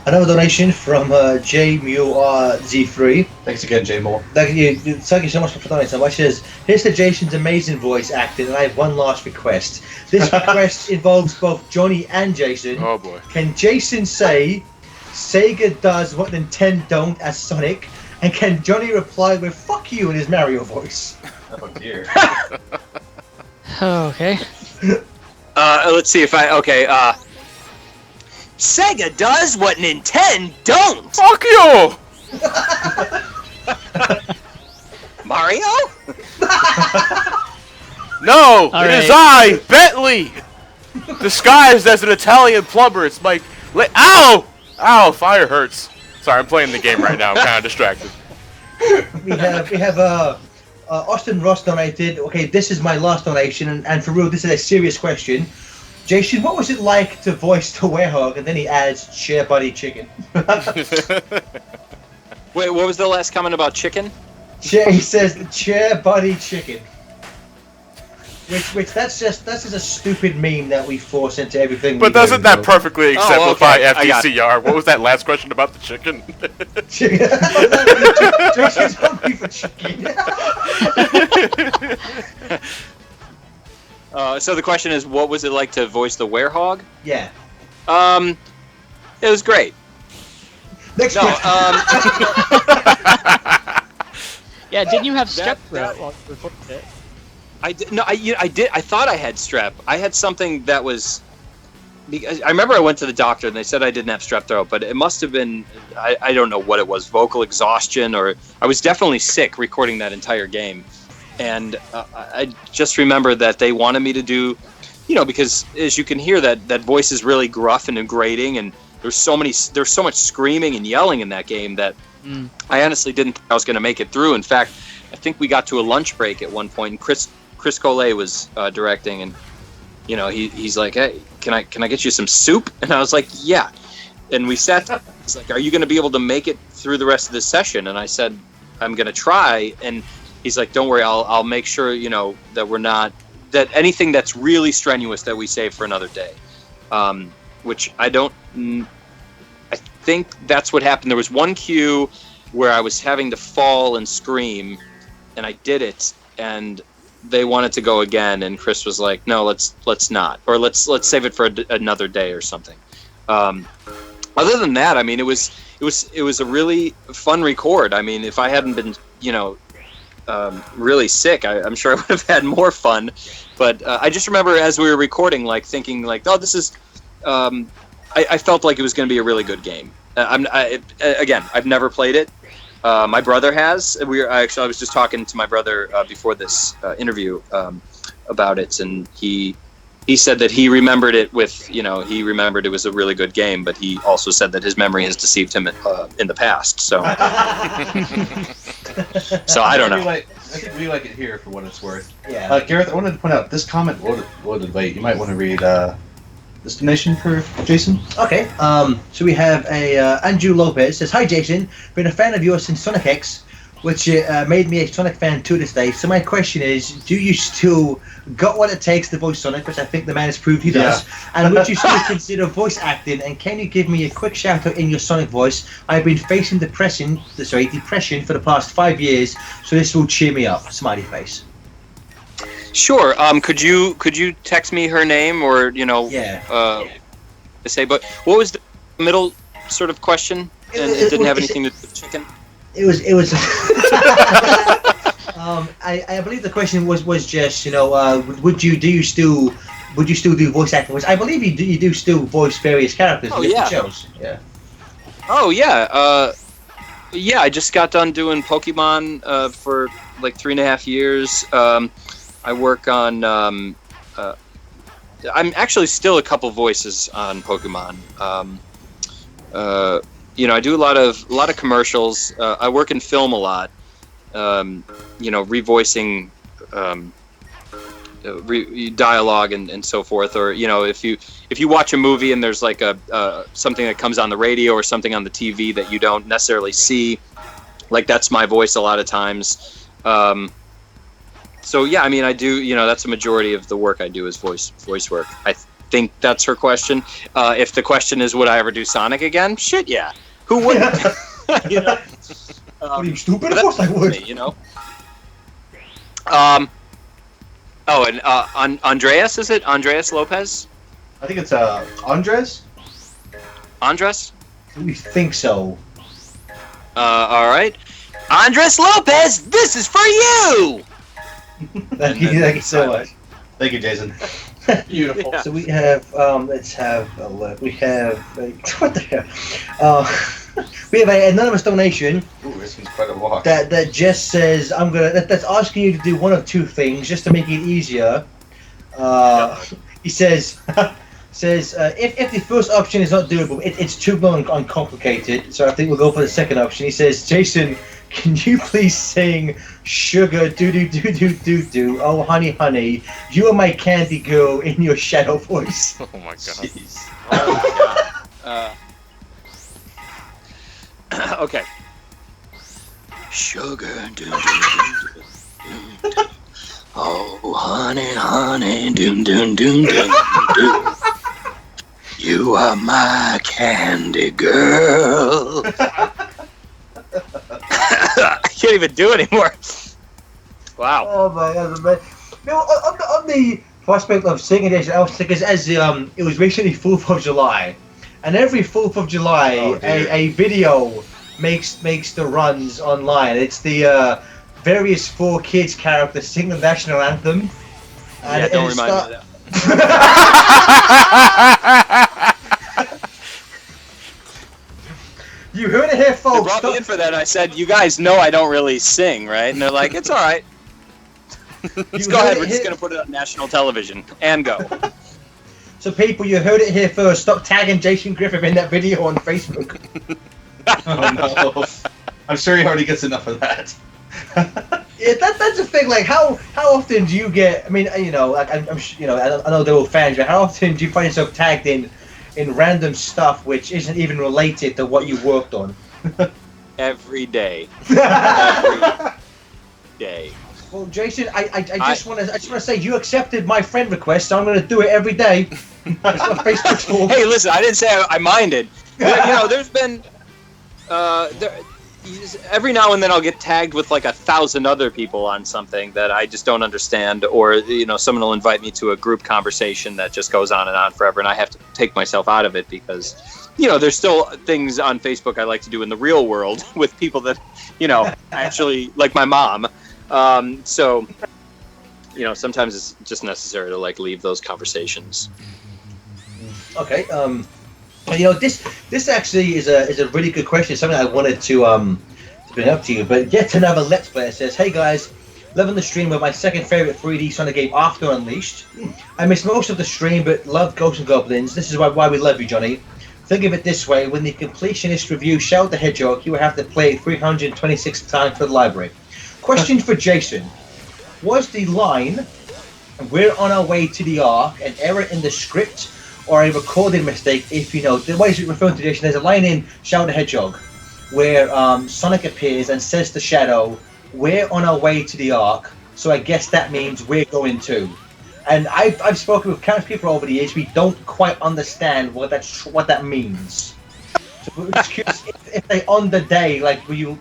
another donation from JMURZ3. Thanks again, J Moore. Thank you so much for donating so much. Says, here's to Jason's amazing voice acting, and I have one last request. This request involves both Johnny and Jason. Oh boy. Can Jason say Sega does what Nintendo don't as Sonic? And can Johnny reply with "fuck you" in his Mario voice? Oh dear. Okay. Let's see if Sega does what Nintendo don't. Fuck you! Mario? No, All it is right. I, Bentley, disguised as an Italian plumber. It's my... Ow! Ow, fire hurts. Sorry, I'm playing the game right now. I'm kind of distracted. We have Austin Ross donated. Okay, this is my last donation, and for real, this is a serious question. Jason, what was it like to voice the werehog? And then he adds, "Share buddy chicken." Wait, what was the last comment about chicken? He says, "Chair buddy chicken." Which that's just a stupid meme that we force into everything. But doesn't that perfectly exemplify okay. FDCR? What was that last question about the chicken? Jason's hungry for chicken. So the question is, what was it like to voice the werehog? Yeah. It was great. Next No, question. Yeah, didn't you have strep that- throat while you recorded it? I did. No, I did. I thought I had strep. I had something that was. Because I remember I went to the doctor and they said I didn't have strep throat, but it must have been. I don't know what it was. Vocal exhaustion, or I was definitely sick recording that entire game, and I just remember that they wanted me to do, because as you can hear, that voice is really gruff and grating, and there's so much screaming and yelling in that game that I honestly didn't think I was going to make it through. In fact, I think we got to a lunch break at one point, and Chris Collet was directing, and he's like, "Hey, can I get you some soup?" And I was like, "Yeah." And we sat. He's like, "Are you going to be able to make it through the rest of the session?" And I said, "I'm going to try." And he's like, "Don't worry, I'll make sure that we're not that anything that's really strenuous that we save for another day." Which I don't. I think that's what happened. There was one cue where I was having to fall and scream, and I did it, and they wanted to go again, and Chris was like, "No, let's not, or let's save it for another day or something." Other than that, I mean, it was a really fun record. I mean, if I hadn't been, really sick, I'm sure I would have had more fun. But I just remember as we were recording, like thinking, like, "Oh, this is." I felt like it was going to be a really good game. Again, I've never played it. My brother has. I was just talking to my brother before this interview about it, and he said that he remembered it with, he remembered it was a really good game, but he also said that his memory has deceived him in the past. So, so I don't know. I think we like it here for what it's worth. Yeah. Gareth, I wanted to point out this comment. Wait, you might want to read this donation for Jason. Okay. So we have Andrew Lopez says, "Hi Jason, been a fan of yours since Sonic X, which made me a Sonic fan to this day. So my question is, do you still got what it takes to voice Sonic, which I think the man has proved he does, and would you still consider voice acting? And can you give me a quick shout out in your Sonic voice? I've been facing depression for the past 5 years, so this will cheer me up." Smiley face. Sure. Could you text me her name, or say? But what was the middle sort of question? And it didn't have anything to do with chicken. It was. I believe the question was just, would you still do voice acting? Which I believe you do still voice various characters in different shows. Yeah. Oh yeah. Yeah, I just got done doing Pokemon for like 3.5 years. I work on. I'm actually still a couple voices on Pokemon. I do a lot of commercials. I work in film a lot. Revoicing dialogue and so forth. Or if you watch a movie and there's like a something that comes on the radio or something on the TV that you don't necessarily see, like that's my voice a lot of times. So yeah, I mean, I do. That's a majority of the work I do is voice work. I think that's her question. If the question is, would I ever do Sonic again? Shit, yeah. Who wouldn't? What are you, stupid? Of course I would. And Andreas, is it Andreas Lopez? I think it's Andres. Andres? We think so. All right. Andres Lopez, this is for you. Thank you so much. Thank you, Jason. Beautiful. Yeah. So we have, let's have a look. We have, what the hell? We have an anonymous donation. Ooh, this one's quite a walk. That just says, that's asking you to do one of two things just to make it easier. He says, if the first option is not doable, it's too long and complicated, so I think we'll go for the second option. He says, "Jason, can you please sing Sugar Doo Doo Doo Doo Doo Doo, Oh Honey Honey, You Are My Candy Girl" in your shadow voice? Oh my god. Jeez. Oh my god. Okay. Sugar doo doo doo doo. Oh honey honey doom doom doom doom doom. You are my candy girl. I can't even do it anymore. Wow. Oh my god, man. On the prospect of singing this, I was thinking, it was recently 4th of July, and every 4th of July, a video makes the runs online. It's the various 4Kids characters sing the national anthem. And don't remind me of that. You heard it here, folks. They brought me in for that. I said, "You guys know I don't really sing, right?" And they're like, "It's all right. Let's go ahead. We're just gonna put it on national television and go." So people, you heard it here first. Stop tagging Jason Griffith in that video on Facebook. Oh no. I'm sure he already gets enough of that. Yeah, that's the thing. Like, how often do you get? I mean, I know they're all fans, but how often do you find yourself tagged in random stuff which isn't even related to what you worked on? Every day. Every day. Well, Jason, I just want to say you accepted my friend request, so I'm going to do it every day. That's what Facebook's for. Hey, listen, I didn't say I minded. There's been, every now and then I'll get tagged with like 1,000 other people on something that I just don't understand, or someone will invite me to a group conversation that just goes on and on forever, and I have to take myself out of it because there's still things on Facebook I like to do in the real world with people that actually like my mom. So sometimes it's just necessary to like leave those conversations. Okay. This actually is a really good question. Something I wanted to bring up to you. But yet another Let's Player says, "Hey guys, loving the stream with my second favorite 3D Sonic game after Unleashed. I missed most of the stream, but loved Ghosts and Goblins. This is why we love you, Johnny. Think of it this way: when the completionist review Shout the Hedgehog, you will have to play 326 times for the library." Question for Jason: was the line "We're on our way to the Ark" an error in the script or a recording mistake? If you know, the way it's referring to Jason, there's a line in Shout the Hedgehog where Sonic appears and says to Shadow, "We're on our way to the Ark," so I guess that means we're going to. And I've spoken with countless people over the years. We don't quite understand what that means. So we're just curious if they on the day like you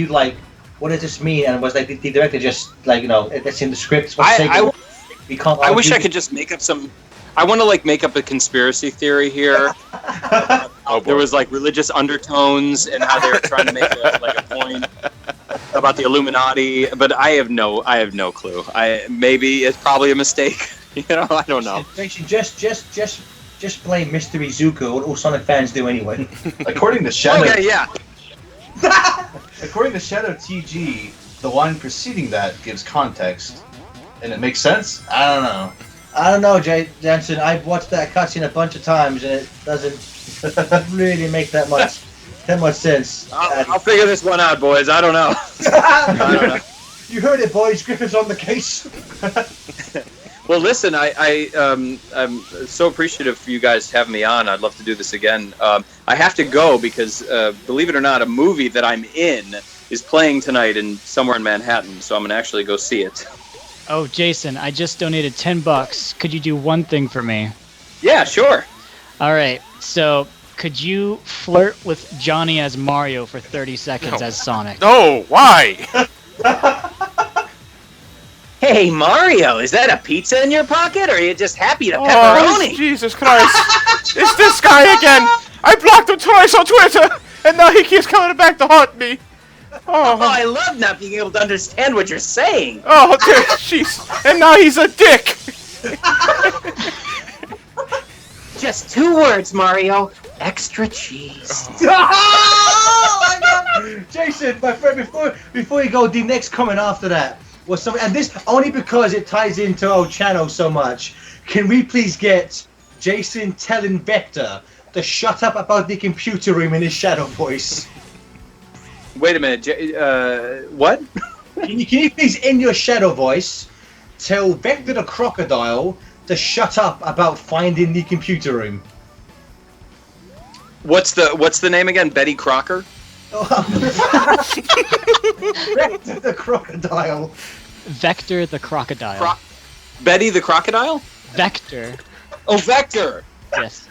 like, what does this mean? And was like the director just like it's in the script? We can't. I wish I could just make up some. I want to like make up a conspiracy theory here. There was like religious undertones and how they were trying to make a point about the Illuminati, but I have no clue. Maybe it's probably a mistake. I don't know. Just blame Mystery Zuko. What all Sonic fans do anyway. According to Shadow. Okay, yeah. According to Shadow TG, the line preceding that gives context, and it makes sense. I don't know, Jensen. I've watched that cutscene a bunch of times, and it doesn't really make that much sense. I'll figure this one out, boys. I don't know. You heard it, boys. Griffith's on the case. Well, listen, I'm so appreciative for you guys having me on. I'd love to do this again. I have to go because, believe it or not, a movie that I'm in is playing tonight somewhere in Manhattan, so I'm going to actually go see it. Oh, Jason, I just donated $10. Could you do one thing for me? Yeah, sure. All right, so could you flirt with Johnny as Mario for 30 seconds as Sonic? No, why? Hey, Mario, is that a pizza in your pocket, or are you just happy to Oh, Jesus Christ. It's this guy again. I blocked him twice on Twitter, and now he keeps coming back to haunt me. Oh, I love not being able to understand what you're saying. Oh, dear, jeez. And now he's a dick. Just 2 words, Mario. Extra cheese. Oh my God! Jason, my friend, before you go, the next comment after that was something, and this only because it ties into our channel so much. Can we please get Jason telling Vector to shut up about the computer room in his shadow voice? Wait a minute, what? Can you please, in your shadow voice, tell Vector the crocodile to shut up about finding the computer room? What's the name again? Betty Crocker? Vector the crocodile. Vector the crocodile. Betty the crocodile? Vector. Oh, Vector. Yes.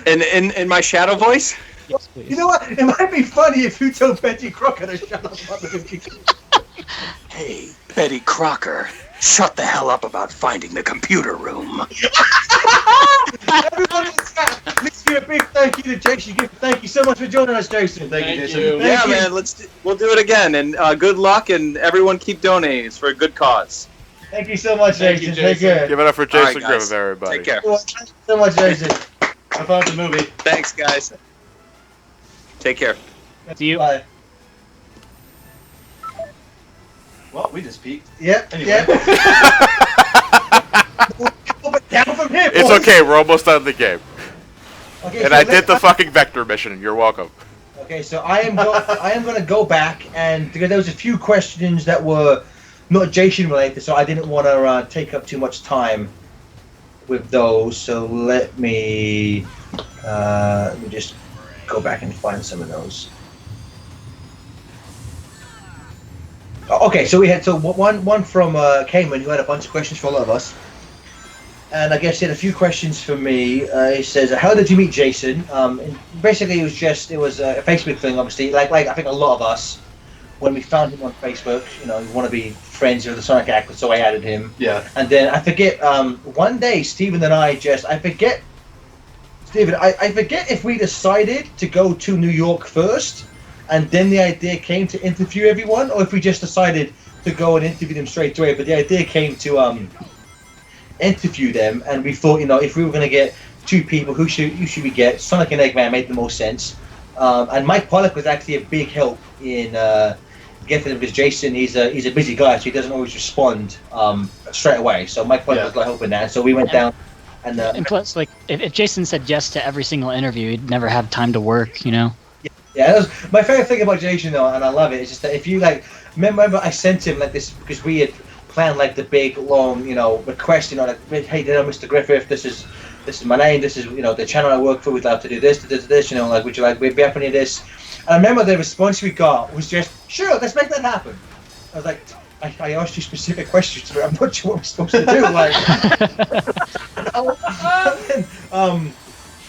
In my shadow voice? Yes, please. You know what? It might be funny if you told Betty Crocker to shut up about the computer. Hey, Betty Crocker, shut the hell up about finding the computer room. Everyone in the chat, let's give a big thank you to Jason. Thank you so much for joining us, Jason. Thank you, Jason. Yeah, man, we'll do it again, and good luck, and everyone keep donating. It's for a good cause. Thank you so much, Jason. Take care. Give it up for Jason guys. Griffith, everybody. Take care. Thank you so much, Jason. I found the movie. Thanks, guys. Take care. See you. Bye. Well, we just peeked. Yep. Anyway. Yep. Down from here, It's boys. okay, we're almost done the game. Okay, And so I did the fucking Vector mission, you're welcome. Okay, so I am going to go back, and because there was a few questions that were not Jason related, so I didn't want to take up too much time with those. So let me just go back and find some of those. Okay, so we had one from Cayman who had a bunch of questions for all of us. And I guess he had a few questions for me. He says, "How did you meet Jason?" And basically, it was a Facebook thing, obviously. Like I think a lot of us, when we found him on Facebook, you know, we want to be friends with the Sonic actor, so I added him. Yeah. And then I forget. One day, Steven and I forget if we decided to go to New York first, and then the idea came to interview everyone, or if we just decided to go and interview them straight away. But the idea came to interview them, and we thought, you know, if we were going to get two people, who should we get? Sonic and Eggman made the most sense, and Mike Pollock was actually a big help in getting them, because Jason, he's a busy guy, so he doesn't always respond straight away. So Mike Pollock was like helping that. So we went down, and plus, like, if Jason said yes to every single interview, he'd never have time to work, you know. Yeah, that was my favorite thing about Jason, though, and I love it. Is just that if you like, remember I sent him like this because we had planned like the big long, you know, request, you know, like, hey, Mr. Griffith, this is my name, this is, you know, the channel I work for, we'd love to do this, you know, like, would you like, we'd be happy to do this. And I remember the response we got was just, sure, let's make that happen. I was like, I asked you specific questions, but I'm not sure what we're supposed to do. Like,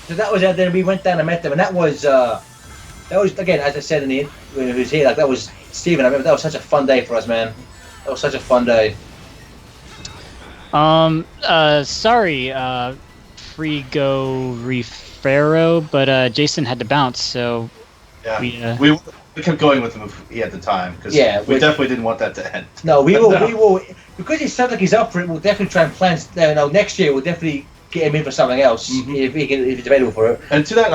so that was it. Then we went down and met them, and that was again, as I said in the when he was here, like, that was Steven. I remember that was such a fun day for us, man. That was such a fun day. Sorry, Frigo Refero, but Jason had to bounce, so yeah. We kept going with him if he had the time, because we definitely didn't want that to end. No, we will because he sounds like he's up for it. We'll definitely try and plan. Next year we'll definitely get him in for something else if he's available for it. And to that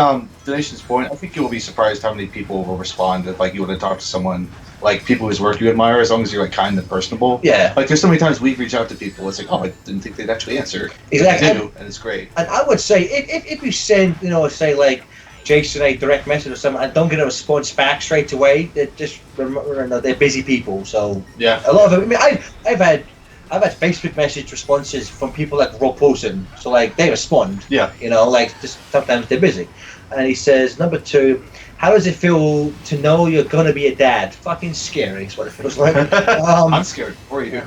donations point, I think you will be surprised how many people will respond if like you want to talk to someone, like people whose work you admire, as long as you're like kind and personable. Yeah. Like there's so many times we've reached out to people, it's like, oh, I didn't think they'd actually answer. Exactly. They do, and it's great. And I would say if you send, you know, say like Jason a direct message or something, and don't get a response back straight away, they're busy people. So yeah, a lot of them. I mean, I've had Facebook message responses from people like Rob Paulson, so like they respond. Yeah. You know, like just sometimes they're busy. And he says, number 2, how does it feel to know you're gonna be a dad? Fucking scary is what it feels like. I'm scared for you.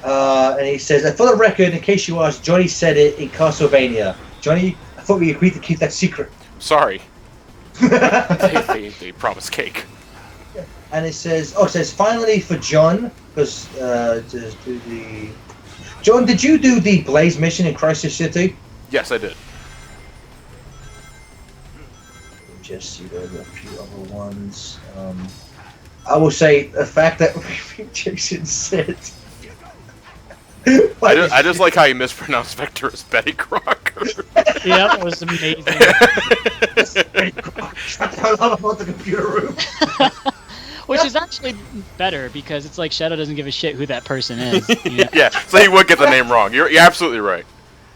And he says, for the record, in case you asked, Johnny said it in Castlevania. Johnny, I thought we agreed to keep that secret. Sorry. they promised cake. And it says, finally for John, because just do the. John, did you do the Blaze mission in Crisis City? Yes, I did. Just see there are a few other ones. I will say the fact that Jason said. I just like how you mispronounced Vector as Betty Crocker. Yeah, that was amazing. Betty Crocker. Shut the hell up about the computer room. Which is actually better, because it's like Shadow doesn't give a shit who that person is. You know? Yeah, so he would get the name wrong. You're absolutely right.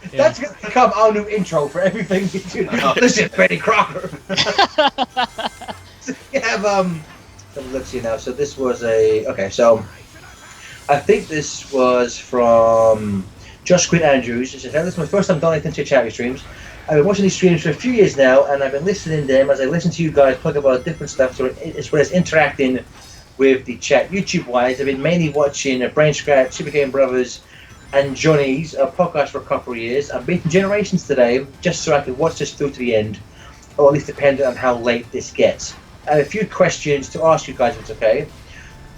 Yeah. That's going to become our new intro for everything we do. This is Betty Crocker. So we have, let's see now. So this was so I think this was from Josh Quinn Andrews. He says, this is my first time donating to your charity streams. I've been watching these streams for a few years now, and I've been listening to them as I listen to you guys talk about different stuff, so as well as interacting with the chat. YouTube-wise, I've been mainly watching Brain Scratch, Super Game Brothers, and Johnny's podcast for a couple of years. I'm beating Generations today, just so I can watch this through to the end, or at least depending on how late this gets. I have a few questions to ask you guys, if it's okay.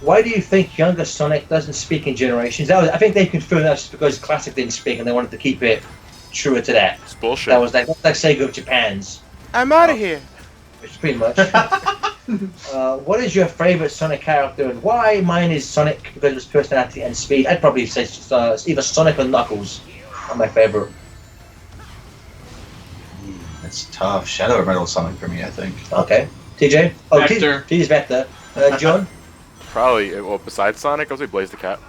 Why do you think younger Sonic doesn't speak in Generations? I think they confirmed that just because Classic didn't speak, and they wanted to keep it truer to that. It's bullshit. That was like Sega of Japan's. I'm out of here. Which pretty much. What is your favorite Sonic character and why? Mine is Sonic because of his personality and speed. I'd probably say either Sonic or Knuckles are my favorite. It's tough. Shadow or Metal Sonic for me, I think. Okay. TJ? Oh, Vector. TJ's Vector. John? Probably, well, besides Sonic, I'll say Blaze the Cat.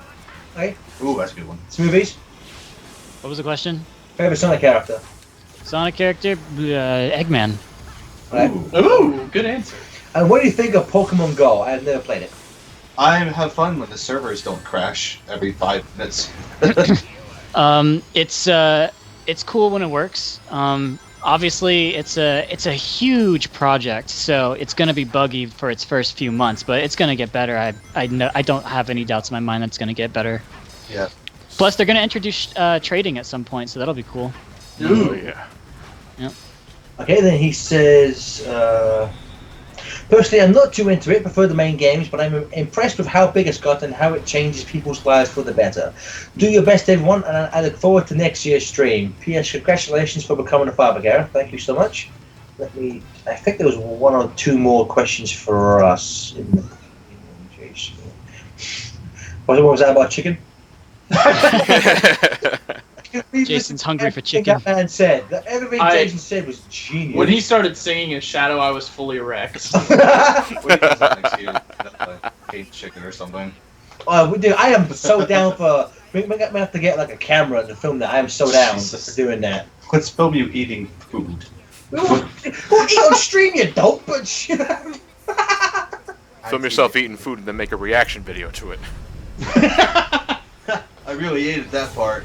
Okay. Ooh, that's a good one. Smoothies? What was the question? Favorite Sonic character? Sonic character? Eggman. Right. Ooh, good answer. And what do you think of Pokemon Go? I've never played it. I have fun when the servers don't crash every 5 minutes. It's cool when it works. Obviously, it's a huge project, so it's gonna be buggy for its first few months, but it's gonna get better. I don't have any doubts in my mind that it's gonna get better. Yeah. Plus, they're gonna introduce trading at some point, so that'll be cool. Oh yeah. Okay, then he says, personally, I'm not too into it, prefer the main games, but I'm impressed with how big it's got and how it changes people's lives for the better. Do your best, everyone, and I look forward to next year's stream. P.S. Congratulations for becoming a father, Gareth. Thank you so much. I think there was one or two more questions for us. What was that about chicken? Jason's hungry for chicken. That man said. Everything Jason said was genius. When he started singing in Shadow, I was fully erect. Hate chicken or something. Oh, we do. I am so down for. We have to get like a camera to film that. I am so down for doing that. Let's film you eating food. We'll eat on stream, you dope, but Film yourself eating food and then make a reaction video to it. I really hated that part.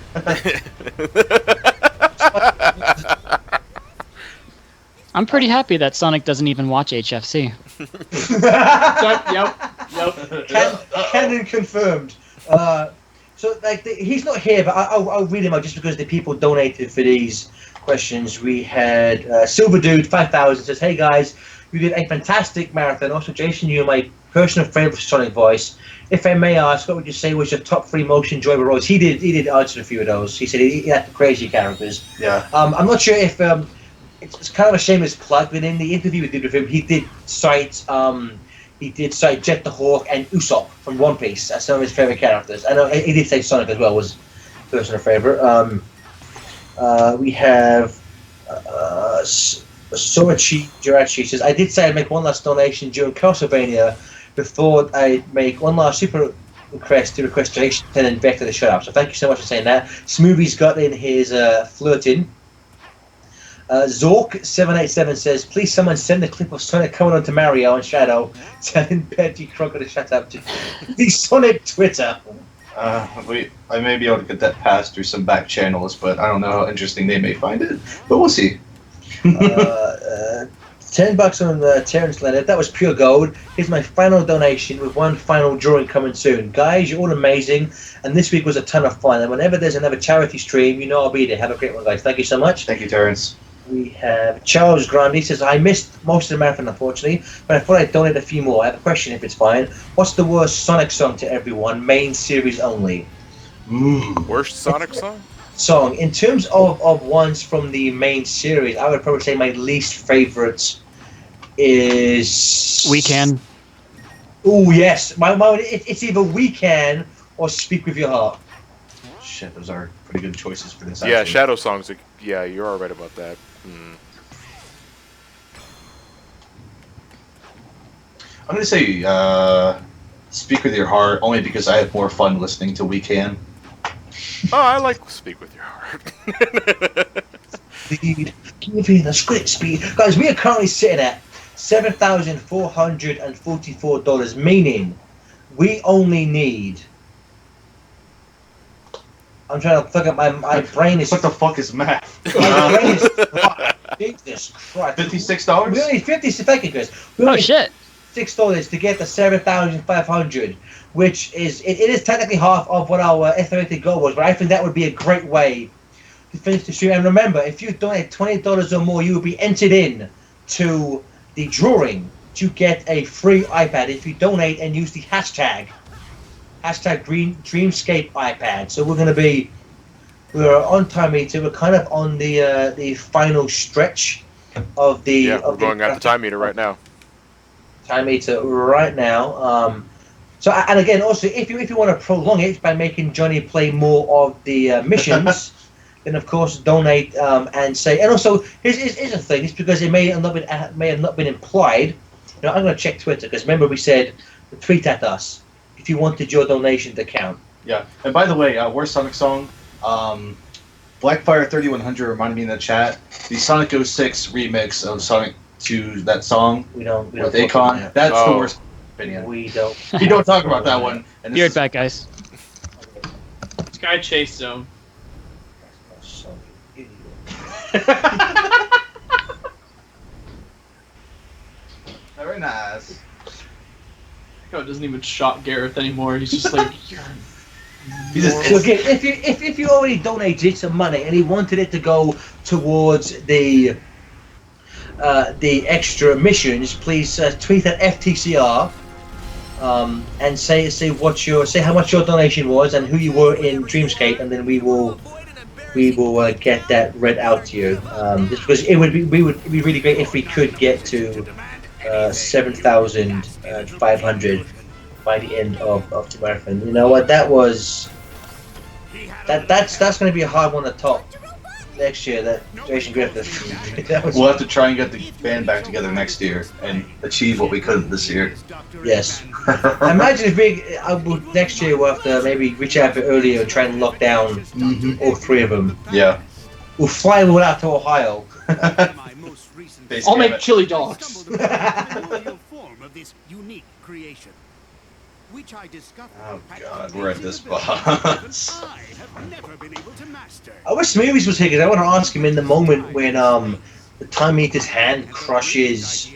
I'm pretty happy that Sonic doesn't even watch HFC. Yep. Canon confirmed. So like he's not here, but I'll read him out just because the people donated for these questions. We had Silver Dude 5000 says, "Hey guys, you did a fantastic marathon. Also, Jason, you're my personal favorite Sonic voice. If I may ask, what would you say was your top 3 most enjoyable roles?" He did answer a few of those. He said he had crazy characters. Yeah. I'm not sure if it's kind of a shameless plug, but in the interview we did with him, he did cite Jet the Hawk and Usopp from One Piece as some of his favorite characters. I know he did say Sonic as well was personal favorite. We have Soichi Jirachi says, "I did say I'd make one last donation during Castlevania before I make one last super request to request Jason and Vector to shut up. So thank you so much for saying that." Smoothie's got in his flirting. Zork787 says, "Please someone send a clip of Sonic coming on to Mario and Shadow telling Betty Crocker to shut up to the Sonic Twitter." I may be able to get that passed through some back channels, but I don't know how interesting they may find it. But we'll see. $10 on Terrence Leonard. That was pure gold. Here's my final donation with one final drawing coming soon. Guys, you're all amazing, and this week was a ton of fun. And whenever there's another charity stream, you know I'll be there. Have a great one, guys. Thank you so much. Thank you, Terrence. We have Charles Grandi says, "I missed most of the marathon, unfortunately, but I thought I'd donate a few more. I have a question, if it's fine. What's the worst Sonic song to everyone? Main series only." Worst Sonic song? In terms of ones from the main series, I would probably say my least favorite is... We Can. Oh, yes. It's either We Can or Speak With Your Heart. Shit, those are pretty good choices for this. Yeah, actually. Shadow songs. Yeah, you're all right about that. I'm gonna say Speak With Your Heart, only because I have more fun listening to We Can. Oh, I like Speak With Your Heart. Speed, give me the script speed. Guys, we are currently sitting at $7,444, meaning we only need... I'm trying to look at my brain is... What the fuck is math? My brain is... Jesus Christ. $56? We only need 50 seconds. Oh, shit. $6 to get the 7,500, which is it is technically half of what our estimated goal was, but I think that would be a great way to finish the stream. And remember, if you donate $20 or more, you will be entered in to the drawing to get a free iPad if you donate and use the hashtag Dreamscape iPad. So we're on time meter. We're kind of on the final stretch of the. Yeah, we're going at the time meter right now. Time meter right now. So and again, also if you want to prolong it by making Johnny play more of the missions, then of course donate and say. And also here's a thing. It's because it may have not been implied. You know, I'm going to check Twitter because remember we said tweet at us if you wanted your donation to count. Yeah. And by the way, worst Sonic song. Blackfire 3100 reminded me in the chat the Sonic 06 remix of Sonic 2, that song We don't with Akon. That's the worst opinion. We don't. We don't talk about that one. And Be right back, guys. This guy chased him. Very nice. God doesn't even shot Gareth anymore. He's just like, So again, if you already donated some money and he wanted it to go towards the extra missions, please tweet at FTCR and say how much your donation was and who you were in Dreamscape, and then we will get that read out to you. Just because it would be really great if we could get to 7,500 by the end of the marathon. You know what? That's going to be a hard one to top next year. That Jason Griffith. We'll have to try and get the band back together next year and achieve what we could this year. Yes. Imagine if next year we'll have to maybe reach out a bit earlier and try and lock down all three of them. Yeah. We'll fly all out to Ohio. I'll make chili dogs. Oh god, we're at this boss. I wish Smoothies was here because I want to ask him in the moment when the Time Eater's hand crushes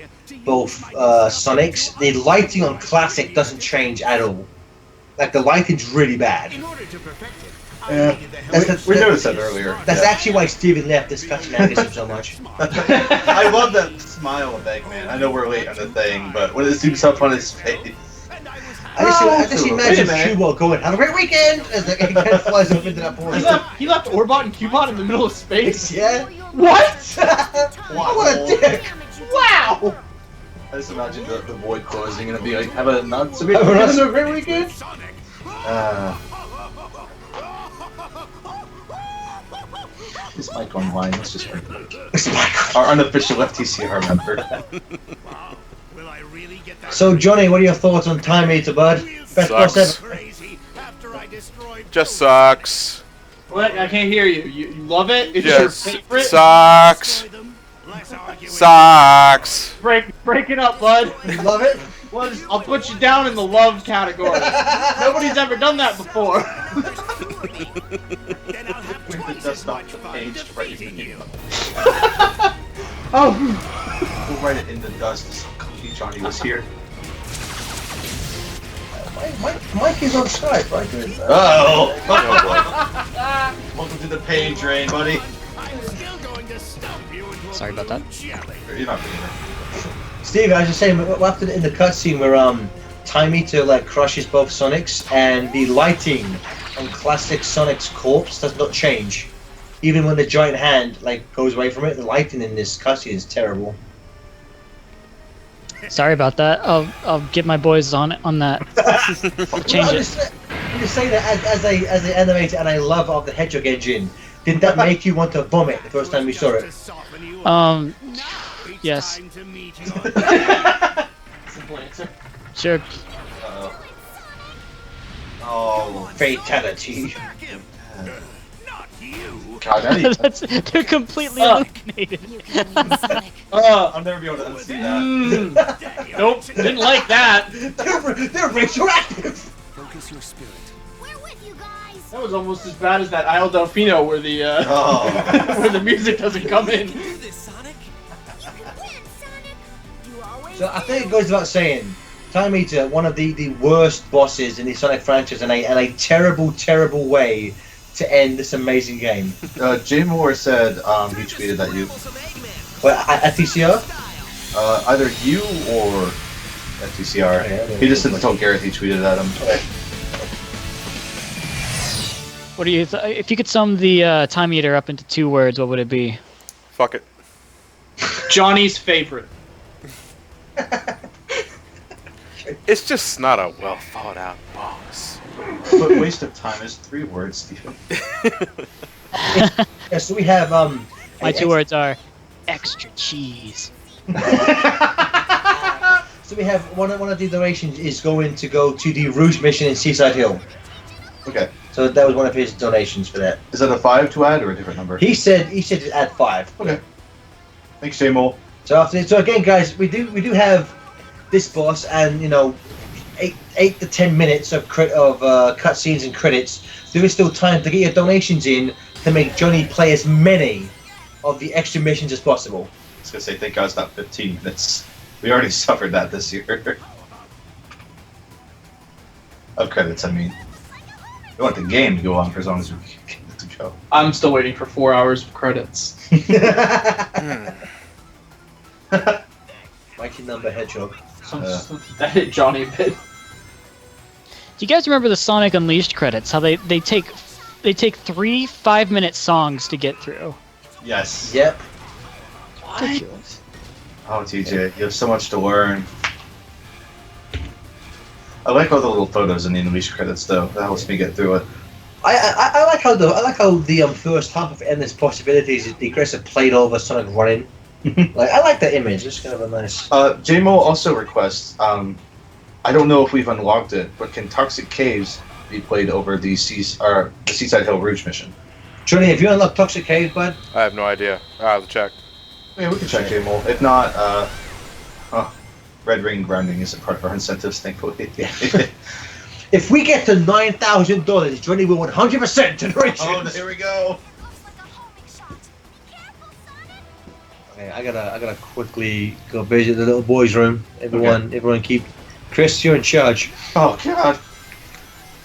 both Sonics. The lighting on Classic doesn't change at all. Like the lighting's really bad. Yeah, we noticed that earlier. That's actually why Steven left this cutscene. I miss him so much. I love that smile of Eggman. I know we're late on the thing, but when it zooms up on his face. I just imagine Cubot going, "Have a great weekend!" as the Eggman flies up into that portal. He left Orbot and Cubot in the middle of space? Yeah. What? What a dick! Wow! I just imagine the void closing and it'd be like, have a great weekend! Is Mike online? Let's just bring our unofficial FTCR member. So, Johnny, what are your thoughts on Time Eater, bud? Best boss ever. Just sucks. What? I can't hear you. You love it? It's Just your favorite? sucks. Sucks. Break it up, bud. You love it? Well, I'll put you down in the love category. Nobody's ever done that before. That's not the page to write it in. Oh. We'll write it in the dust so Johnny was here. Mike is on Skype, right? Oh! Welcome to the pain train, buddy. Sorry about that. You're not being there. Steve, I was just saying, after in the cutscene where Time Eater like crushes both Sonics, and the lighting on classic Sonic's corpse does not change. Even when the giant hand like goes away from it, the lighting in this cutscene is terrible. Sorry about that. I'll get my boys on that. Change it. I'm just saying that as they animate it, and I love of the Hedgehog engine. Did that make you want to vomit the first time you saw it? Yes. Simple answer. Sure. Oh, Fatality. God, They're completely illuminated. I'll never be able to unsee that. Nope, didn't like that. They're radioactive. Focus your spirit. We're with you guys. That was almost as bad as that Isle Delfino where the where the music doesn't come in. So I think it goes without saying, Time Eater, one of the worst bosses in the Sonic franchise, and a terrible, terrible way to end this amazing game. Jay Moore said he tweeted at you. Well, at TCR? Either you or at TCR. He just didn't tell Gareth he tweeted at him. What do you? If you could sum the Time Eater up into 2 words, what would it be? Fuck it. Johnny's favorite. It's just not a well thought out boss. But waste of time is 3 words, Stephen. Yeah, so we have My 2 words are extra cheese. So we have one of the donations is going to go to the Rouge mission in Seaside Hill. Okay. So that was one of his donations for that. Is that a 5 to add or a different number? He said to add 5. Okay. Thanks, Jay Moore. So again, guys, we do have this boss, and 8 to 10 minutes of cutscenes and credits. There is still time to get your donations in to make Johnny play as many of the extra missions as possible. I was gonna say, thank God it's not 15 minutes. We already suffered that this year. Of credits, I mean. We want the game to go on for as long as we can get it to go. I'm still waiting for 4 hours of credits. Mighty Number Hedgehog. That hit Johnny a bit. Do you guys remember the Sonic Unleashed credits? How they take 3 5-minute songs to get through. Yes. Yep. Ridiculous. Oh, TJ, you have so much to learn. I like all the little photos in the Unleashed credits, though. That helps me get through it. I like how the first half of Endless Possibilities, the Chris had played over Sonic running. Like, I like that image. It's kind of a nice. JMO also requests. I don't know if we've unlocked it, but can Toxic Caves be played over the Seaside Hill Rouge mission? Johnny, have you unlocked Toxic Cave, bud? I have no idea. I'll have to check. Yeah, we can check JMO. If not, Red Ring grounding isn't part of our incentives, thankfully. If we get to $9,000, Johnny will 100% generation. Oh, there we go. Okay, I gotta quickly go visit the little boys' room. Everyone keep. Chris, you're in charge. Oh God.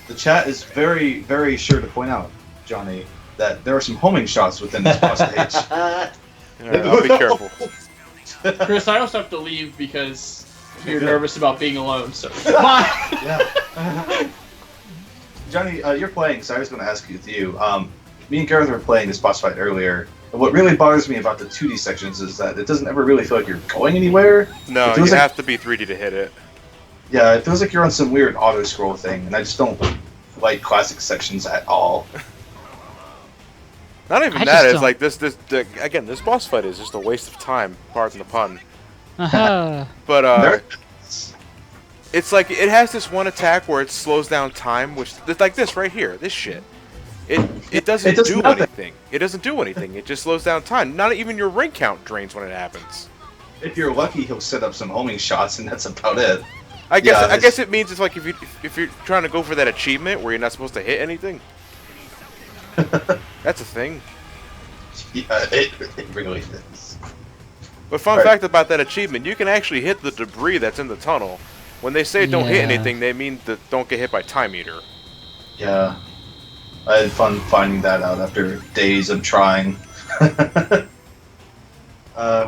The chat is very, very sure to point out, Johnny, that there are some homing shots within this boss stage. Alright, I'll be careful. Chris, I also have to leave because you're nervous about being alone, so bye! Yeah. Johnny, you're playing, so I was going to ask you. Me and Gareth were playing this boss fight earlier. And what really bothers me about the 2D sections is that it doesn't ever really feel like you're going anywhere. No, you have to be 3D to hit it. Yeah, it feels like you're on some weird auto-scroll thing, and I just don't like classic sections at all. Not even that, it's like again, this boss fight is just a waste of time, pardon the pun. But, it's like, it has this one attack where it slows down time, which, it's like this right here, this shit. It doesn't do anything. It doesn't do anything, it just slows down time. Not even your ring count drains when it happens. If you're lucky, he'll set up some homing shots, and that's about it. I guess it means it's like if you're trying to go for that achievement where you're not supposed to hit anything. That's a thing. Yeah, it really is. But fun fact about that achievement, you can actually hit the debris that's in the tunnel. When they say don't hit anything, they mean that don't get hit by Time Eater. Yeah. I had fun finding that out after days of trying. We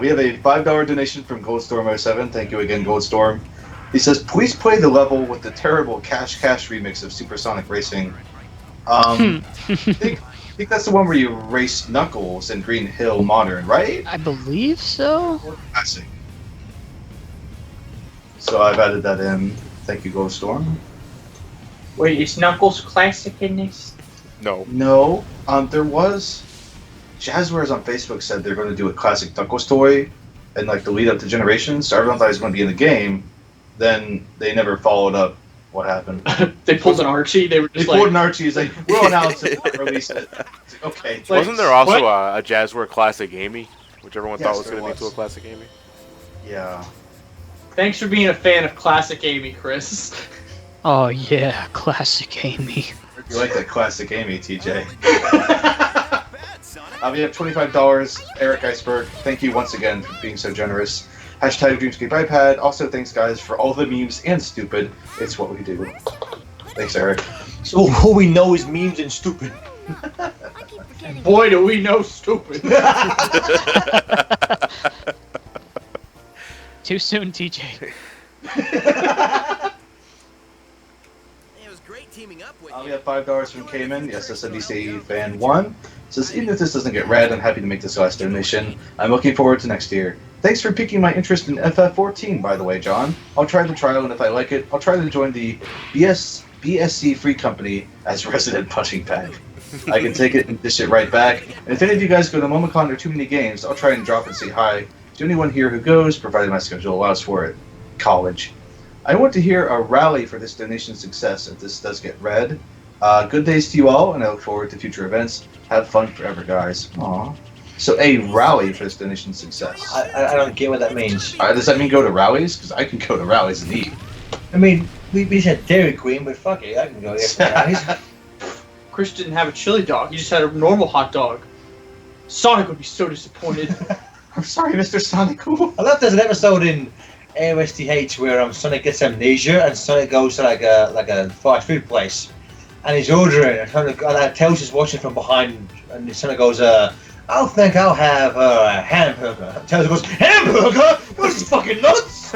have a $5 donation from Goldstorm07. Thank you again, Goldstorm. He says, please play the level with the terrible Cash remix of Supersonic Racing. I think that's the one where you race Knuckles in Green Hill Modern, right? I believe so. Classic. So I've added that in. Thank you, Goldstorm. Wait, is Knuckles Classic in this? No. No. There was... Jazzwares on Facebook said they're going to do a classic Knuckles toy and like the lead up to Generations, so everyone thought it was going to be in the game. Then they never followed up. What happened? They pulled an Archie. They were just pulled an Archie. He's like, we'll announce it, release it. Okay. Like, wasn't there also a Jazzware Classic Amy, which everyone thought was going to be to a Classic Amy? Yeah. Thanks for being a fan of Classic Amy, Chris. Oh yeah, Classic Amy. You like that Classic Amy, TJ? We have $25. Eric Iceberg, thank you once again for being so generous. Hashtag Dreamscape iPad. Also, thanks guys for all the memes and stupid. It's what we do. Thanks, Eric. So all we know is memes and stupid. Boy, do we know stupid. Too soon, TJ. It was great teaming up with We have $5 from Cayman. Yes, SWC fan 1. Says, even if this doesn't get read, I'm happy to make this last donation. I'm looking forward to next year. Thanks for piquing my interest in FF14, by the way, John. I'll try the trial, and if I like it, I'll try to join the BSC Free Company as resident punching bag. I can take it and dish it right back. And if any of you guys go to MomoCon or Too Many Games, I'll try and drop and say hi to anyone here who goes, provided my schedule allows for it. College. I want to hear a rally for this donation success if this does get read. Good days to you all, and I look forward to future events. Have fun forever, guys. Aww. So a rally for this donation success. I don't get what that means. Does that mean go to rallies? Because I can go to rallies and eat. I mean, we said Dairy Queen, but fuck it, I can go there for rallies. Chris didn't have a chili dog. He just had a normal hot dog. Sonic would be so disappointed. I'm sorry, Mr. Sonic. I love there's an episode in AOSTH where Sonic gets amnesia and Sonic goes to like a fast food place. and he's ordering. And Tails is watching from behind, and his son goes, "I think I'll have a hamburger." Tails goes, "Hamburger? What is this, fucking nuts?"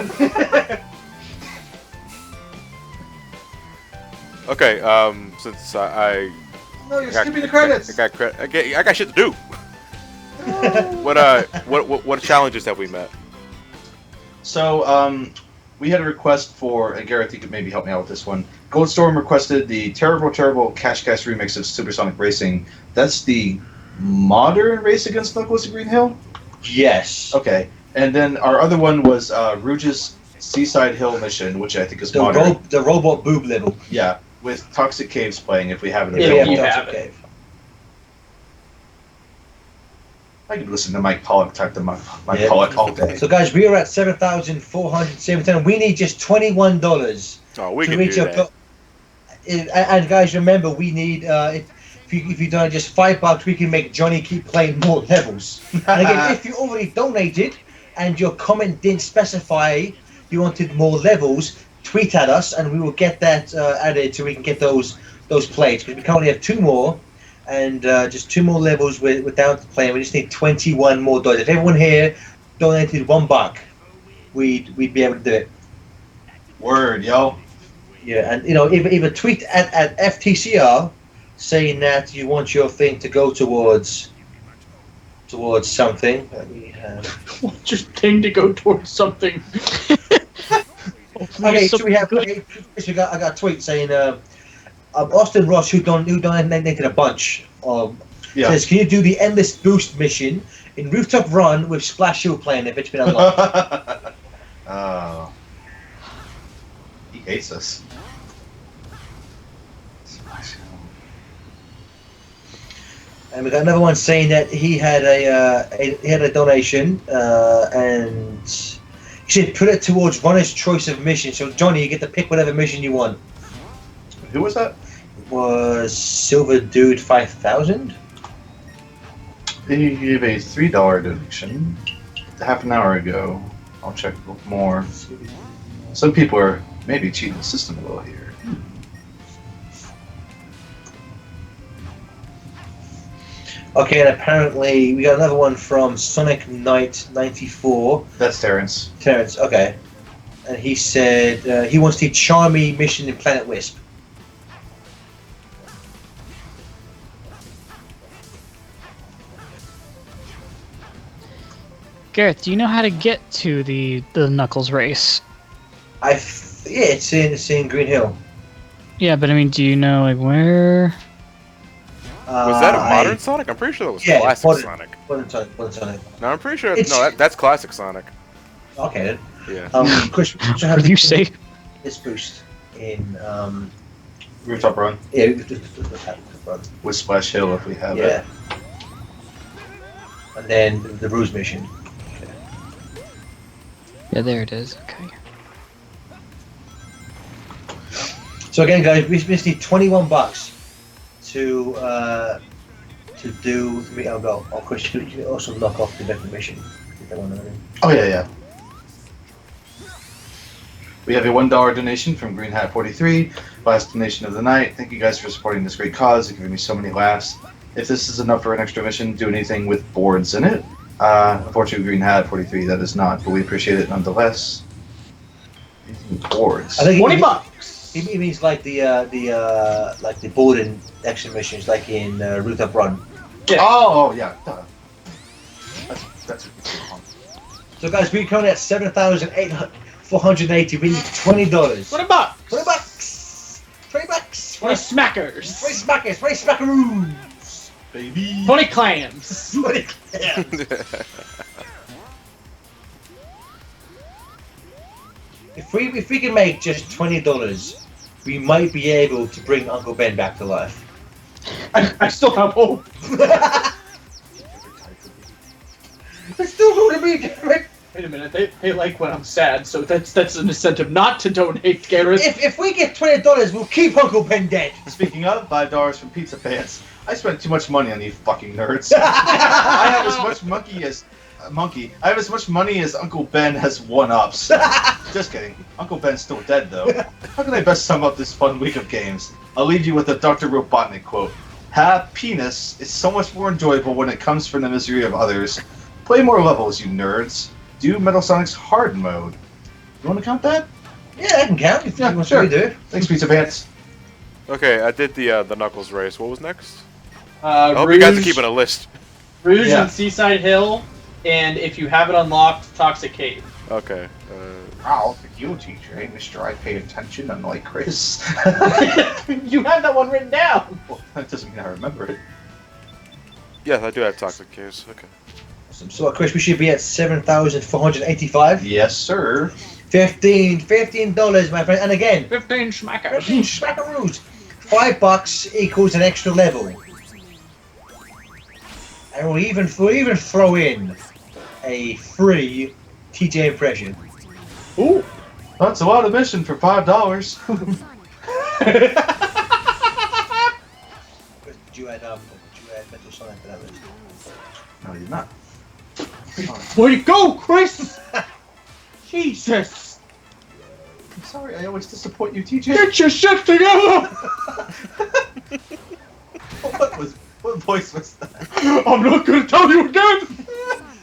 Okay, since I No, you're skipping the credits. I got shit to do. What challenges have we met? So, we had a request for, and Gareth, you could maybe help me out with this one. Goldstorm requested the terrible Cash remix of Supersonic Racing. That's the modern race against Knuckles at Green Hill? Yes. Okay. And then our other one was Rouge's Seaside Hill mission, which I think is modern. The robot boob level. Yeah, with Toxic Caves playing if we have it Yeah, available. you have Toxic it. Cave. I could listen to Mike Pollock talk to Mike Pollock all day. So guys, we are at 7,417. We need just $21 Oh, we to can reach do our that. And guys, remember, we need if you donate just $5, we can make Johnny keep playing more levels. And again, if you already donated and your comment didn't specify you wanted more levels, tweet at us and we will get that added so we can get those played. Because we currently have 2 more. And just 2 more levels without playing. We just need $21 more. If everyone here donated $1, we'd be able to do it. Word, yo. Yeah, and either tweet at FTCR saying that you want your thing to go towards something. That we have. Want your thing to go towards something. Okay, so we have. Okay, I got a tweet saying. Austin Ross, who donated a bunch, says, "Can you do the endless boost mission in Rooftop Run with Splash Hill playing if it's been unlocked?" Oh. He hates us. And we got another one saying that he had a donation and he said put it towards runner's choice of mission. So Johnny, you get to pick whatever mission you want. Who was that? It was Silver Dude 5000. He gave a $3 donation half an hour ago. I'll check more. Some people are maybe cheating the system a little here. Okay, and apparently we got another one from Sonic Knight 94. That's Terrence. Terrence, okay. And he said he wants the Charmy mission in Planet Wisp. Gareth, do you know how to get to the Knuckles race? Yeah, it's in Green Hill. Yeah, but I mean, do you know like where? Was that a modern Sonic? I'm pretty sure that was classic Sonic. Modern Sonic. No, I'm pretty sure. That's classic Sonic. Okay then. Yeah. Chris, What do you say? This boost in Rooftop Run. Yeah, Rooftop Run. With Splash Hill if we have it. Yeah. And then the Ruse mission. Yeah, there it is. Okay. So again, guys, we just need $21 to do. Oh, Chris, you can also knock off the different mission. Oh yeah. We have a $1 donation from Green Hat 43. Last donation of the night. Thank you guys for supporting this great cause and giving me so many laughs. If this is enough for an extra mission, do anything with boards in it. Unfortunately, Green Hat 43, that is not, but we appreciate it nonetheless. Boards. I think $20. He means like the board and action missions, like in Rooftop Run. Yeah. Oh yeah. That's So guys, we're currently at 7,480. We need $20. $20. $20. $20. 20 smackers. 20 smackers. 20 smackaroos. baby. 20 clams. 20 clams. If we can make just $20, we might be able to bring Uncle Ben back to life. I still have hope. It's still going to be Garrett. Wait a minute, they like when I'm sad, so that's an incentive not to donate, Garrett. If we get $20, we'll keep Uncle Ben dead. Speaking of, $5 from Pizza Pants. I spent too much money on these fucking nerds. I have as much monkey as Monkey, I have as much money as Uncle Ben has one-ups. Just kidding. Uncle Ben's still dead, though. How can I best sum up this fun week of games? I'll leave you with a Dr. Robotnik quote. Happiness is so much more enjoyable when it comes from the misery of others. Play more levels, you nerds. Do Metal Sonic's hard mode. You want to count that? Yeah, I can count if you want sure. to do it. Thanks, Pizza Pants. Okay, I did the Knuckles race. What was next? I I hope you guys are keeping a list. Rouge Yeah. and Seaside Hill, and if you have it unlocked, Toxic Cave. Okay. Wow, thank you, teacher. Hey, Mr. I pay attention, unlike Chris. You have that one written down. Well, that doesn't mean I remember it. Yes, I do have toxic case. Okay. Awesome. So, Chris, we should be at 7,485. Yes, sir. $15, my friend. And again, 15 schmackers. 15 smackaroos. $5 equals an extra level. And we'll even throw in a free TJ impression. Ooh. That's a lot of mission for $5. Did you add Metal Sonic to that list? No, you're not. Way to go, Chris! Jesus! I'm sorry, I always disappoint you, TJ. Get your shit together! What voice was that? I'm not gonna tell you again!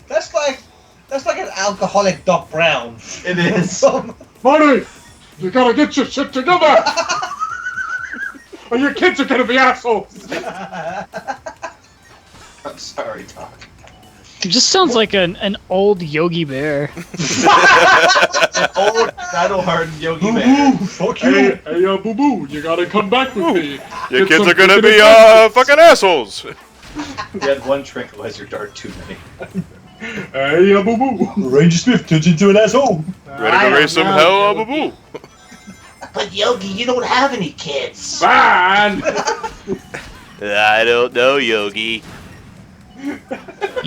That's like an alcoholic Doc Brown. It is. Buddy! You gotta get your shit together! Or your kids are gonna be assholes! I'm sorry, Doc. It just sounds like an old Yogi Bear. An old battle-hardened Yogi Bear. Fuck Hey, Boo Boo, you gotta come back with me. Your Get kids some are gonna freaking be adventures. fucking assholes. You had one tranquilizer dart too many. Hey, Boo Boo. Ranger Smith turns into an asshole. Ready to raise some hell, boo boo. But Yogi, you don't have any kids. Fine! I don't know, Yogi. You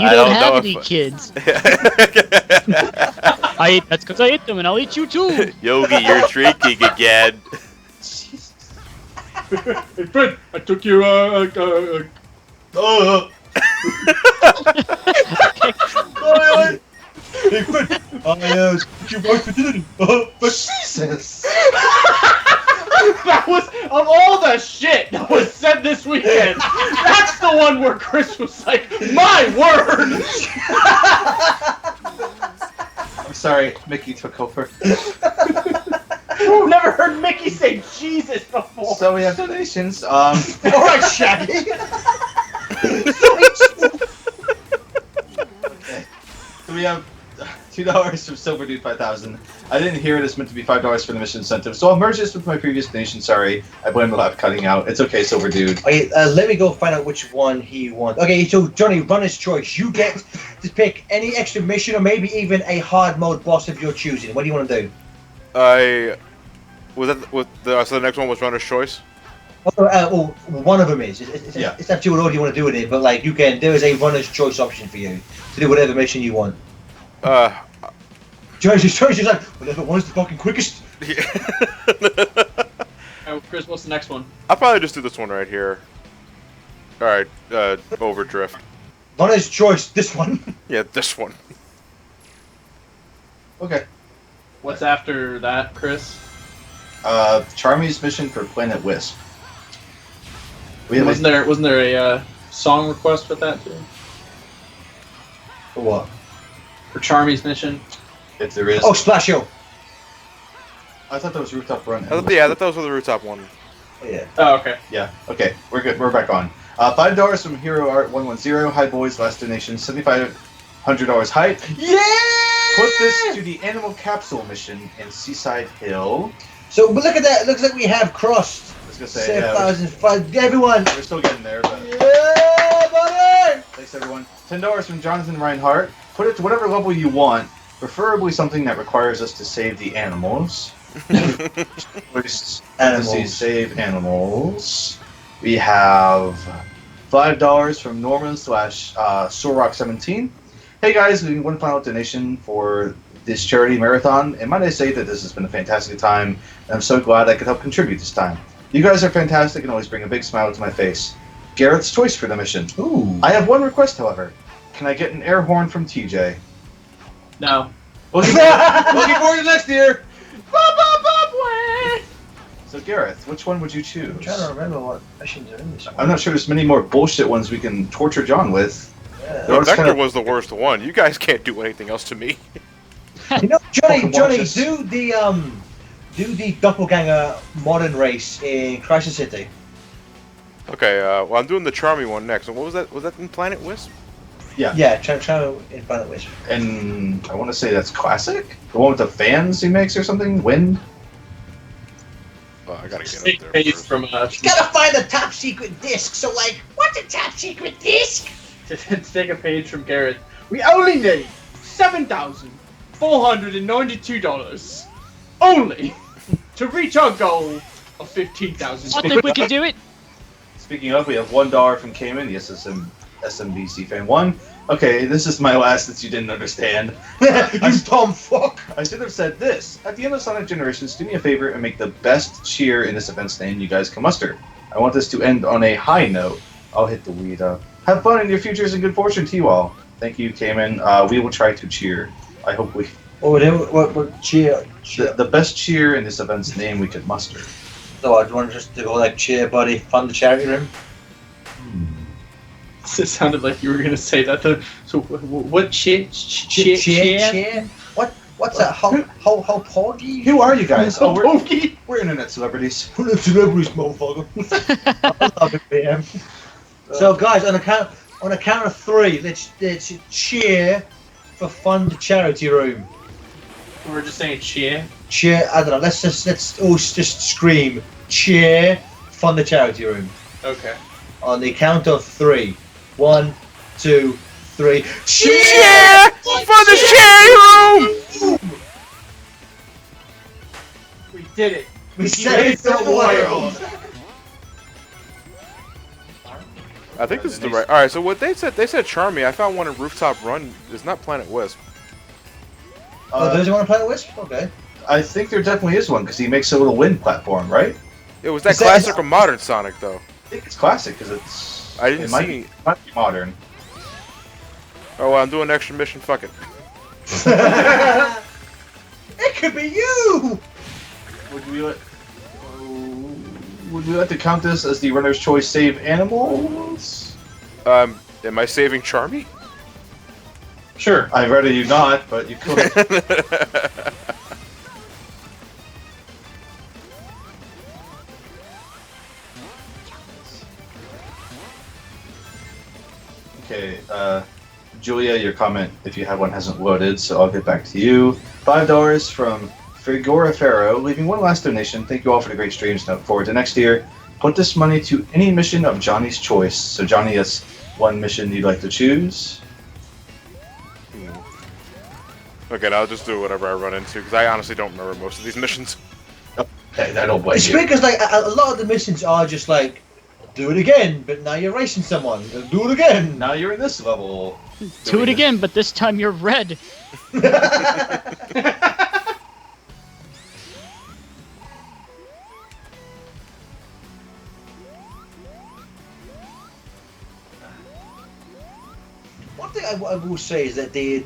don't have any kids. That's because I ate them, and I'll eat you too. Yogi, you're drinking again. Hey, Fred, I took you, Hey, Fred, you work for dinner. Jesus! That was, of all the shit that was said this weekend, that's the one where Chris was like, my word! I'm sorry, Mickey took over. I've never heard Mickey say Jesus before. So we have donations. Alright, Shaggy. Okay. So we have $2 from Silver Dude 5000. I didn't hear it. It's meant to be $5 for the mission incentive. So I'll merge this with my previous donation. Sorry, I blame the live cutting out. It's okay, Silver Dude. Okay, let me go find out which one he wants. Okay, so Johnny, runner's choice. You get to pick any extra mission or maybe even a hard mode boss of your choosing. What do you want to do? So the next one was runner's choice. Well, one of them is. Yeah. It's up to you what order you want to do it in, but like there is a runner's choice option for you to do whatever mission you want. Johnny's choice is like whatever one is the fucking quickest. Oh, Chris, what's the next one? I'll probably just do this one right here. Alright, Overdrift. Runner's choice, this one. Yeah, this one. Okay. What's after that, Chris? Charmy's mission for Planet Wisp. We have Wasn't there a song request with that too? For what? For Charmy's mission? if there is. Oh, Splash Hill. I thought that was Rooftop Run. I thought that was for the rooftop one. Yeah. Oh, okay. Yeah, okay, we're good. We're back on. $5 from Hero Art 110. Hi boys, last donation. $7,500 hype. Yeah! Put this to the animal capsule mission in Seaside Hill. So, but look at that. It looks like we have crossed I was gonna say, yeah, 7,005. Everyone. we're still getting there, but Yeah, buddy! thanks everyone. $10 from Jonathan Reinhardt. Put it to whatever level you want, preferably something that requires us to save the animals. Animals. Save animals. We have $5 from Norman / Sorrock17. Hey guys, we need one final donation for this charity marathon, and might I say that this has been a fantastic time, and I'm so glad I could help contribute this time. You guys are fantastic and always bring a big smile to my face. Garrett's choice for the mission. Ooh. I have one request, however. can I get an air horn from TJ? No. Looking forward to next year. Bop, bop, bop, wah. So Gareth, which one would you choose? I'm trying to remember what missions are in this one. I'm not sure there's many more bullshit ones we can torture John with. Yeah. They're always Vector kind of- was the worst one. You guys can't do anything else to me. You know, Johnny, Fucking watch do the doppelganger modern race in Crisis City. Okay, well, I'm doing the Charmy one next. And what was that? Was that in Planet Wisp? Yeah, try in Planet Wisp. And I want to say that's classic. The one with the fans he makes or something. Wind. Oh, I gotta get Snake up there face first. from You gotta find the top secret disc. So like, what's a top secret disc? to take a page from Garrett. We only need $7,492 only to reach our goal of $15,000. I think we can do it. Speaking of, we have $1 from Cayman, the SMBC fan 1. Okay, this is my last that you didn't understand. You dumb fuck! I should have said this. At the end of Sonic Generations, do me a favor and make the best cheer in this event's name you guys can muster. I want this to end on a high note. I'll hit the weed up. Have fun in your futures and good fortune to you all. Thank you, Cayman. We will try to cheer. I hope we... What cheer? The best cheer in this event's name we could muster. So I want just to go like cheer, buddy, fund the charity room. It sounded like you were gonna say that. So what cheer? Cheer? What's that? How porgy? Who are you guys? Oh, Pokey. we're internet celebrities. Celebrities, motherfucker. I love it, BM. So guys, on a count of 3, let's cheer for fund the charity room. We're just saying cheer. Cheer. I don't know. Let's all just scream cheer fund the charity room. Okay. On the count of 3. 1, 2, 3. Cheer for the charity room! We did it. We saved the world. I think this is the right. All right, so what they said Charmy. I found one in Rooftop Run. It's not Planet Wisp. There's one on Planet Wisp? Okay. I think there definitely is one because he makes a little wind platform, right? It was that Is that- classic or modern Sonic though. I think it's classic because it's. I didn't it might see. might be modern. Oh, well, I'm doing an extra mission. Fuck it. It could be you. Would we like to count this as the runner's choice save animals? Am I saving Charmy? Sure. I'd rather you not, but you could. Okay, Julia, your comment, if you have one, hasn't loaded, so I'll get back to you. $5 from Frigora Faro, leaving one last donation. Thank you all for the great streams. Look forward to next year. Put this money to any mission of Johnny's choice. So Johnny has one mission you'd like to choose. Okay, I'll just do whatever I run into because I honestly don't remember most of these missions. Okay, I don't blame It's you. because like a lot of the missions are just like, do it again, but now you're racing someone. Do it again. Now you're in this level. Do it again, but this time you're red. One thing I will say is that the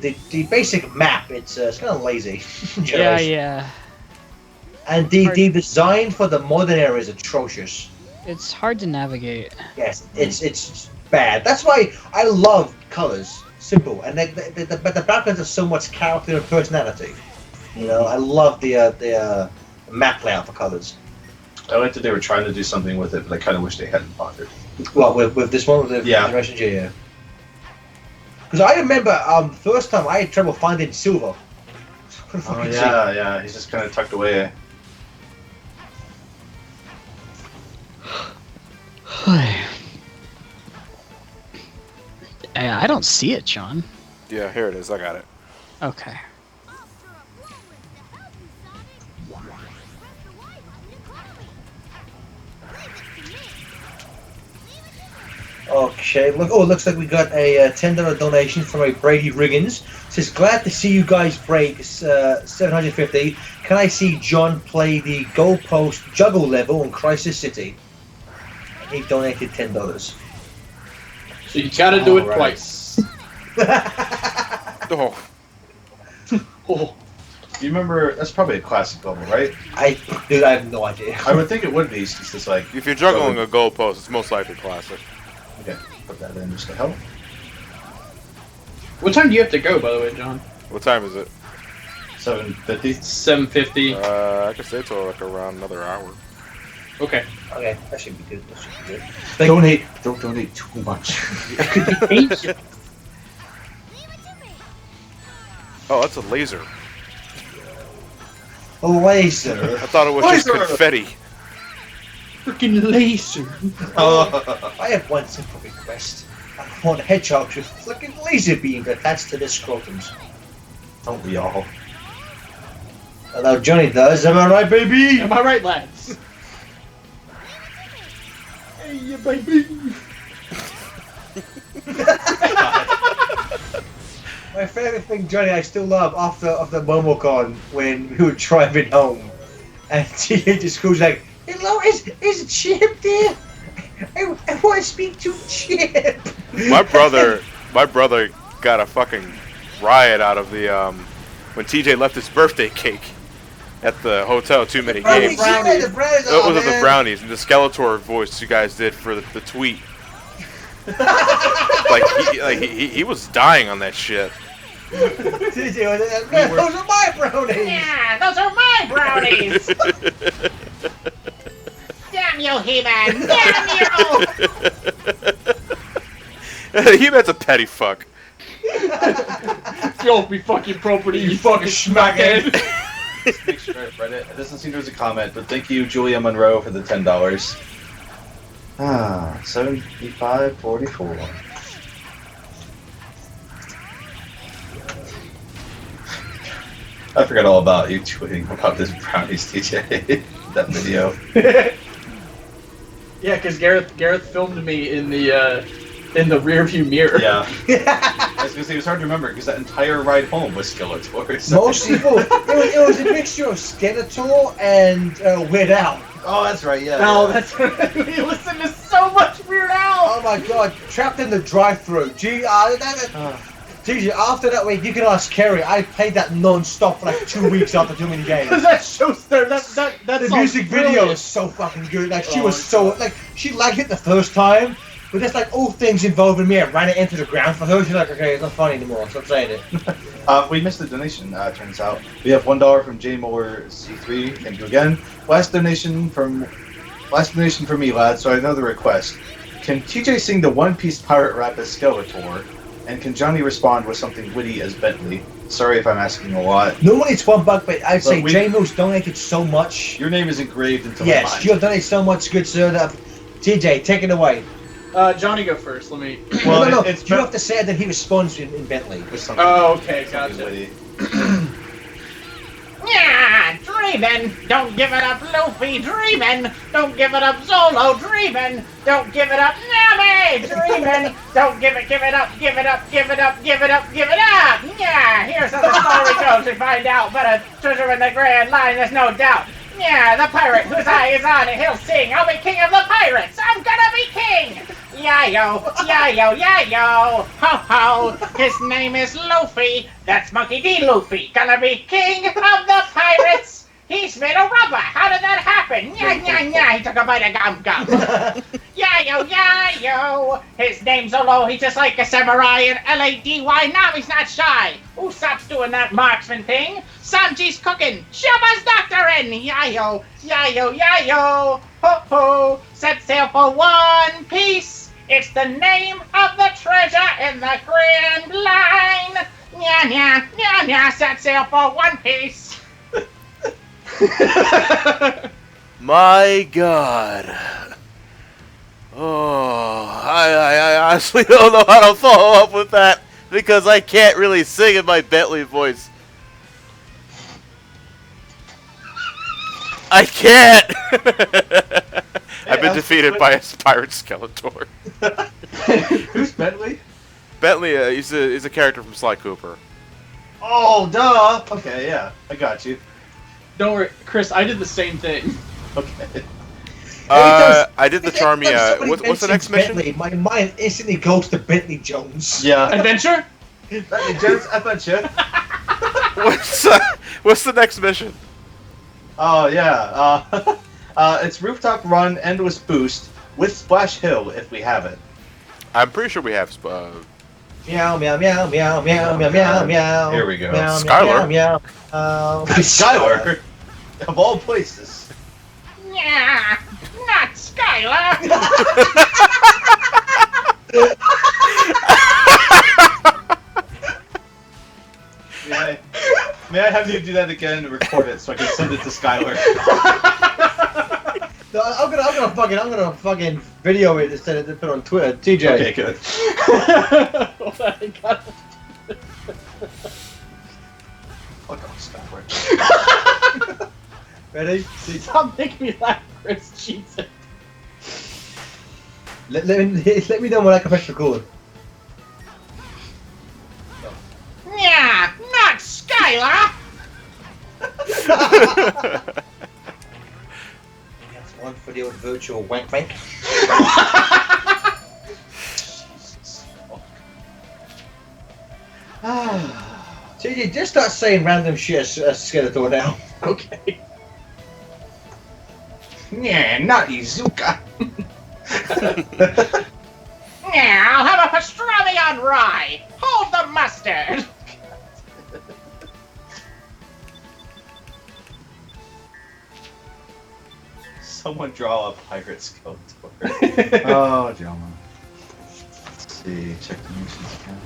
basic map, it's kind of lazy. Yeah. And the design for the modern era is atrocious. It's hard to navigate. Yes, it's bad. That's why I love colors, simple, and but the backgrounds have so much character and personality. You know, I love the map layout for colors. I like that they were trying to do something with it, but I kind of wish they hadn't bothered. Well, with this one, with the Yeah. Generation G, yeah. Because I remember first time I had trouble finding silver. Couldn't Oh fucking see. yeah, he's just kind of tucked away. I don't see it, John. Yeah, here it is. I got it. Okay. Okay, look. Oh, it looks like we got a $10 donation from a Brady Riggins. Says, glad to see you guys break 750. Can I see John play the goalpost juggle level in Crisis City? He donated $10. So you gotta do it Alright. twice. Oh, Oh, You remember? That's probably a classic level, right? Dude, I have no idea. I would think it would be, since it's like. if you're juggling a goalpost, it's most likely classic. Okay, put that in just to help. what time do you have to go, by the way, John? What time is it? 750. 7:50. I could stay till like around another hour. Okay. Okay, that should be good. That should be good. Don't donate too much. Oh, that's a laser. A laser. I thought it was just Laser! confetti. Freaking laser. I have one simple request. I want hedgehogs with flicking laser beams attached to their scrotums. Don't we all? Hello, Johnny does. Am I right, baby? Am I right, lads? Hey, yeah, baby. My favorite thing, Johnny, I still love after MomoCon when we were driving home, and TJ just goes like, "Hello, is Chip there? I want to speak to Chip." My brother got a fucking riot out of the when TJ left his birthday cake at the hotel. Too many games. The brownies. It was the brownies and the Skeletor voice you guys did for the tweet. he was dying on that shit. TJ was like, "Those are my brownies." Yeah, those are my brownies! Damn you, He-Man! Damn you! He-Man's a petty fuck. Don't be fucking property, you fucking schmackhead. Let's make sure I read it. It doesn't seem there's a comment, but thank you, Julia Monroe, for the $10. 75.44. I forgot all about you tweeting about this brownies, TJ. That video. Yeah, because Gareth filmed me in the rear view mirror. Yeah. I was gonna say it was hard to remember because that entire ride home was Skeletor. So. Most people, it was a mixture of Skeletor and Weird Al. Oh, that's right. Yeah. No, yeah. that's right. We listen to so much Weird Al. Oh my God, trapped in the drive-through. Gee, TJ, after that week, you can ask Kerry. I played that non-stop for like 2 weeks after too many games. That show's there. That The music video is so fucking good. Like she was so like she liked it the first time, but there's like all things involving me. I ran it into the ground for her. She's like, okay, it's not funny anymore. Stop saying it. We missed the donation. Turns out we have $1 from J Moore C3. Thank you again. Last donation from me, lad. So I know the request. Can TJ sing the One Piece pirate rap as Skeletor? And can Johnny respond with something witty as Bentley? Sorry if I'm asking a lot. Normally it's $1, but I'd say we- J-Mo's donated so much. Your name is engraved into my Yes, mind. you have donated so much, good sir. That TJ, take it away. Johnny, go first. Let me. Well, no, it's you have to say that he responds in Bentley. with something, Oh, okay, something gotcha. witty. Yeah, dreaming. Don't give it up, Luffy. Dreaming. Don't give it up, Zolo. Dreaming. Don't give it up, Nami. Dreaming. Don't give it up. Give it up. Give it up. Give it up. Give it up. Yeah, here's how the story goes. We find out, but a treasure in the grand line, there's no doubt. Yeah, the pirate whose eye is on it, he'll sing. I'll be king of the pirates. I'm gonna be king. Yeah-yo, yeah-yo, yeah-yo. Ho-ho. His name is Luffy. That's Monkey D. Luffy. Gonna be king of the pirates. He's made of rubber. How did that happen? Yeah. He took a bite of gum. Yeah-yo, yeah-yo. His name's Zolo. He's just like a samurai in L-A-D-Y. Now he's not shy. Usopp's doing that marksman thing. Sanji's cooking. Shabba's doctoring. Yeah-yo, yeah-yo, yeah-yo. Ho-ho. Set sail for One Piece. It's the name of the treasure in the Grand Line. Nya. Set sail for One Piece. My God. Oh, I honestly don't know how to follow up with that because I can't really sing in my Bentley voice. I can't. I've been defeated by a pirate Skeletor. Who's Bentley? Bentley, he's a character from Sly Cooper. Oh, duh. Okay, yeah, I got you. Don't worry, Chris. I did the same thing. Okay. I did the Charmia. Somebody What's the next mentions mission? Bentley, my mind instantly goes to Bentley Jones. Yeah. Adventure? Gents, I thought you. What's the next mission? Oh yeah. It's rooftop run, endless boost with splash hill if we have it. I'm pretty sure we have. Meow, meow, meow, meow, meow, mew, meow, meow. Here we go. Meow, Skylar. meow, meow. Skylar, of all places. Yeah, not Skylar. May I have you do that again and record it so I can send it to Skylar? No, I'm gonna fucking video it instead of put it on Twitter. TJ. Okay, good. Fuck off, Skylar. Ready? Stop making me laugh, Chris. Jesus. Let me know when I can press record. Yeah, not Skylar. That's one for the old virtual wank wank. TJ, just start saying random shit as Skeletor now. Okay. Yeah, not Izuka. Yeah, I'll have a pastrami on rye. Hold the mustard. Someone draw a pirate Skeletor. Oh, Joma. Let's see. Check the missions again.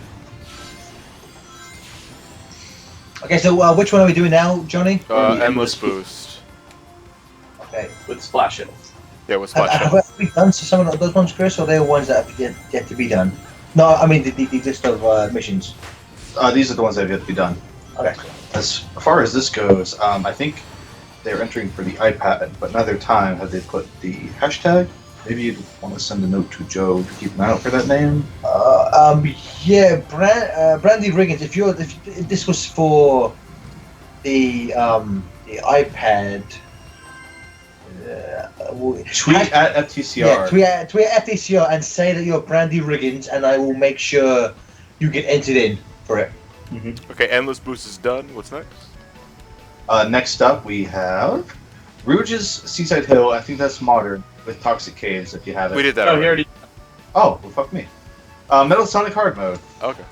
Okay, so which one are we doing now, Johnny? Endless boost. Okay. With splash hills. Yeah, with splash. Have we done some of those ones, Chris, or they're ones that have yet to be done? No, I mean the list of missions. These are the ones that have yet to be done. Okay. As far as this goes, I think they're entering for the iPad, but another time have they put the hashtag? Maybe you'd want to send a note to Joe to keep an eye out for that name. Yeah, Brandy Riggins. If this was for the iPad, Tweet at FTCR. Yeah, tweet at FTCR and say that you're Brandy Riggins, and I will make sure you get entered in for it. Okay, endless boost is done. What's next? Next up, we have Rouge's Seaside Hill. I think that's modern with Toxic Caves. If you have it. We did that. Oh, already. he already. Oh, well, fuck me. Metal Sonic Hard Mode. Okay.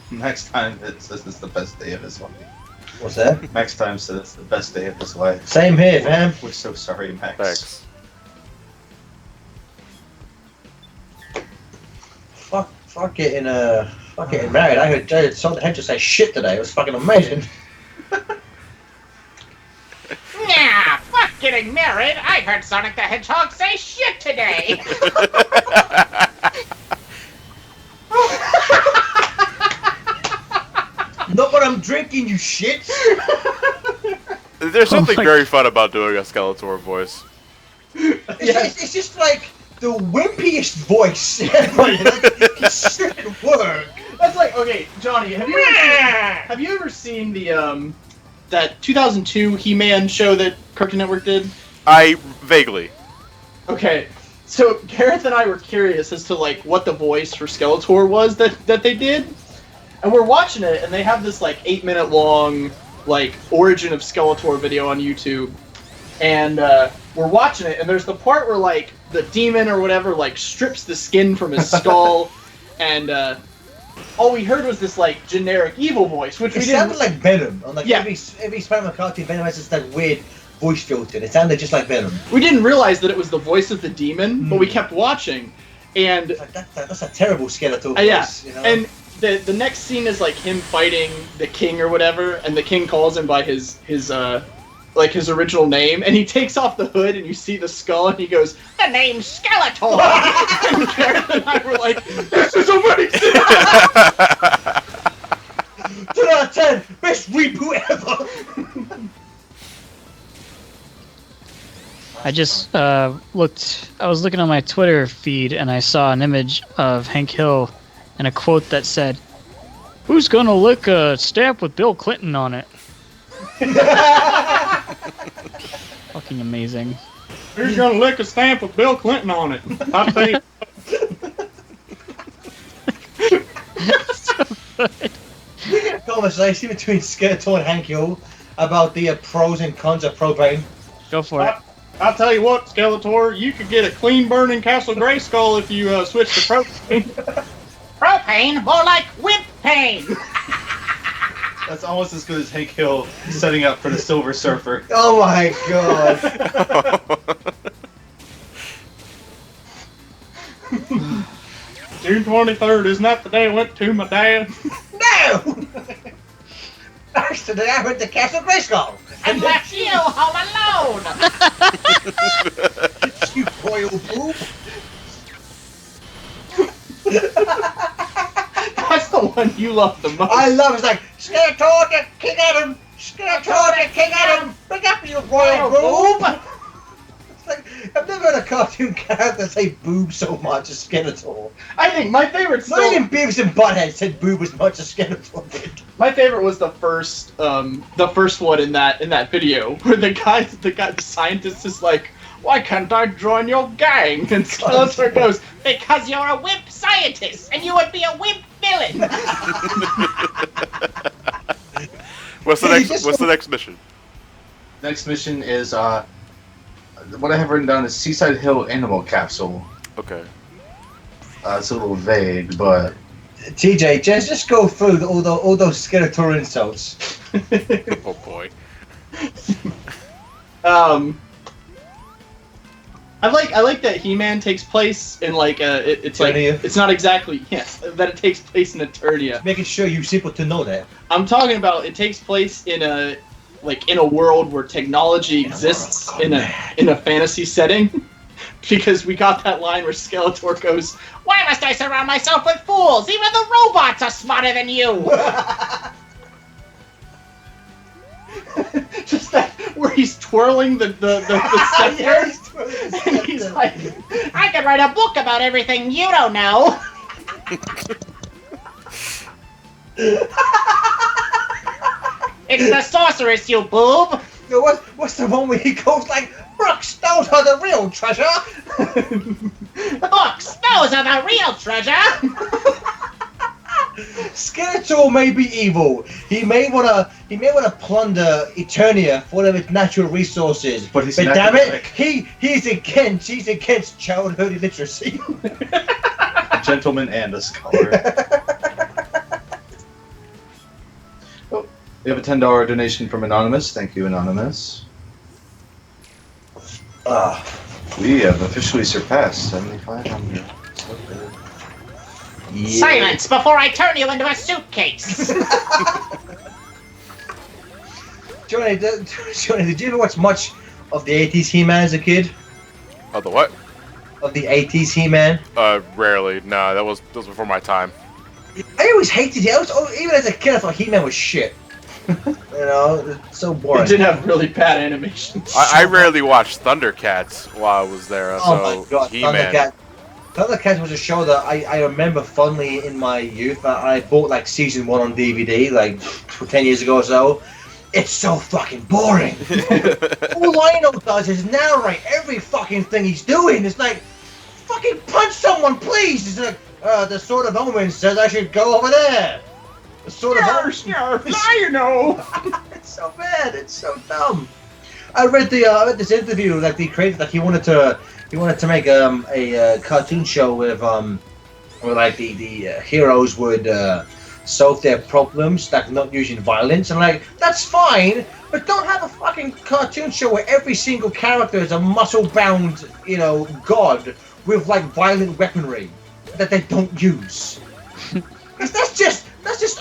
Next time it says it's the best day of his life. What's that? Next time says it's the best day of his life. Same here, fam. We're so sorry, Max. Thanks. Fuck getting married. I heard Sonic the Hedgehog say shit today. It was fucking amazing. Yeah, fuck getting married. I heard Sonic the Hedgehog say shit today. Not what I'm drinking, you shit. There's something my very fun about doing a Skeletor voice. It's just like the wimpiest voice. It shouldn't work. That's like, okay, Johnny, have you ever seen the that 2002 He-Man show that Cartoon Network did? I vaguely. Okay, so Gareth and I were curious as to like what the voice for Skeletor was that they did, and we're watching it, and they have this like 8-minute long like origin of Skeletor video on YouTube, and we're watching it, and there's the part where like the demon or whatever like strips the skin from his skull, and all we heard was this like generic evil voice, which It we didn't. sounded like Venom. On like Yeah. every Spider-Man cartoon, Venom has this like weird voice filter. It sounded just like Venom. We didn't realize that it was the voice of the demon, but we kept watching, and Like, that's a terrible Skeletor voice. yeah, You know? and the next scene is like him fighting the king or whatever, and the king calls him by his like his original name, and he takes off the hood, and you see the skull, and he goes, The name's Skeletor. and Gareth and I were like, this is amazing! 10 out of 10, best reboot ever. I just looked. I was looking on my Twitter feed and I saw an image of Hank Hill and a quote that said, "Who's gonna lick a stamp with Bill Clinton on it?" Fucking amazing. Here's gonna lick a stamp with Bill Clinton on it. I'll tell you. Conversation between Skeletor and Hank Hill about the pros and cons of propane. Go for it. I'll tell you what, Skeletor, you could get a clean burning Castle Grayskull if you switch to propane. Propane? More like whip pain. That's almost as good as Hank Hill setting up for the Silver Surfer. Oh my god. June 23rd, isn't that the day I went to my dad? No! That's the day I went to Castle Grayskull. And left you home alone. You royal boob. That's the one you love the most. I love it. It's like, Skeletor to kick at him. Skeletor to kick at him. Bring up your royal boob. It's like, I've never heard a cartoon character say boob so much as Skeletor. I think my favorite Not even Beavis and Butthead said boob as much as Skeletor did. My favorite was the first one in that video where the scientist is like, "Why can't I join your gang?" And Skeletor goes, Because you're a whip scientist, and you would be a whip villain. What's the next mission? Next mission is what I have written down is Seaside Hill Animal Capsule. Okay. It's a little vague, but TJ, just go through all those Skeletor insults. Oh boy. I like that He-Man takes place in like it's like Eternia? it's not exactly that it takes place in Eternia. Making sure you simple to know that. I'm talking about it takes place in a world where technology exists in a fantasy setting. Because we got that line where Skeletor goes, Why must I surround myself with fools? Even the robots are smarter than you. just that where he's twirling the scepter, Yeah, he's twirling the and he's scepter. like, I could write a book about everything you don't know. It's the sorceress, you boob. No, what's the one where he goes like, Brooks, those are the real treasure. Books, those are the real treasure. Skeletor may be evil. He may wanna plunder Eternia for one of its natural resources. But he's damn it, academic. he's against childhood illiteracy. a gentleman and a scholar. We have a $10 donation from Anonymous. Thank you, Anonymous. We have officially surpassed 7,500. So good. Yeah. Silence before I turn you into a suitcase. Johnny, did you ever watch much of the 80s He-Man as a kid? Oh, the what? Of the 80s He-Man? Rarely. No, that was before my time. I always hated it. Even as a kid, I thought He-Man was shit. You know, it's so boring. it did have really bad animation. I rarely watched Thundercats while I was there. Oh my god, He-Man. Thundercats was a show that I remember fondly in my youth. I bought like season 1 on DVD like 10 years ago or so. It's so fucking boring. All Lionel does is narrate every fucking thing he's doing. It's like, fucking punch someone, please. It's like, the Sword of Omen says I should go over there. The Sword of Omen. Lionel. It's so bad. It's so dumb. I read this interview like the creator that he wanted to make a cartoon show with where like the heroes would solve their problems like not using violence, and like that's fine, but don't have a fucking cartoon show where every single character is a muscle bound god with like violent weaponry that they don't use. Because that's just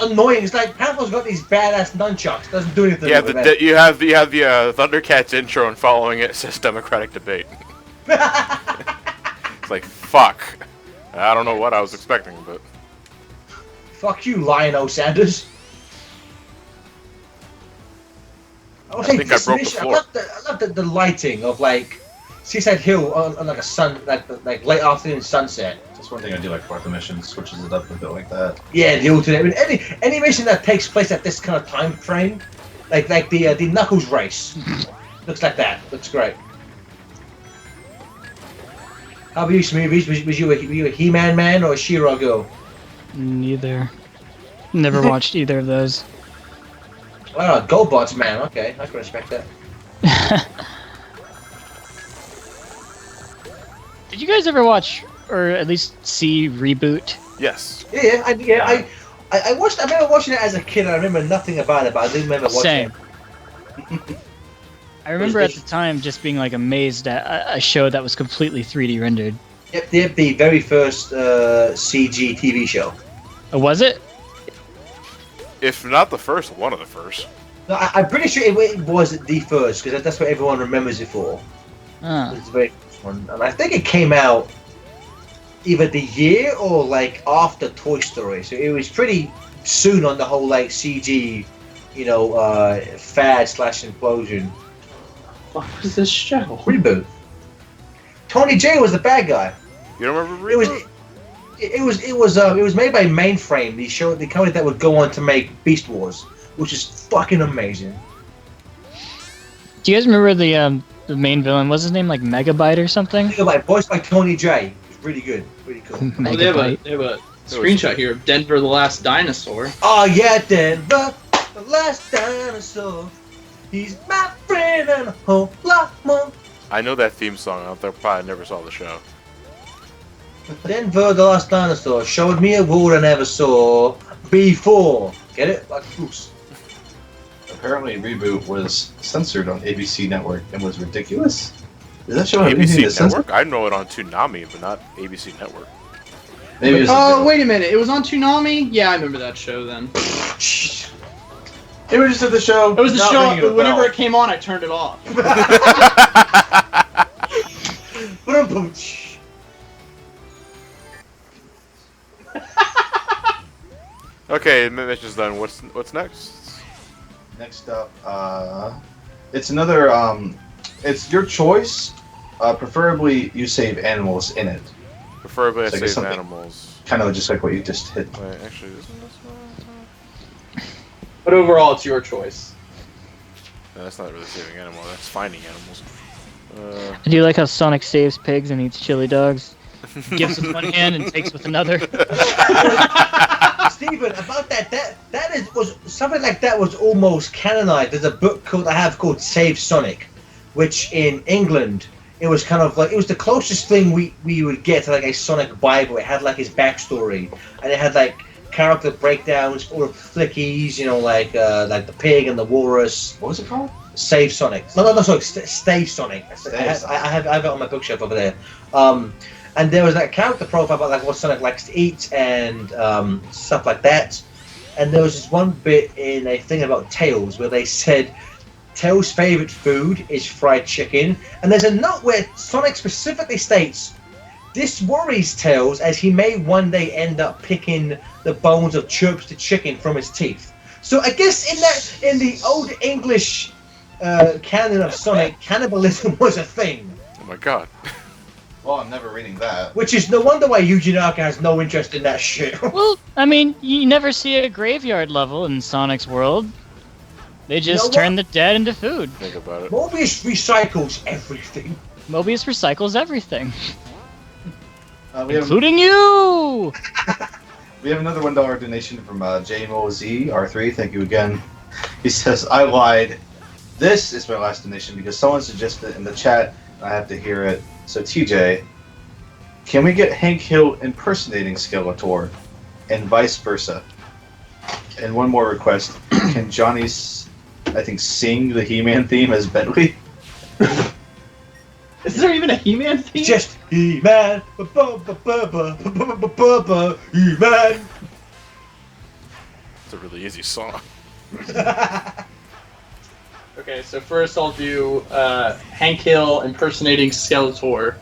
annoying. It's like Panther's got these badass nunchucks, doesn't do anything. Yeah, with it. you have the Thundercats intro, and following it says Democratic debate. It's like, fuck. I don't know what I was expecting, but... Fuck you, Lionel Sanders. I think I broke the floor. I love the lighting of like Seaside Hill on like a sun, like late afternoon sunset. That's one thing I do like about the mission, switches it up a bit like that. Yeah, the alternate. I mean, any mission that takes place at this kind of time frame, like the Knuckles race, looks like that. Looks great. How about you, Smoothies? Was you a He-Man man or a She-Ra girl? Neither. Never watched either of those. Oh, GoBots man. Okay, I can respect that. Did you guys ever watch, or at least see Reboot? Yes. I watched. I remember watching it as a kid. And I remember nothing about it, but I do remember watching Same. it. I remember at the time just being like amazed at a show that was completely 3D rendered. Yep, the very first CG TV show. Was it? If not the first, one of the first. No, I'm pretty sure it was the first because that's what everyone remembers it for. It's the very first one, and I think it came out either the year or like after Toy Story, so it was pretty soon on the whole like CG, fad / implosion. What was this show? Reboot. Tony J was the bad guy. You don't remember Reboot? It was made by Mainframe, the company that would go on to make Beast Wars, which is fucking amazing. Do you guys remember the main villain? Was his name like Megabyte or something? Megabyte, voiced by Tony J. It's really good, really cool. Well, they have a screenshot here of Denver the Last Dinosaur. Oh yeah, Denver, the last dinosaur. He's my friend and a whole lot more. I know that theme song out there. Probably never saw the show. Denver, the last dinosaur, showed me a world I never saw before. Get it? Like a goose. Apparently, Reboot was censored on ABC Network and was ridiculous. Does that show anything ABC that's Network? I know it on Toonami, but not ABC Network. Maybe it's Oh, wait a minute. It was on Toonami? Yeah, I remember that show then. It was just at the show. It was the not show. ringing a Whenever bell. it came on, I turned it off. Okay, mission's done. What's next? Next up, it's another. It's your choice. Preferably, you save animals in it. Preferably, I So I save guess something- animals. Kind of just like what you just did. Wait, actually, isn't this one? But overall, it's your choice. No, that's not really saving animals. That's finding animals. I do like how Sonic saves pigs and eats chili dogs. Gives with one hand and takes with another. Steven, about that was something like that was almost canonized. There's a book I have called Save Sonic, which in England it was kind of like it was the closest thing we would get to like a Sonic Bible. It had like his backstory and it had like character breakdowns or flickies, like the pig and the walrus. What was it called? Save Sonic. No, sorry, Stay Sonic. I have it on my bookshelf over there. And there was that character profile about like what Sonic likes to eat and stuff like that. And there was this one bit in a thing about Tails where they said Tails' favorite food is fried chicken. And there's a note where Sonic specifically states, "This worries Tails as he may one day end up picking the bones of Chirp's the chicken from his teeth." So I guess in the old English canon of Sonic, cannibalism was a thing. Oh my god. Well, I'm never reading that. Which is no wonder why Yuji Naka has no interest in that shit. Well, I mean, you never see a graveyard level in Sonic's world. They just turn the dead into food. Think about it. Mobius recycles everything. Mobius recycles everything. We Including you! We have another $1 donation from JMOZ R3. Thank you again. He says, "I lied. This is my last donation because someone suggested it in the chat. I have to hear it. So TJ, can we get Hank Hill impersonating Skeletor, and vice versa? And one more request: can Johnny, I think, sing the He-Man theme as Bentley? Is there even a He-Man theme? Just He-Man, He-Man. It's a really easy song. Okay, so first I'll do Hank Hill impersonating Skeletor.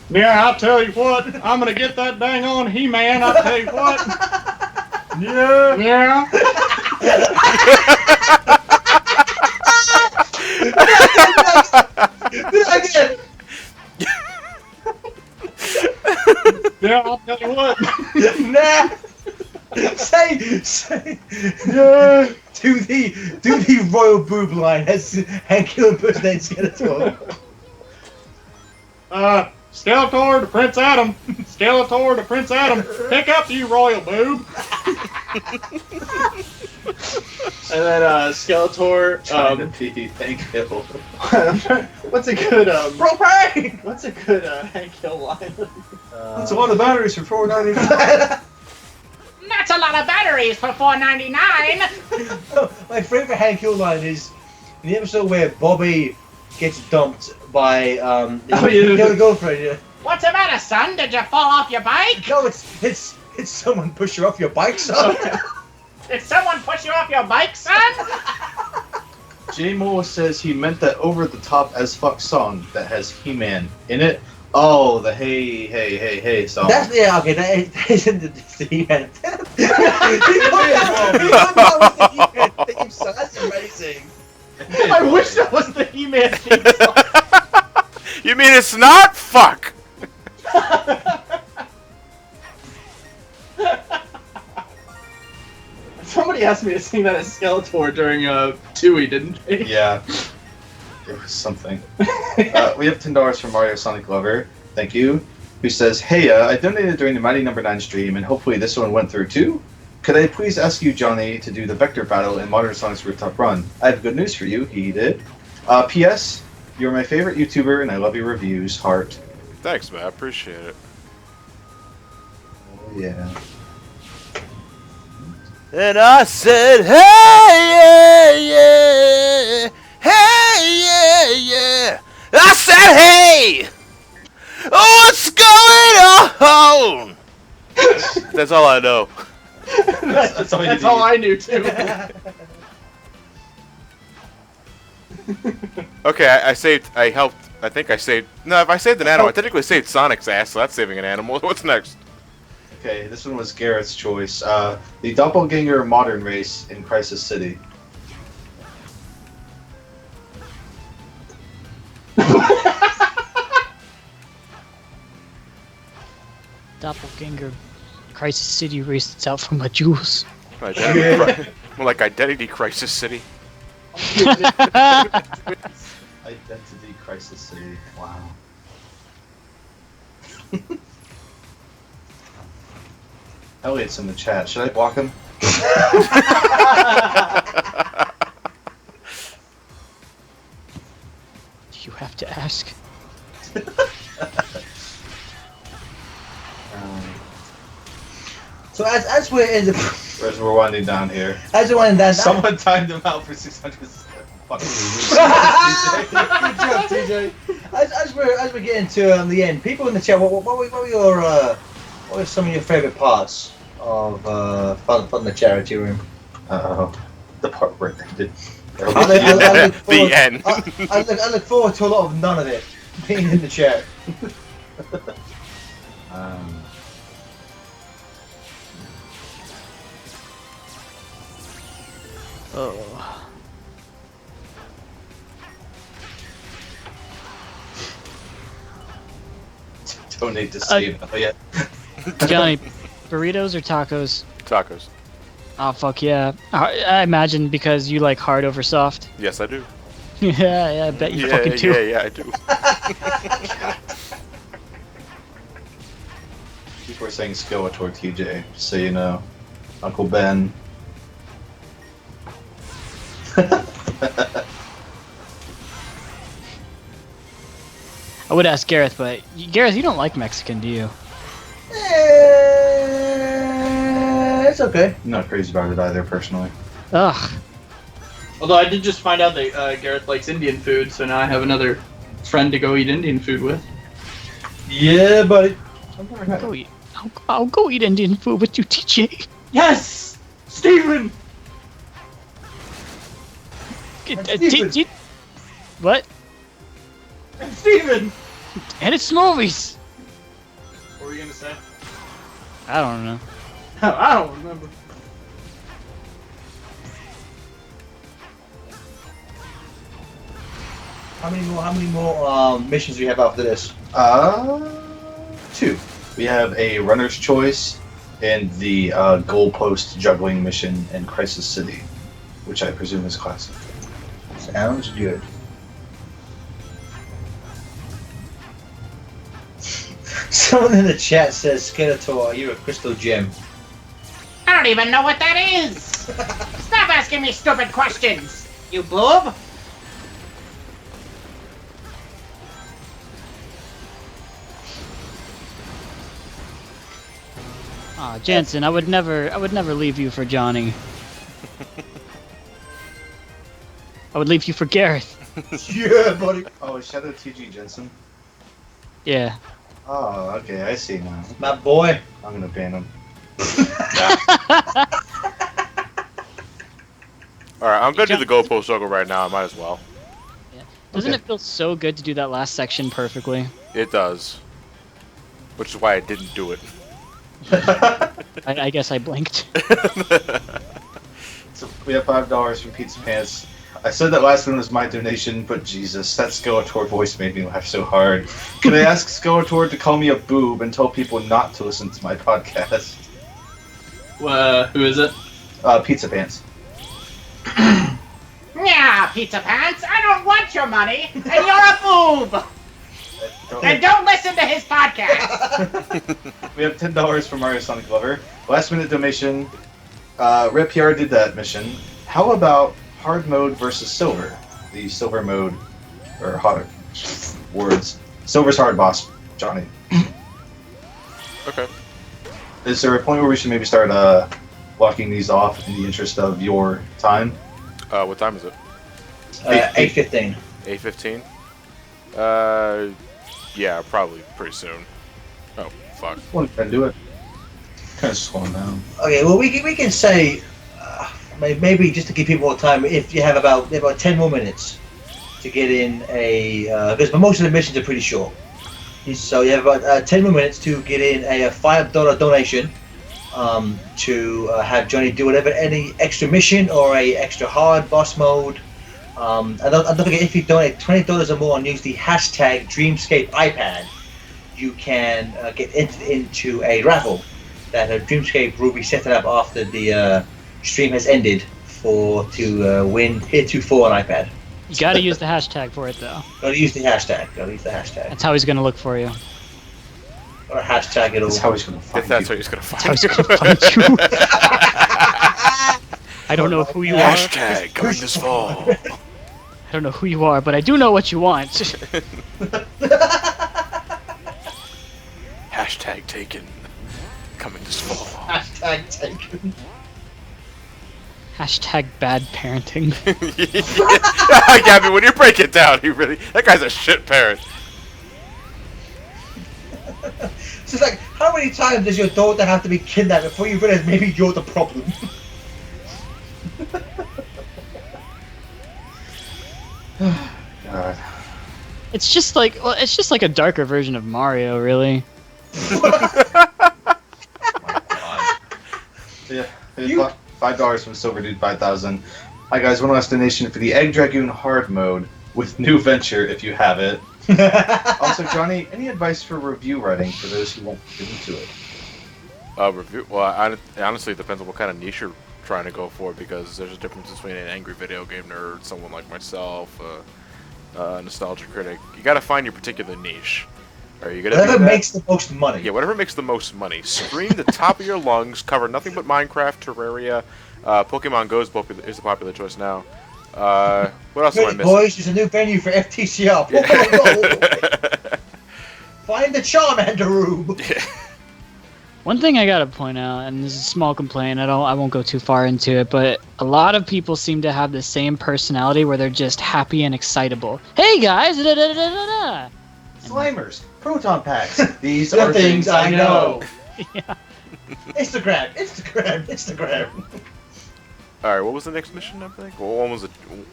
Yeah, I'll tell you what. I'm gonna get that dang on He-Man. I'll tell you what. Yeah. Yeah. Again. Yeah, I'll tell you what. Nah. Say. Yeah. Do the royal boob line as Hank Hill impersonates Skeletor. Skeletor to Prince Adam. Skeletor to Prince Adam. Pick up, you royal boob. And then Skeletor. Trying to be Hank Hill. What's a good propane? What's a good Hank Hill line? That's a lot of batteries for $4.99. That's a lot of batteries for $4.99. My favorite Hank Hill line is in the episode where Bobby gets dumped by the girlfriend. Yeah. What's the matter, son? Did you fall off your bike? No, it's someone push you off your bike, son. Did someone push you off your bike, son? J Moore says he meant that over the top as fuck song that has He-Man in it. Oh, the hey hey hey hey song. That's okay. That isn't the He-Man. That's amazing. I wish that was the He-Man theme song. You mean it's not? Fuck! Somebody asked me to sing that as Skeletor during Tui, didn't they? Yeah. It was something. We have $10 from Mario Sonic Lover. Thank you. Who says, hey, I donated during the Mighty Number 9 stream, and hopefully this one went through too. Could I please ask you, Johnny, to do the Vector battle in Modern Sonic's Rooftop Run? I have good news for you. He did. P.S. You're my favorite YouTuber, and I love your reviews. Heart. Thanks, man. I appreciate it. Oh, yeah. And I said, hey, yeah, yeah. Hey, yeah, yeah. I said, hey! What's going on? That's all I know. That's all I knew too. Okay, I think I saved... No, if I saved an animal, I technically saved Sonic's ass, so that's saving an animal. What's next? Okay, this one was Garrett's choice. The Doppelganger Modern Race in Crisis City. Doppelganger Crisis City raced itself from my jewels. More like Identity Crisis City. Identity Crisis City. Wow. Elliot's in the chat. Should I block him? You have to ask. So as we're in the Whereas we're winding down here. as we're winding down, Someone timed him out for 600. Fucking Good job, TJ. As we're getting to the end, people in the chat, what were some of your favourite parts of fun the charity room? The part where they did. The end. I look forward to a lot of none of it being in the chat. Oh. Donate to save Elliot. Johnny, burritos or tacos? Tacos. Oh fuck yeah! I imagine because you like hard over soft. Yes, I do. Yeah, I bet you fucking do. Yeah, I do. People are saying Skeletor TJ, just so you know. Uncle Ben. I would ask Gareth, but Gareth, you don't like Mexican, do you? It's okay. I'm not crazy about it either, personally. Ugh. Although I did just find out that Gareth likes Indian food, so now I have another friend to go eat Indian food with. Yeah, buddy. I'll go eat Indian food with you, TJ. Yes! Steven! Steven. What? Steven! And it's movies. What were you gonna say? I don't know. I don't remember. How many more missions do you have after this? 2. We have a runner's choice and the goalpost juggling mission in Crisis City, which I presume is classic. Sounds good. Someone in the chat says, Skeletor, are you a crystal gem? I don't even know what that is. Stop asking me stupid questions, you boob. Aw, Jansen, I would never leave you for Johnny. I would leave you for Gareth. Yeah, buddy. Oh, Shadow TG Jensen. Yeah. Oh, okay, I see now. My boy. I'm gonna ban him. Alright, I'm gonna do the goalpost struggle right now. I might as well. Doesn't it feel so good to do that last section perfectly? It does. Which is why I didn't do it. I guess I blinked. So we have $5 from Pizza Pants. I said that last one was my donation, but Jesus, that Skeletor voice made me laugh so hard. Can I ask Skeletor to call me a boob and tell people not to listen to my podcast? Who is it? Pizza Pants. Yeah, Pizza Pants, I don't want your money, and you're a boob. And don't listen to his podcast. We have $10 from Mario Sonic Lover. Last minute donation. Rip PR did that mission. How about hard mode versus silver? The silver mode, or hard words. Silver's hard boss, Johnny. Okay. Is there a point where we should maybe start locking these off in the interest of your time? What time is it? 8:15. 8:15? Yeah, probably pretty soon. Oh, fuck. Well, can do it. Kind of slowing down. Okay, well, we can say, maybe just to give people more time, if you have about 10 more minutes to get in because most of the missions are pretty short. So you have about 10 more minutes to get in a $5 donation to have Johnny do any extra mission or a extra hard boss mode. And don't forget, if you donate $20 or more and use the hashtag Dreamscape iPad, you can get entered into a raffle that Dreamscape will be setting up after the stream has ended to win heretofore on iPad. You gotta use the hashtag for it, though. Gotta use the hashtag. That's how he's gonna look for you. Or hashtag it all. That's how he's gonna find If that's you. how he's gonna find That's how he's gonna find you. I don't know who you are. Hashtag coming this fall. I don't know who you are, but I do know what you want. Hashtag taken. Coming this fall. Hashtag taken. Hashtag bad parenting. Yeah, Gabby, when you break it down, that guy's a shit parent. So it's like, how many times does your daughter have to be kidnapped before you realize maybe you're the problem? God. It's just like a darker version of Mario, really. Yeah, $5 from Silver Dude 5000. Hi guys, one last donation for the Egg Dragoon hard mode with new venture if you have it. Also, Johnny, any advice for review writing for those who won't get into it? Review. Well, honestly, it depends on what kind of niche you're trying to go for, because there's a difference between an angry video game nerd, someone like myself, a nostalgia critic. You got to find your particular niche. Whatever makes the most money. Yeah, whatever makes the most money. Scream the top of your lungs. Cover nothing but Minecraft, Terraria, Pokemon Go is the popular choice now. What else am I missing? Boys, there's a new venue for FTCR. Go. Find the Charmander room. Yeah. One thing I gotta point out, and this is a small complaint, I won't go too far into it, but a lot of people seem to have the same personality where they're just happy and excitable. Hey guys! Da, da, da, da, da. Slimers, proton packs. These The are things I know. Yeah. Instagram. All right, what was the next mission? I think. Well,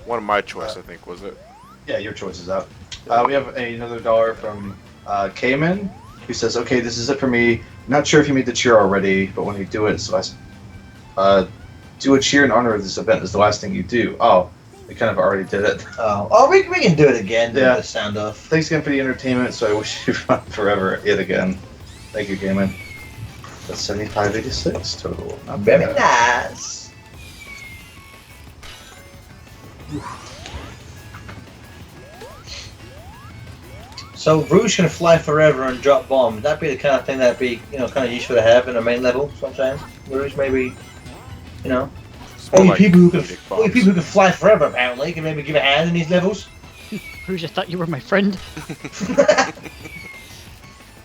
one of my choice. I think was it. Yeah, your choice is out. We have another $1 from Cayman, who says, "Okay, this is it for me. Not sure if you made the cheer already, but when you do it, it's the last. Do a cheer in honor of this event is the last thing you do. Oh, we kind of already did it. We can do it again. Yeah. The sound off. Thanks again for the entertainment. So I wish you fun forever yet again. Thank you, Cayman. That's 75.86 total. Not Very bad. nice. So Rouge can fly forever and drop bombs. That'd be the kind of thing that'd be, you know, kind of useful to have in a main level. That's what I'm saying. Rouge maybe, you know, only people who can fly forever apparently can maybe give a hand in these levels. Rouge, I thought you were my friend.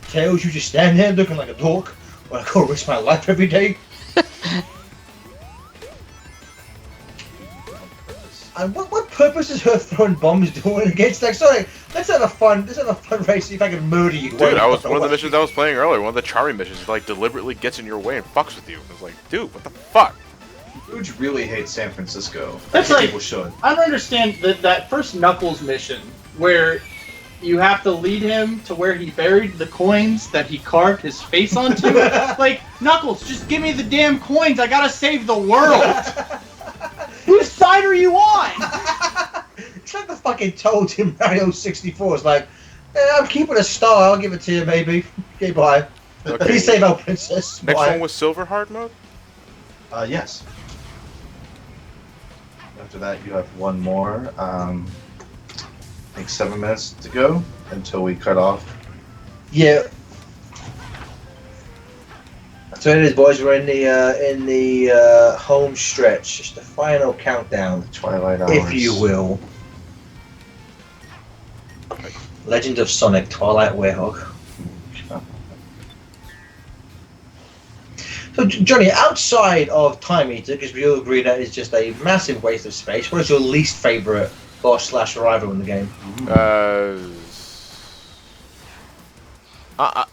Tails, you just stand there looking like a dork when I go risk my life every day. And what purpose is her throwing bombs doing against? Like, sorry, let's have a fun race. See if I can murder you. Dude, I was one of the missions I was playing earlier. One of the charming missions, like deliberately gets in your way and fucks with you. I was like, dude, what the fuck? Rouge really hates San Francisco. That's I think like- people should. I don't understand that first Knuckles mission where you have to lead him to where he buried the coins that he carved his face onto. Like, Knuckles, just give me the damn coins. I gotta save the world. Whose side are you on? It's like the fucking Toad in Mario 64. It's like, I'm keeping a star. I'll give it to you, maybe. Okay, bye. Okay. Please save our princess. Next Bye. one was Silver Hard mode? Yes. After that, you have one more. I think 7 minutes to go until we cut off. Yeah. So it is, boys. We're in the home stretch. Just the final countdown, Twilight Hours. if you will. Legend of Sonic: Twilight Werehog. So, Johnny, outside of Time Eater, because we all agree that is just a massive waste of space, what is your least favourite boss/rival in the game?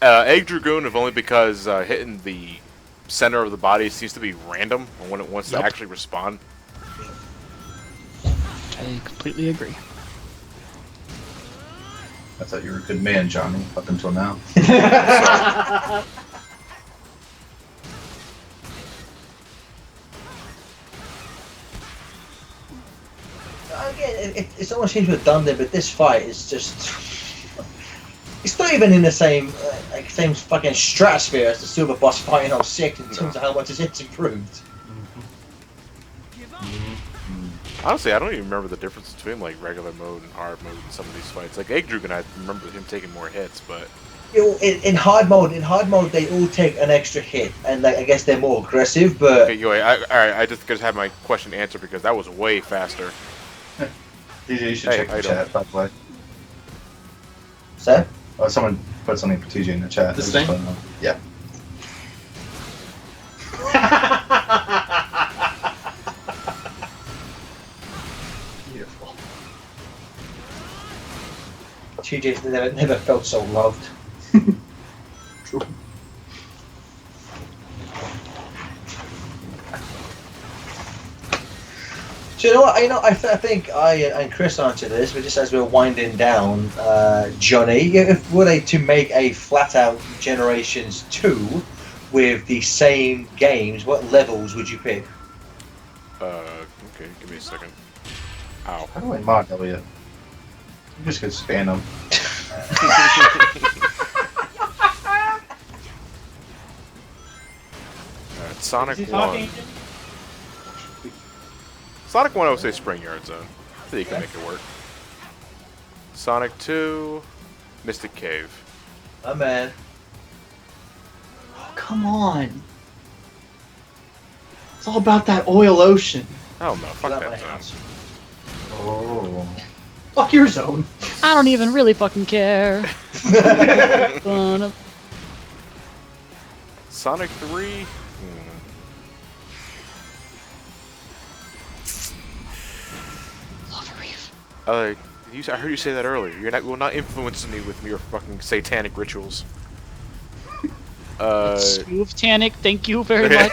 Egg Dragoon, if only because hitting the center of the body seems to be random when it wants to actually respond. I completely agree. I thought you were a good man, Johnny, up until now. Again, it almost seems redundant, but this fight is just... It's not even in the same same fucking stratosphere as the Silver Boss fight in 06 in terms of how much it's improved. Honestly, I don't even remember the difference between like regular mode and hard mode in some of these fights. Like Egg Dragoon, I remember him taking more hits, but In hard mode, they all take an extra hit, and like I guess they're more aggressive. But okay, wait, alright, I just have my question answered because that was way faster. TJ, you should check the chat, by the way. So? Oh, someone put something for TJ in the chat. This I just thing? put it on. Yeah. Beautiful. TJ's never felt so loved. True. So you know what? I think I and Chris answered this, but just as we're winding down, Johnny, if were they to make a flat-out Generations 2 with the same games, what levels would you pick? Okay, give me a second. Ow. How do I mod Elliot? I'm just gonna span him. Sonic Is he 1. talking? Sonic 1, I would say Spring Yard Zone. I think you can make it work. Sonic 2, Mystic Cave. My man. Oh, come on. It's all about that oil ocean. Oh no, fuck Not that my zone. house. Oh. Fuck your zone. I don't even really fucking care. Sonic 3? Lava Reef. I heard you say that earlier. You will not influence me with your fucking satanic rituals. Smooth Tanic, thank you very much.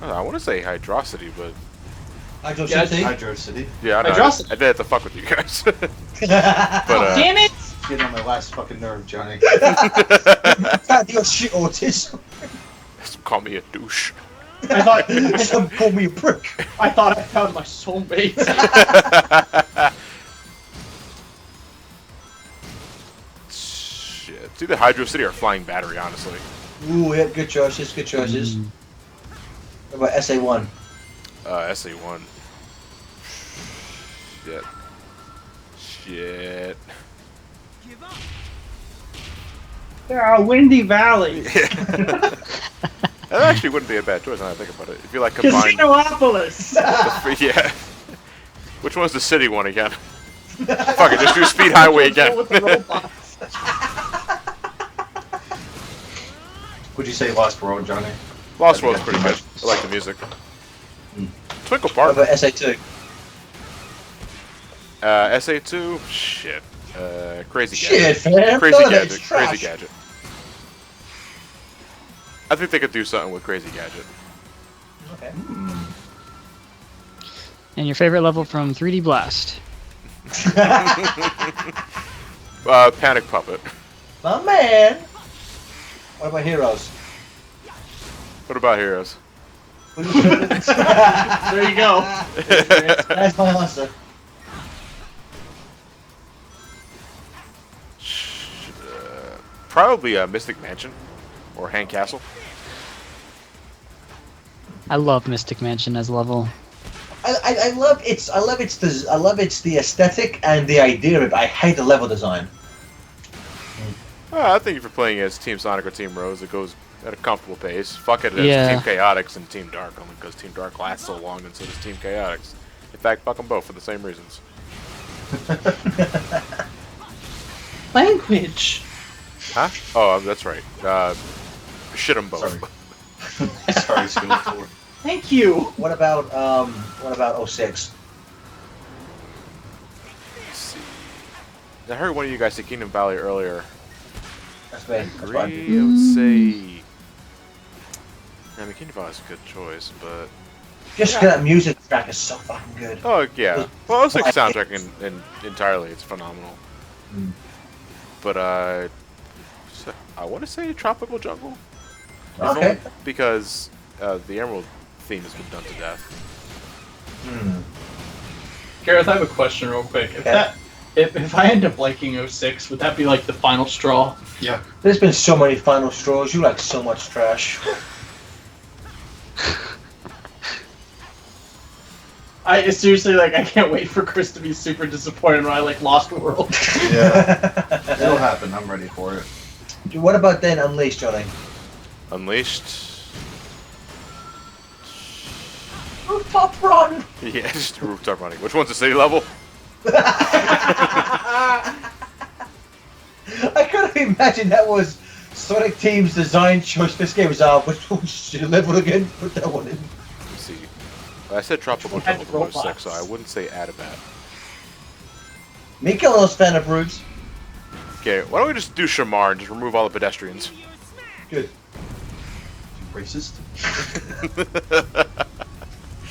I want to say Hydrocity, but Hydro Yes. City. Hydro City. yeah, I know. Hydrocity. I did have to fuck with you guys. but Damn it! Get on my last fucking nerve, Johnny. Your shit autism. call me a douche. I thought Some call me a prick. I thought I found my soulmate. Shit. It's either Hydro City or Flying Battery, honestly. Ooh, yeah, good choices, good choices. What about SA1? SA1. Shit. Shit. There are Windy Valley. That actually wouldn't be a bad choice now that I think about it. If you like combine... Casinopolis. Yeah. Which one's the city one again? Fuck it, just do Speed Highway again. With the robots. Would you say Lost World, Johnny? Lost World's pretty good. I like the music. Twinkle Park. What about SA2? SA2? Shit. Crazy Gadget. Shit, man. Crazy None of it's Gadget. trash. Crazy Gadget. I think they could do something with Crazy Gadget. Okay. And your favorite level from 3D Blast? Panic Puppet. My man. What about Heroes? What about Heroes? There you go. That's my answer. Probably Mystic Mansion or Hang Castle. I love Mystic Mansion as a level. I love its the aesthetic and the idea of it, but I hate the level design. I think if you're playing as Team Sonic or Team Rose, it goes at a comfortable pace. Fuck it as Yeah. Team Chaotix and Team Dark, only because Team Dark lasts so long and so does Team Chaotix. In fact, fuck them both for the same reasons. Language. Huh? Oh, that's right. Shit them both. Sorry. Sorry, School Tour. Thank you. What about 06? Let's see. I heard one of you guys say Kingdom Valley earlier. That's me. That's I what I would say... I mean, Kingdom Valley's a good choice, but... Just that music track is so fucking good. Oh, yeah. Well, it's like soundtrack entirely. It's phenomenal. But, I want to say Tropical Jungle. Okay. Because the Emerald theme has been done to death. Gareth, I have a question real quick. If I end up liking 06, would that be like the final straw? Yeah. There's been so many final straws. You like so much trash. I seriously I can't wait for Chris to be super disappointed when I Lost World. Yeah. It'll happen. I'm ready for it. What about then Unleashed, Johnny? Unleashed. Rooftop Run! Yeah, just rooftop running. Which one's the city level? I couldn't imagine that was Sonic Team's design choice. This game was which one should level again? Put that one in. Let's see. I said Tropical Jungle for 06, so I wouldn't say Adabat. Miko's fan of Roots. Okay, why don't we just do Shamar and just remove all the pedestrians? Good. Racist?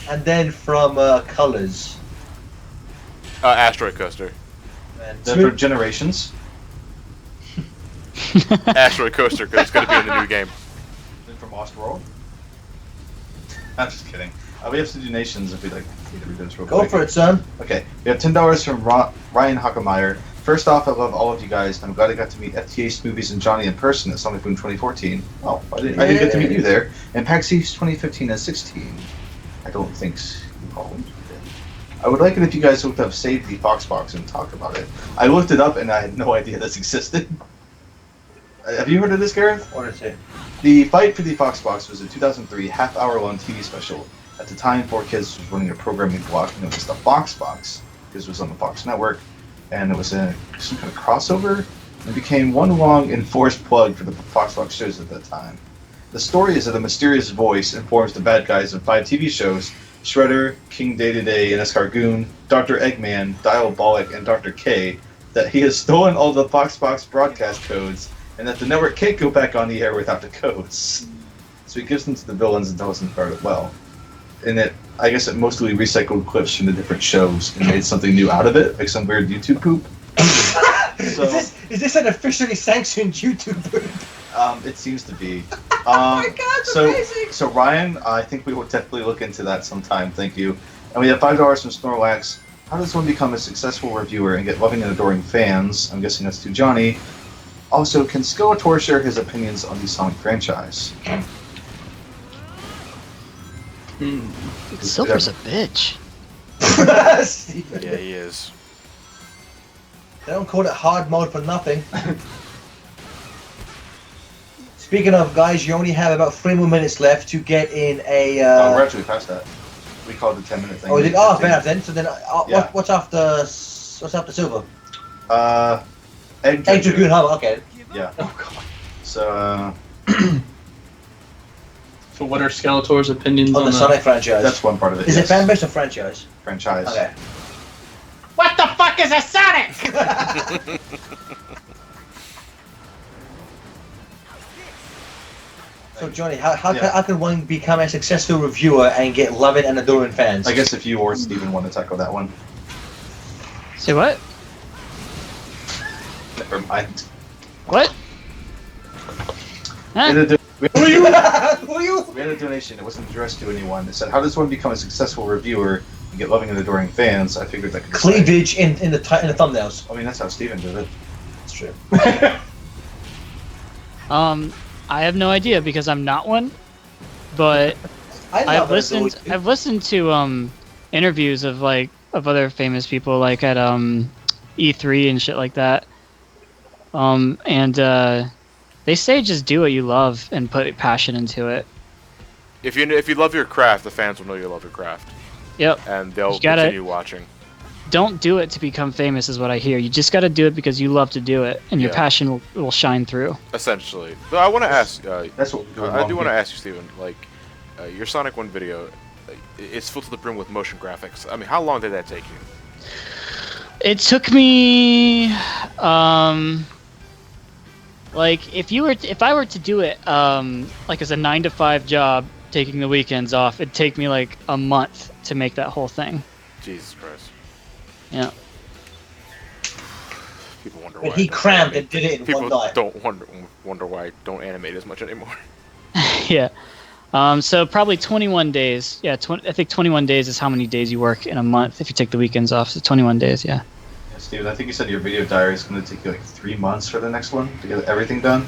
And then from Colors. Asteroid Coaster. And Then for Generations. Asteroid Coaster, because it's going to be in the new game. Then from Lost World. I'm just kidding. We have to do nations if we'd like to read this real quick. Go for it, son. Okay, we have $10 from Ryan Hockemeyer. First off, I love all of you guys, and I'm glad I got to meet FTA Smoothies and Johnny in person at Sonic Boom 2014. Oh, I didn't get to meet you there. And PAX East 2015 and 16. I don't think you all did. I would like it if you guys looked up Save the Foxbox and talk about it. I looked it up and I had no idea this existed. Have you heard of this, Gareth? What is it? The Fight for the Foxbox was a 2003 half-hour-long TV special. At the time, 4Kids was running a programming block known as the Foxbox, because it was on the Fox network, and it was some kind of crossover, and became one long enforced plug for the Foxbox shows at that time. The story is that a mysterious voice informs the bad guys in 5 TV shows, Shredder, King Day-to-Day, and Escargoon, Dr. Eggman, Diabolic, and Dr. K, that he has stolen all the Foxbox broadcast codes, and that the network can't go back on the air without the codes. So he gives them to the villains and tells them to guard it well. And I guess it mostly recycled clips from the different shows and made something new out of it, like some weird YouTube poop. So, is this an officially sanctioned YouTube poop? It seems to be. Oh my God, that's amazing! So Ryan, I think we will definitely look into that sometime. Thank you. And we have $5 from Snorlax. How does one become a successful reviewer and get loving and adoring fans? I'm guessing that's to Johnny. Also, can Skeletor share his opinions on the Sonic franchise? Silver's a bitch. Yeah, he is. They don't call it hard mode for nothing. Speaking of, guys, you only have about 3 more minutes left to get in a. We're actually past that. We called the 10-minute thing. Oh, fair enough then. So then, Yeah. what's after Silver? Egg Dragoon Harbor. Okay. Yeah. Oh god. So, So what are Skeletor's opinions On the Sonic franchise. that's one part of it. Is yes. it fan based or franchise? Franchise. Okay. What the fuck is a Sonic? So Johnny, how can one become a successful reviewer and get loving and adoring fans? I guess if you or Steven want to tackle that one. Say what? Never mind. What? Huh? We Who are you? had a donation. It wasn't addressed to anyone. It said, "How does one become a successful reviewer and get loving and adoring fans?" I figured that could decide. Cleavage in the thumbnails. I mean, that's how Steven did it. That's true. I have no idea because I'm not one. But I've listened to interviews of other famous people like at E3 and shit like that. They say just do what you love and put passion into it. If you love your craft, the fans will know you love your craft. Yep. And they'll You gotta- continue watching. Don't do it to become famous is what I hear. You just got to do it because you love to do it and your Yeah. passion will shine through. Essentially. But I want to ask. That's what we're doing. I do want to ask you, Steven. Your Sonic 1 video, it's filled to the brim with motion graphics. I mean, how long did that take you? It took me if I were to do it as a 9-to-5 job taking the weekends off, it'd take me like a month to make that whole thing. Jesus Christ. Yeah. People wonder But why. he I don't crammed animate. and did it in People one night. don't wonder why I don't animate as much anymore. Yeah. So probably 21 days. Yeah, I think 21 days is how many days you work in a month if you take the weekends off. So 21 days, yeah. Yeah, Steven, I think you said your video diary is going to take you like 3 months for the next one to get everything done.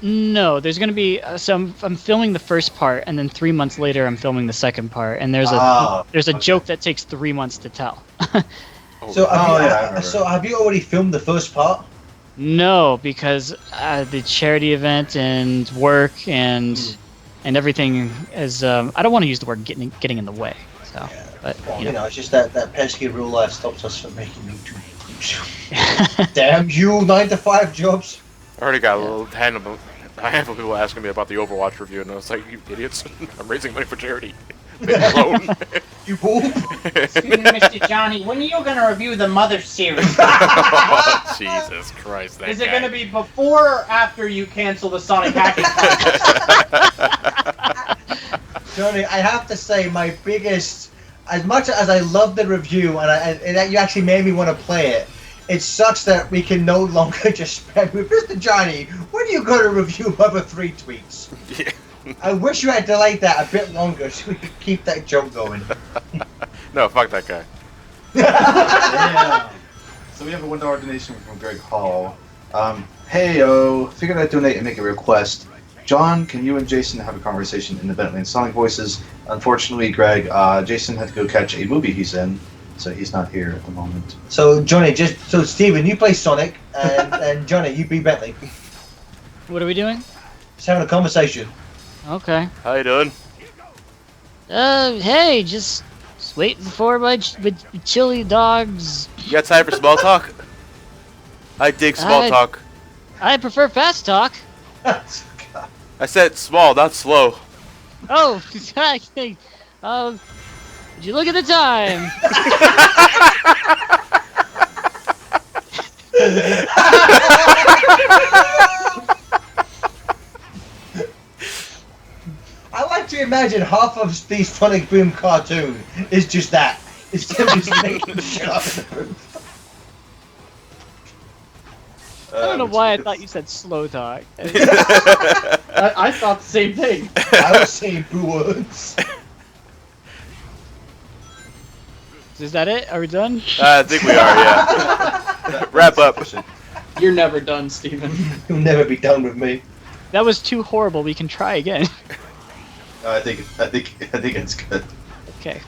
No. There's gonna be I'm filming the first part, and then 3 months later I'm filming the second part, and there's a joke that takes 3 months to tell. So I remember. have you already filmed the first part? No, because the charity event and work and everything is I don't want to use the word getting in the way. So, but Well, it's just that pesky real life stops us from making YouTube. Damn you, 9-to-5 jobs. I already got a handful of people asking me about the Overwatch review, and I was like, you idiots. I'm raising money for charity. Leave me alone. You fool. Excuse me, Mr. Johnny, when are you gonna review the Mother series? Oh, Jesus Christ, that Is it guy. gonna be before or after you cancel the Sonic hacking contest? Johnny, I have to say my biggest, as much as I love the review and you actually made me want to play it, it sucks that we can no longer just spread with Mr. Johnny, when are you going to review Mother 3 tweets? Yeah. I wish you had delayed that a bit longer so we could keep that joke going. No, fuck that guy. Yeah. So we have a $1 donation from Greg Hall. Figured I'd donate and make a request. John, can you and Jason have a conversation in the Bentley and Sonic voices? Unfortunately, Greg, Jason had to go catch a movie he's in, so he's not here at the moment. So Johnny, Steven, you play Sonic, and Johnny, you be Bentley. what are we doing? Just having a conversation. Okay. How you doing? Hey, just waiting for my chili dogs. You got time for small talk? I dig small talk. I prefer fast talk. I said small, not slow. Oh, would you look at the time? I like to imagine half of the Sonic Boom cartoon is just that. It's just making shit up. I don't know why I thought you said slow talk. I thought the same thing. I was saying blue words. Is that it? Are we done? I think we are, yeah. Wrap up. You're never done, Steven. You'll never be done with me. That was too horrible. We can try again. I think it's good. Okay.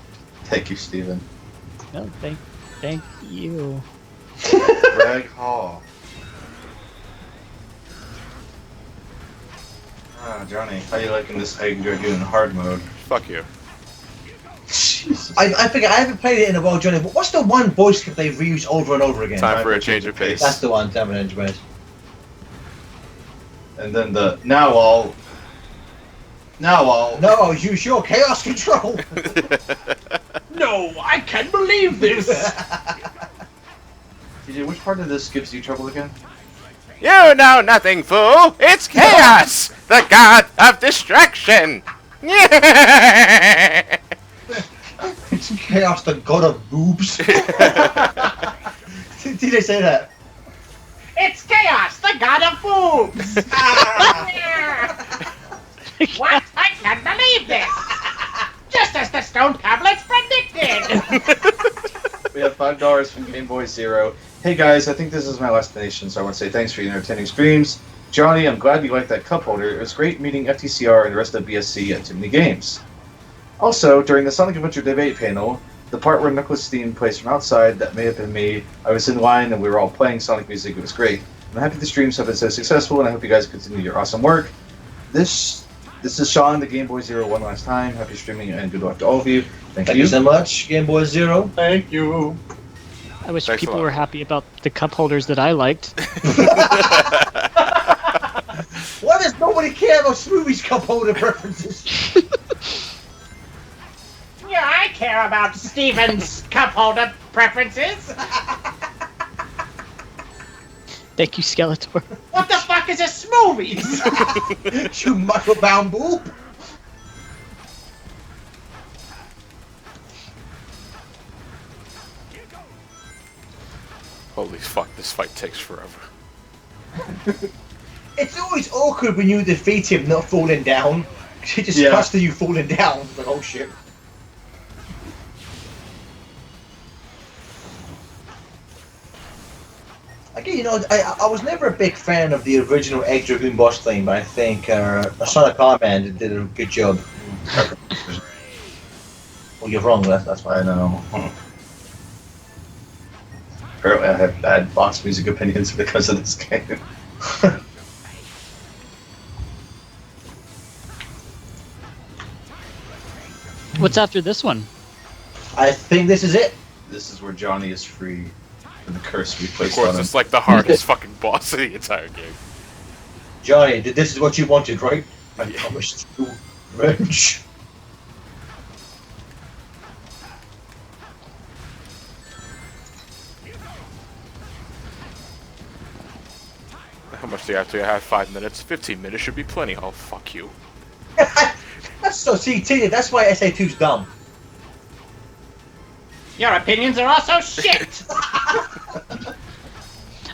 Thank you, Steven. No, thank you. Greg Hall. Ah, Johnny, how you liking this Egg Dragoon hard mode? Fuck you. I think I haven't played it in a while, Johnny. But what's the one voice clip they've reused over and over again? Time for a change of pace. That's the one. Time for a change of pace. And then the now I'll No, use your chaos control. No, I can't believe this. TJ, which part of this gives you trouble again? You know nothing, fool! It's chaos! The god of distraction! It's chaos, the god of boobs. Did they say that? It's chaos, the god of boobs! What? I can't believe this! Just as the stone tablets predicted! We have $5 from Game Boy Zero. Hey guys, I think this is my last donation, so I want to say thanks for your entertaining streams. Johnny, I'm glad you liked that cup holder. It was great meeting FTCR and the rest of BSC at too many games. Also, during the Sonic Adventure debate panel, the part where Nicholas Steen plays from outside, that may have been me. I was in line and we were all playing Sonic music. It was great. I'm happy the streams have been so successful, and I hope you guys continue your awesome work. This is Sean, the Game Boy Zero, one last time. Happy streaming and good luck to all of you. Thank you so much, Game Boy Zero. Thank you. I wish Thanks a people lot. were happy about the cup holders that I liked. Why does nobody care about Smoothie's cup holder preferences? Yeah, I care about Steven's cup holder preferences. Thank you, Skeletor. What the fuck is a smoothies? You microbound boob. Holy fuck, this fight takes forever. It's always awkward when you defeat him not falling down. It just cuts to you falling down. It's like, oh shit. Again, you know, I was never a big fan of the original Egg Dragoon boss theme, but I think SomecallmeJohnny did a good job. Well, you're wrong, that's why I know. Apparently I have bad boss music opinions because of this game. What's after this one? I think this is it. This is where Johnny is free from the curse we Of placed course, on him. it's like the hardest fucking boss of the entire game. Johnny, this is what you wanted, right? I promised you revenge. How much do you have to have? 5 minutes? 15 minutes should be plenty. Oh, fuck you. That's so, see, that's why SA2's dumb. Your opinions are also shit!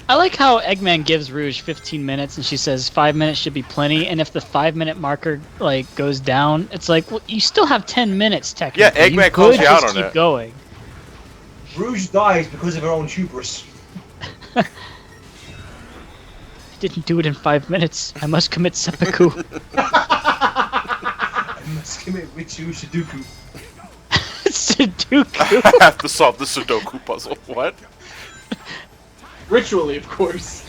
I like how Eggman gives Rouge 15 minutes and she says 5 minutes should be plenty, and if the 5-minute marker like goes down, it's like, well, you still have 10 minutes technically. Yeah, Eggman calls you out on keep it. Going. Rouge dies because of her own hubris. I didn't do it in 5 minutes. I must commit seppuku. I must commit Richu Sudoku. Sudoku. I have to solve the Sudoku puzzle. What? Ritually, of course.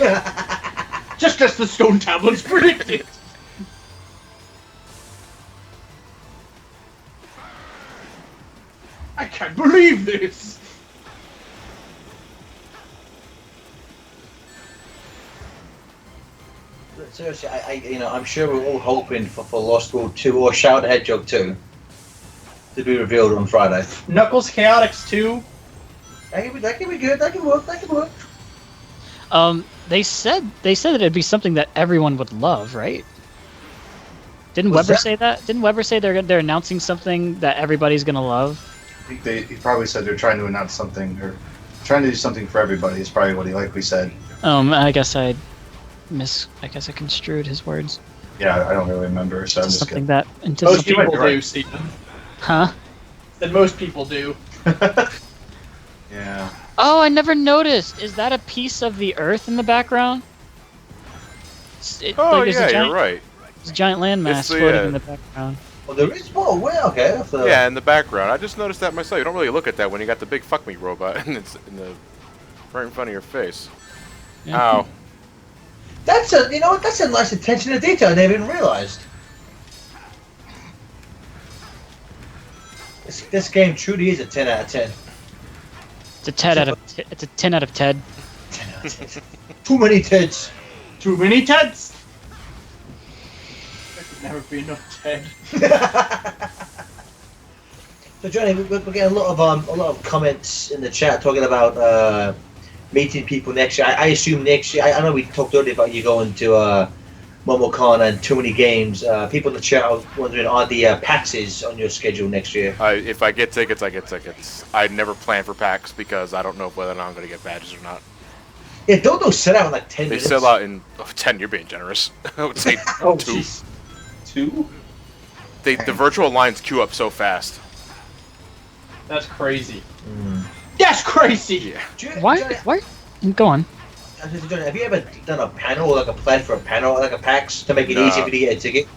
Just as the stone tablets predicted. I can't believe this. Seriously, I'm sure we're all hoping for Lost World 2 or Shout the Hedgehog 2 to be revealed on Friday. Knuckles Chaotix 2. That can be good. That can work. They said that it'd be something that everyone would love, right? Didn't What's Weber that? say that? Didn't Weber say they're announcing something that everybody's gonna love? I think he probably said they're trying to announce something, or trying to do something for everybody is probably what he likely said. I guess I construed his words. Yeah, I don't really remember, so I'm just Something kidding. that into Most something. people you're right. do, Stephen. Huh? That most people do. Yeah. Oh, I never noticed. Is that a piece of the Earth in the background? Oh, there's yeah, a giant, you're right. There's a giant landmass It's the, floating in the background. Well, there is more. Where? Okay. That's, Yeah, in the background. I just noticed that myself. You don't really look at that when you got the big fuck me robot and it's right in front of your face. Yeah. Ow. That's a, you know what? That's a nice attention to detail I never even realized. This game truly is a 10 out of 10. It's a 10 out of it's a 10 out of 10. 10 out of 10. Too many Teds. Too many Teds? There could never be enough Ted. So Johnny, we're getting a lot of comments in the chat talking about meeting people next year. I assume next year. I know we talked earlier about you going to MomoCon and too many games. People in the chat are wondering, are the PAXs on your schedule next year? If I get tickets, I get tickets. I never plan for PAX because I don't know whether or not I'm going to get badges or not. Yeah, don't those sell out in like 10 They minutes? sell out in 10. You're being generous. I would say 2. Oh, jeez. 2? The virtual lines queue up so fast. That's crazy. That's crazy! Yeah. Why? Go on. Have you ever done a panel, like a plan for a panel, like a PAX, to make it easier for you to get a ticket?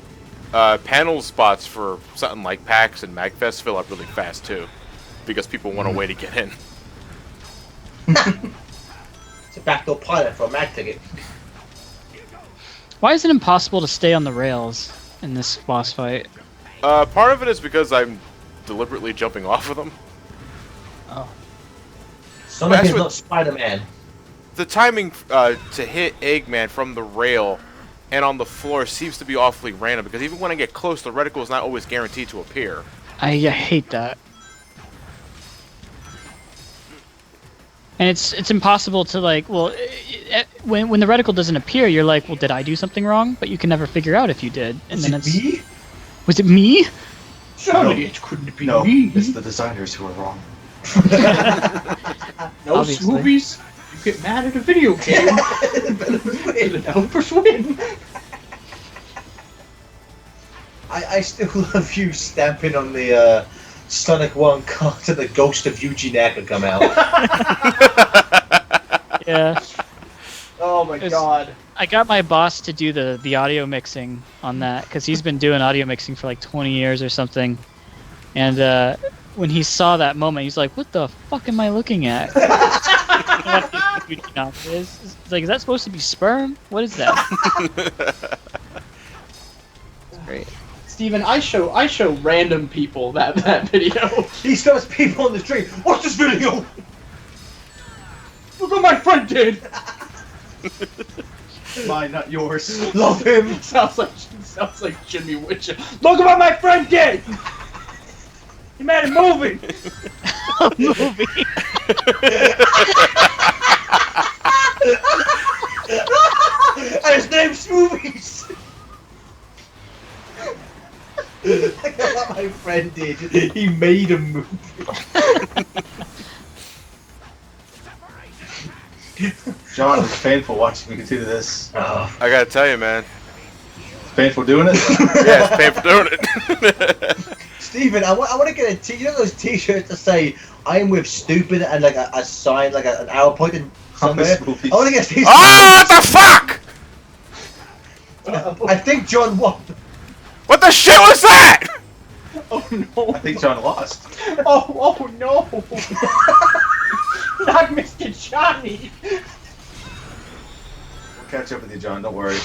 Panel spots for something like PAX and MagFest fill up really fast too, because people want a way to get in. It's a backdoor pilot for a Mag ticket. Why is it impossible to stay on the rails in this boss fight? Part of it is because I'm deliberately jumping off of them. Oh. Sonic is not Spider-Man. The timing to hit Eggman from the rail and on the floor seems to be awfully random, because even when I get close, the reticle is not always guaranteed to appear. I hate that. And it's impossible to, like, well, when the reticle doesn't appear, you're like, well, did I do something wrong? But you can never figure out if you did. And Was then it me? Was it me? Surely it couldn't be No, me. it's the designers who are wrong. No, Obviously. Scoobies. You get mad at a video game. The developers win. I still love you stamping on the Sonic 1 card and the ghost of Yuji Naka come out. Yeah. Oh my god. I got my boss to do the audio mixing on that, because he's been doing audio mixing for like 20 years or something. And when he saw that moment, he's like, what the fuck am I looking at? It's like, is that supposed to be sperm? What is that? It's great. Steven, I show random people that video. He shows people on the street, watch this video! Look what my friend did! Mine, not yours. Love him! Sounds like Jimmy Witcher. Look at what my friend did! He made a movie! Movie. And his name's Movies! Look at what my friend did. He made a movie. John, it's painful watching me continue this. Oh. I gotta tell you, man. It's painful doing it? Yeah, it's painful doing it. Steven, I want to get you know those t-shirts that say, I'm with stupid, and like a sign, like an arrow pointing somewhere? I want to get these. Oh, what the fuck! I think John won. What the shit was that? Oh no. I think John lost. Oh no. Not Mr. Johnny. We'll catch up with you, John. Don't worry.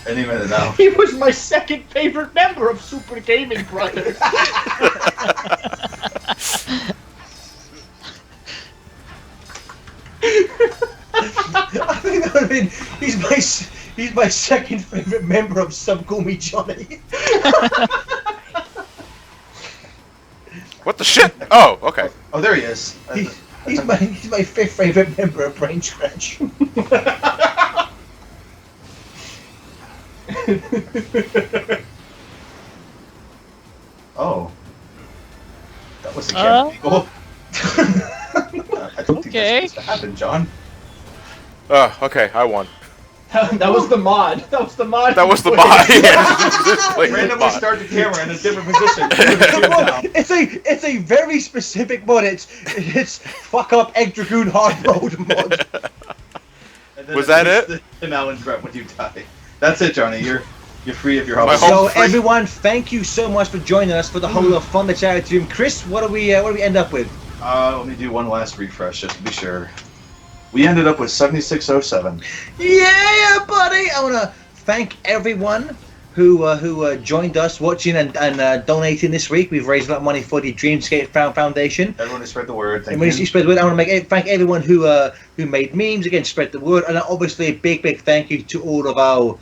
Any minute now. He was my second favorite member of Super Gaming Brothers. I think that would have been. He's my second favorite member of SomecallmeJohnny. What the shit? Oh, okay. Oh, there he is. He's my fifth favorite member of Brain Scratch. Oh. That was a camera angle. I don't think that's supposed to happen, John. Okay, I won. That was the mod. That was the mod. That was the mod. Yeah, just playing the Randomly mod. start the camera in a different position. It's a a very specific mod. It's fuck up egg dragoon hard mode mod. Was that it? The Alan's breath when you die. That's it, Johnny. You're free of your My hobby. home So free. everyone, thank you so much for joining us for the whole of Fun the Charity Room. Chris, what do we end up with? Let me do one last refresh just to be sure. We ended up with 7607. Yeah, buddy! I want to thank everyone who joined us watching and donating this week. We've raised a lot of money for the Dreamscape Foundation. Everyone who spread the word. Thank And when you. you spread the word, I want to thank everyone who made memes, again, spread the word, and obviously a big thank you to all of our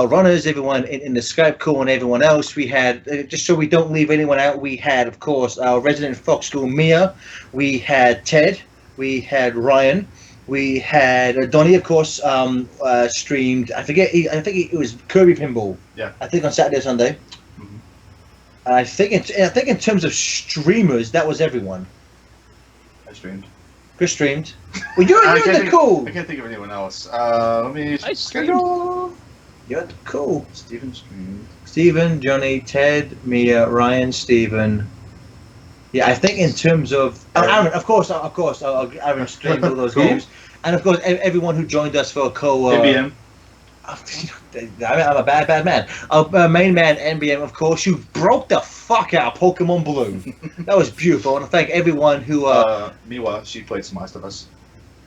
runners, everyone in the Skype call, and everyone else. We had, just so we don't leave anyone out, we had, of course, our resident Fox School Mia, we had Ted, we had Ryan, we had Donnie, of course, streamed. I think it was Kirby Pinball. Yeah. I think on Saturday or Sunday. Mhm. I think in terms of streamers, that was everyone. I streamed. Chris streamed. Well, you're the cool. I can't think of anyone else. Let me I schedule. You're the cool. Steven streamed. Steven, Johnny, Ted, Mia, Ryan, Steven. Yeah, I think in terms of Aaron, of course, Aaron streamed all those Cool. games, and of course everyone who joined us for ABM. I'm a bad man. Our main man, NBM, of course, you broke the fuck out of Pokemon Blue. That was beautiful. I want to thank everyone who Miwa, she played some Last of Us.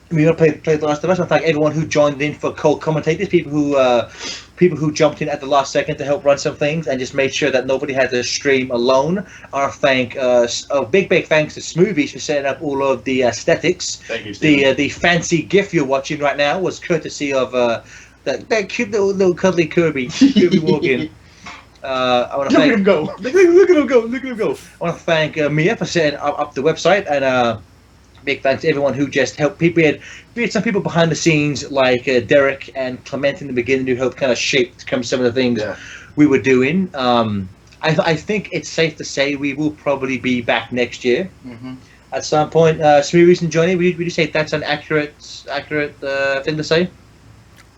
played The Last of Us. I want to thank everyone who joined in for co-commentators, people who jumped in at the last second to help run some things and just made sure that nobody had to stream alone. I want to thank a big thanks to Smoothies for setting up all of the aesthetics. Thank you, Steven. The fancy GIF you're watching right now was courtesy of that cute little cuddly Kirby Morgan. I want to thank Look at him go. Look at him go! Look at him go! I want to thank Mia for setting up the website, and big thanks to everyone who just helped. We had some people behind the scenes like Derek and Clement in the beginning who helped kind of shape some of the things we were doing. I think it's safe to say we will probably be back next year at some point. Smoothies and Johnny, would you say that's an accurate thing to say?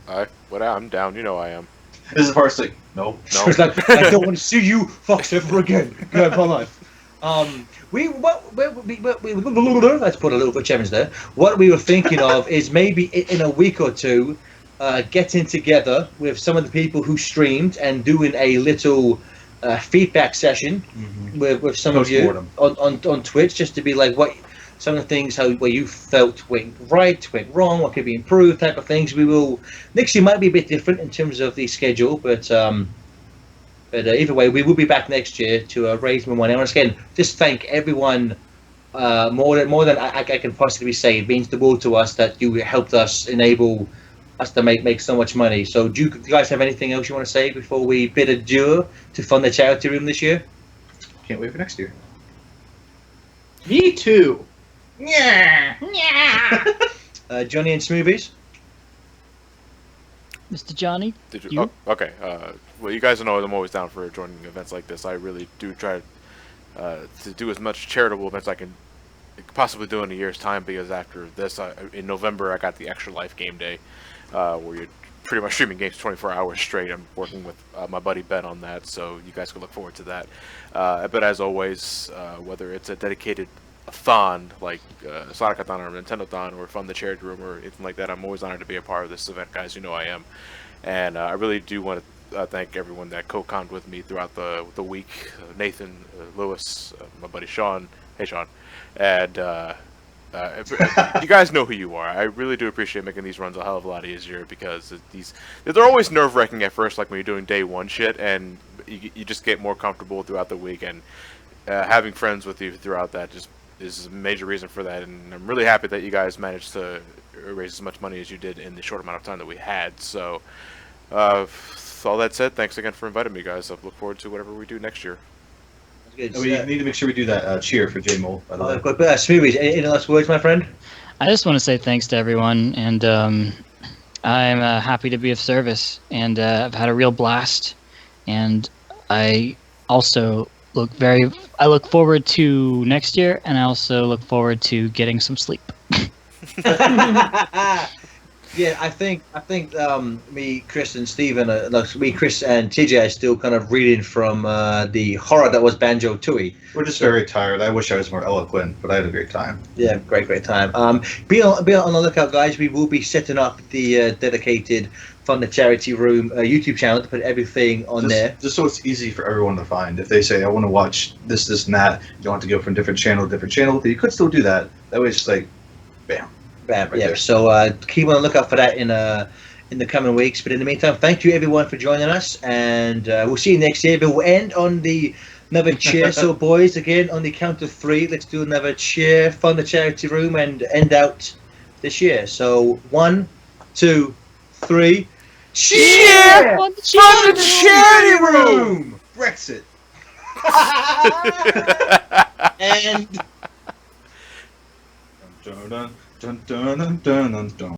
I'm down. You know I am. This is Parsley. Like, no. It's like, I don't want to see you Fox ever again. Go for life. Let's put a little bit of challenge there. What we were thinking of is maybe in a week or two, getting together with some of the people who streamed and doing a little feedback session with some of you on Twitch, just to be like what some of the things where you felt went right, went wrong, what could be improved, type of things. We will next year might be a bit different in terms of the schedule, but either way, we will be back next year to raise more money. And once again, just thank everyone more than I can possibly say. It means the world to us that you helped us enable us to make so much money. So do you guys have anything else you want to say before we bid adieu to fund the charity room this year? Can't wait for next year. Me too. Yeah. Johnny and Smoothies? Mr. Johnny? Did you? You? Oh, okay. Well, you guys know I'm always down for joining events like this. I really do try to do as much charitable events I can possibly do in a year's time, because after this, in November, I got the Extra Life game day, where you're pretty much streaming games 24 hours straight. I'm working with my buddy Ben on that, so you guys can look forward to that. But as always, whether it's a dedicated thon like Sonic-a-thon or Nintendo-thon or Fund the Charity Room or anything like that, I'm always honored to be a part of this event, guys. You know I am. And I really do want to thank everyone that co-conned with me throughout the week. Nathan, Lewis, my buddy Sean. Hey, Sean. And you guys know who you are. I really do appreciate making these runs a hell of a lot easier, because they're always nerve-wracking at first, like when you're doing day one shit, and you just get more comfortable throughout the week. And having friends with you throughout that just is a major reason for that. And I'm really happy that you guys managed to raise as much money as you did in the short amount of time that we had. So, with all that said, thanks again for inviting me, guys. I look forward to whatever we do next year. We need to make sure we do that cheer for J Mole, by the way. But Smoothies, any last words, my friend? I just want to say thanks to everyone, and I'm happy to be of service, and I've had a real blast, and I also I look forward to next year, and I also look forward to getting some sleep. Yeah, I think me, Chris, and Steven, me, Chris, and TJ are still kind of reading from the horror that was Banjo-Tooie. We're just very tired. I wish I was more eloquent, but I had a great time. Yeah, great time. Be on the lookout, guys. We will be setting up the dedicated Fund the Charity Room YouTube channel to put everything on there. Just so it's easy for everyone to find. If they say, I want to watch this, and that, you don't have to go from different channel to different channel, but you could still do that. That way it's just like, bam. Bam, Right yeah. there. So keep on the lookout for that in the coming weeks. But in the meantime, thank you everyone for joining us, and we'll see you next year. But we'll end on another cheer. So boys, again on the count of 3, let's do another cheer, Fund the Charity Room, and end out this year. So 1, 2, 3. Cheer! Fund the Fund the charity room! Brexit. And Dun, dun, dun, dun, dun, dun, dun, dun.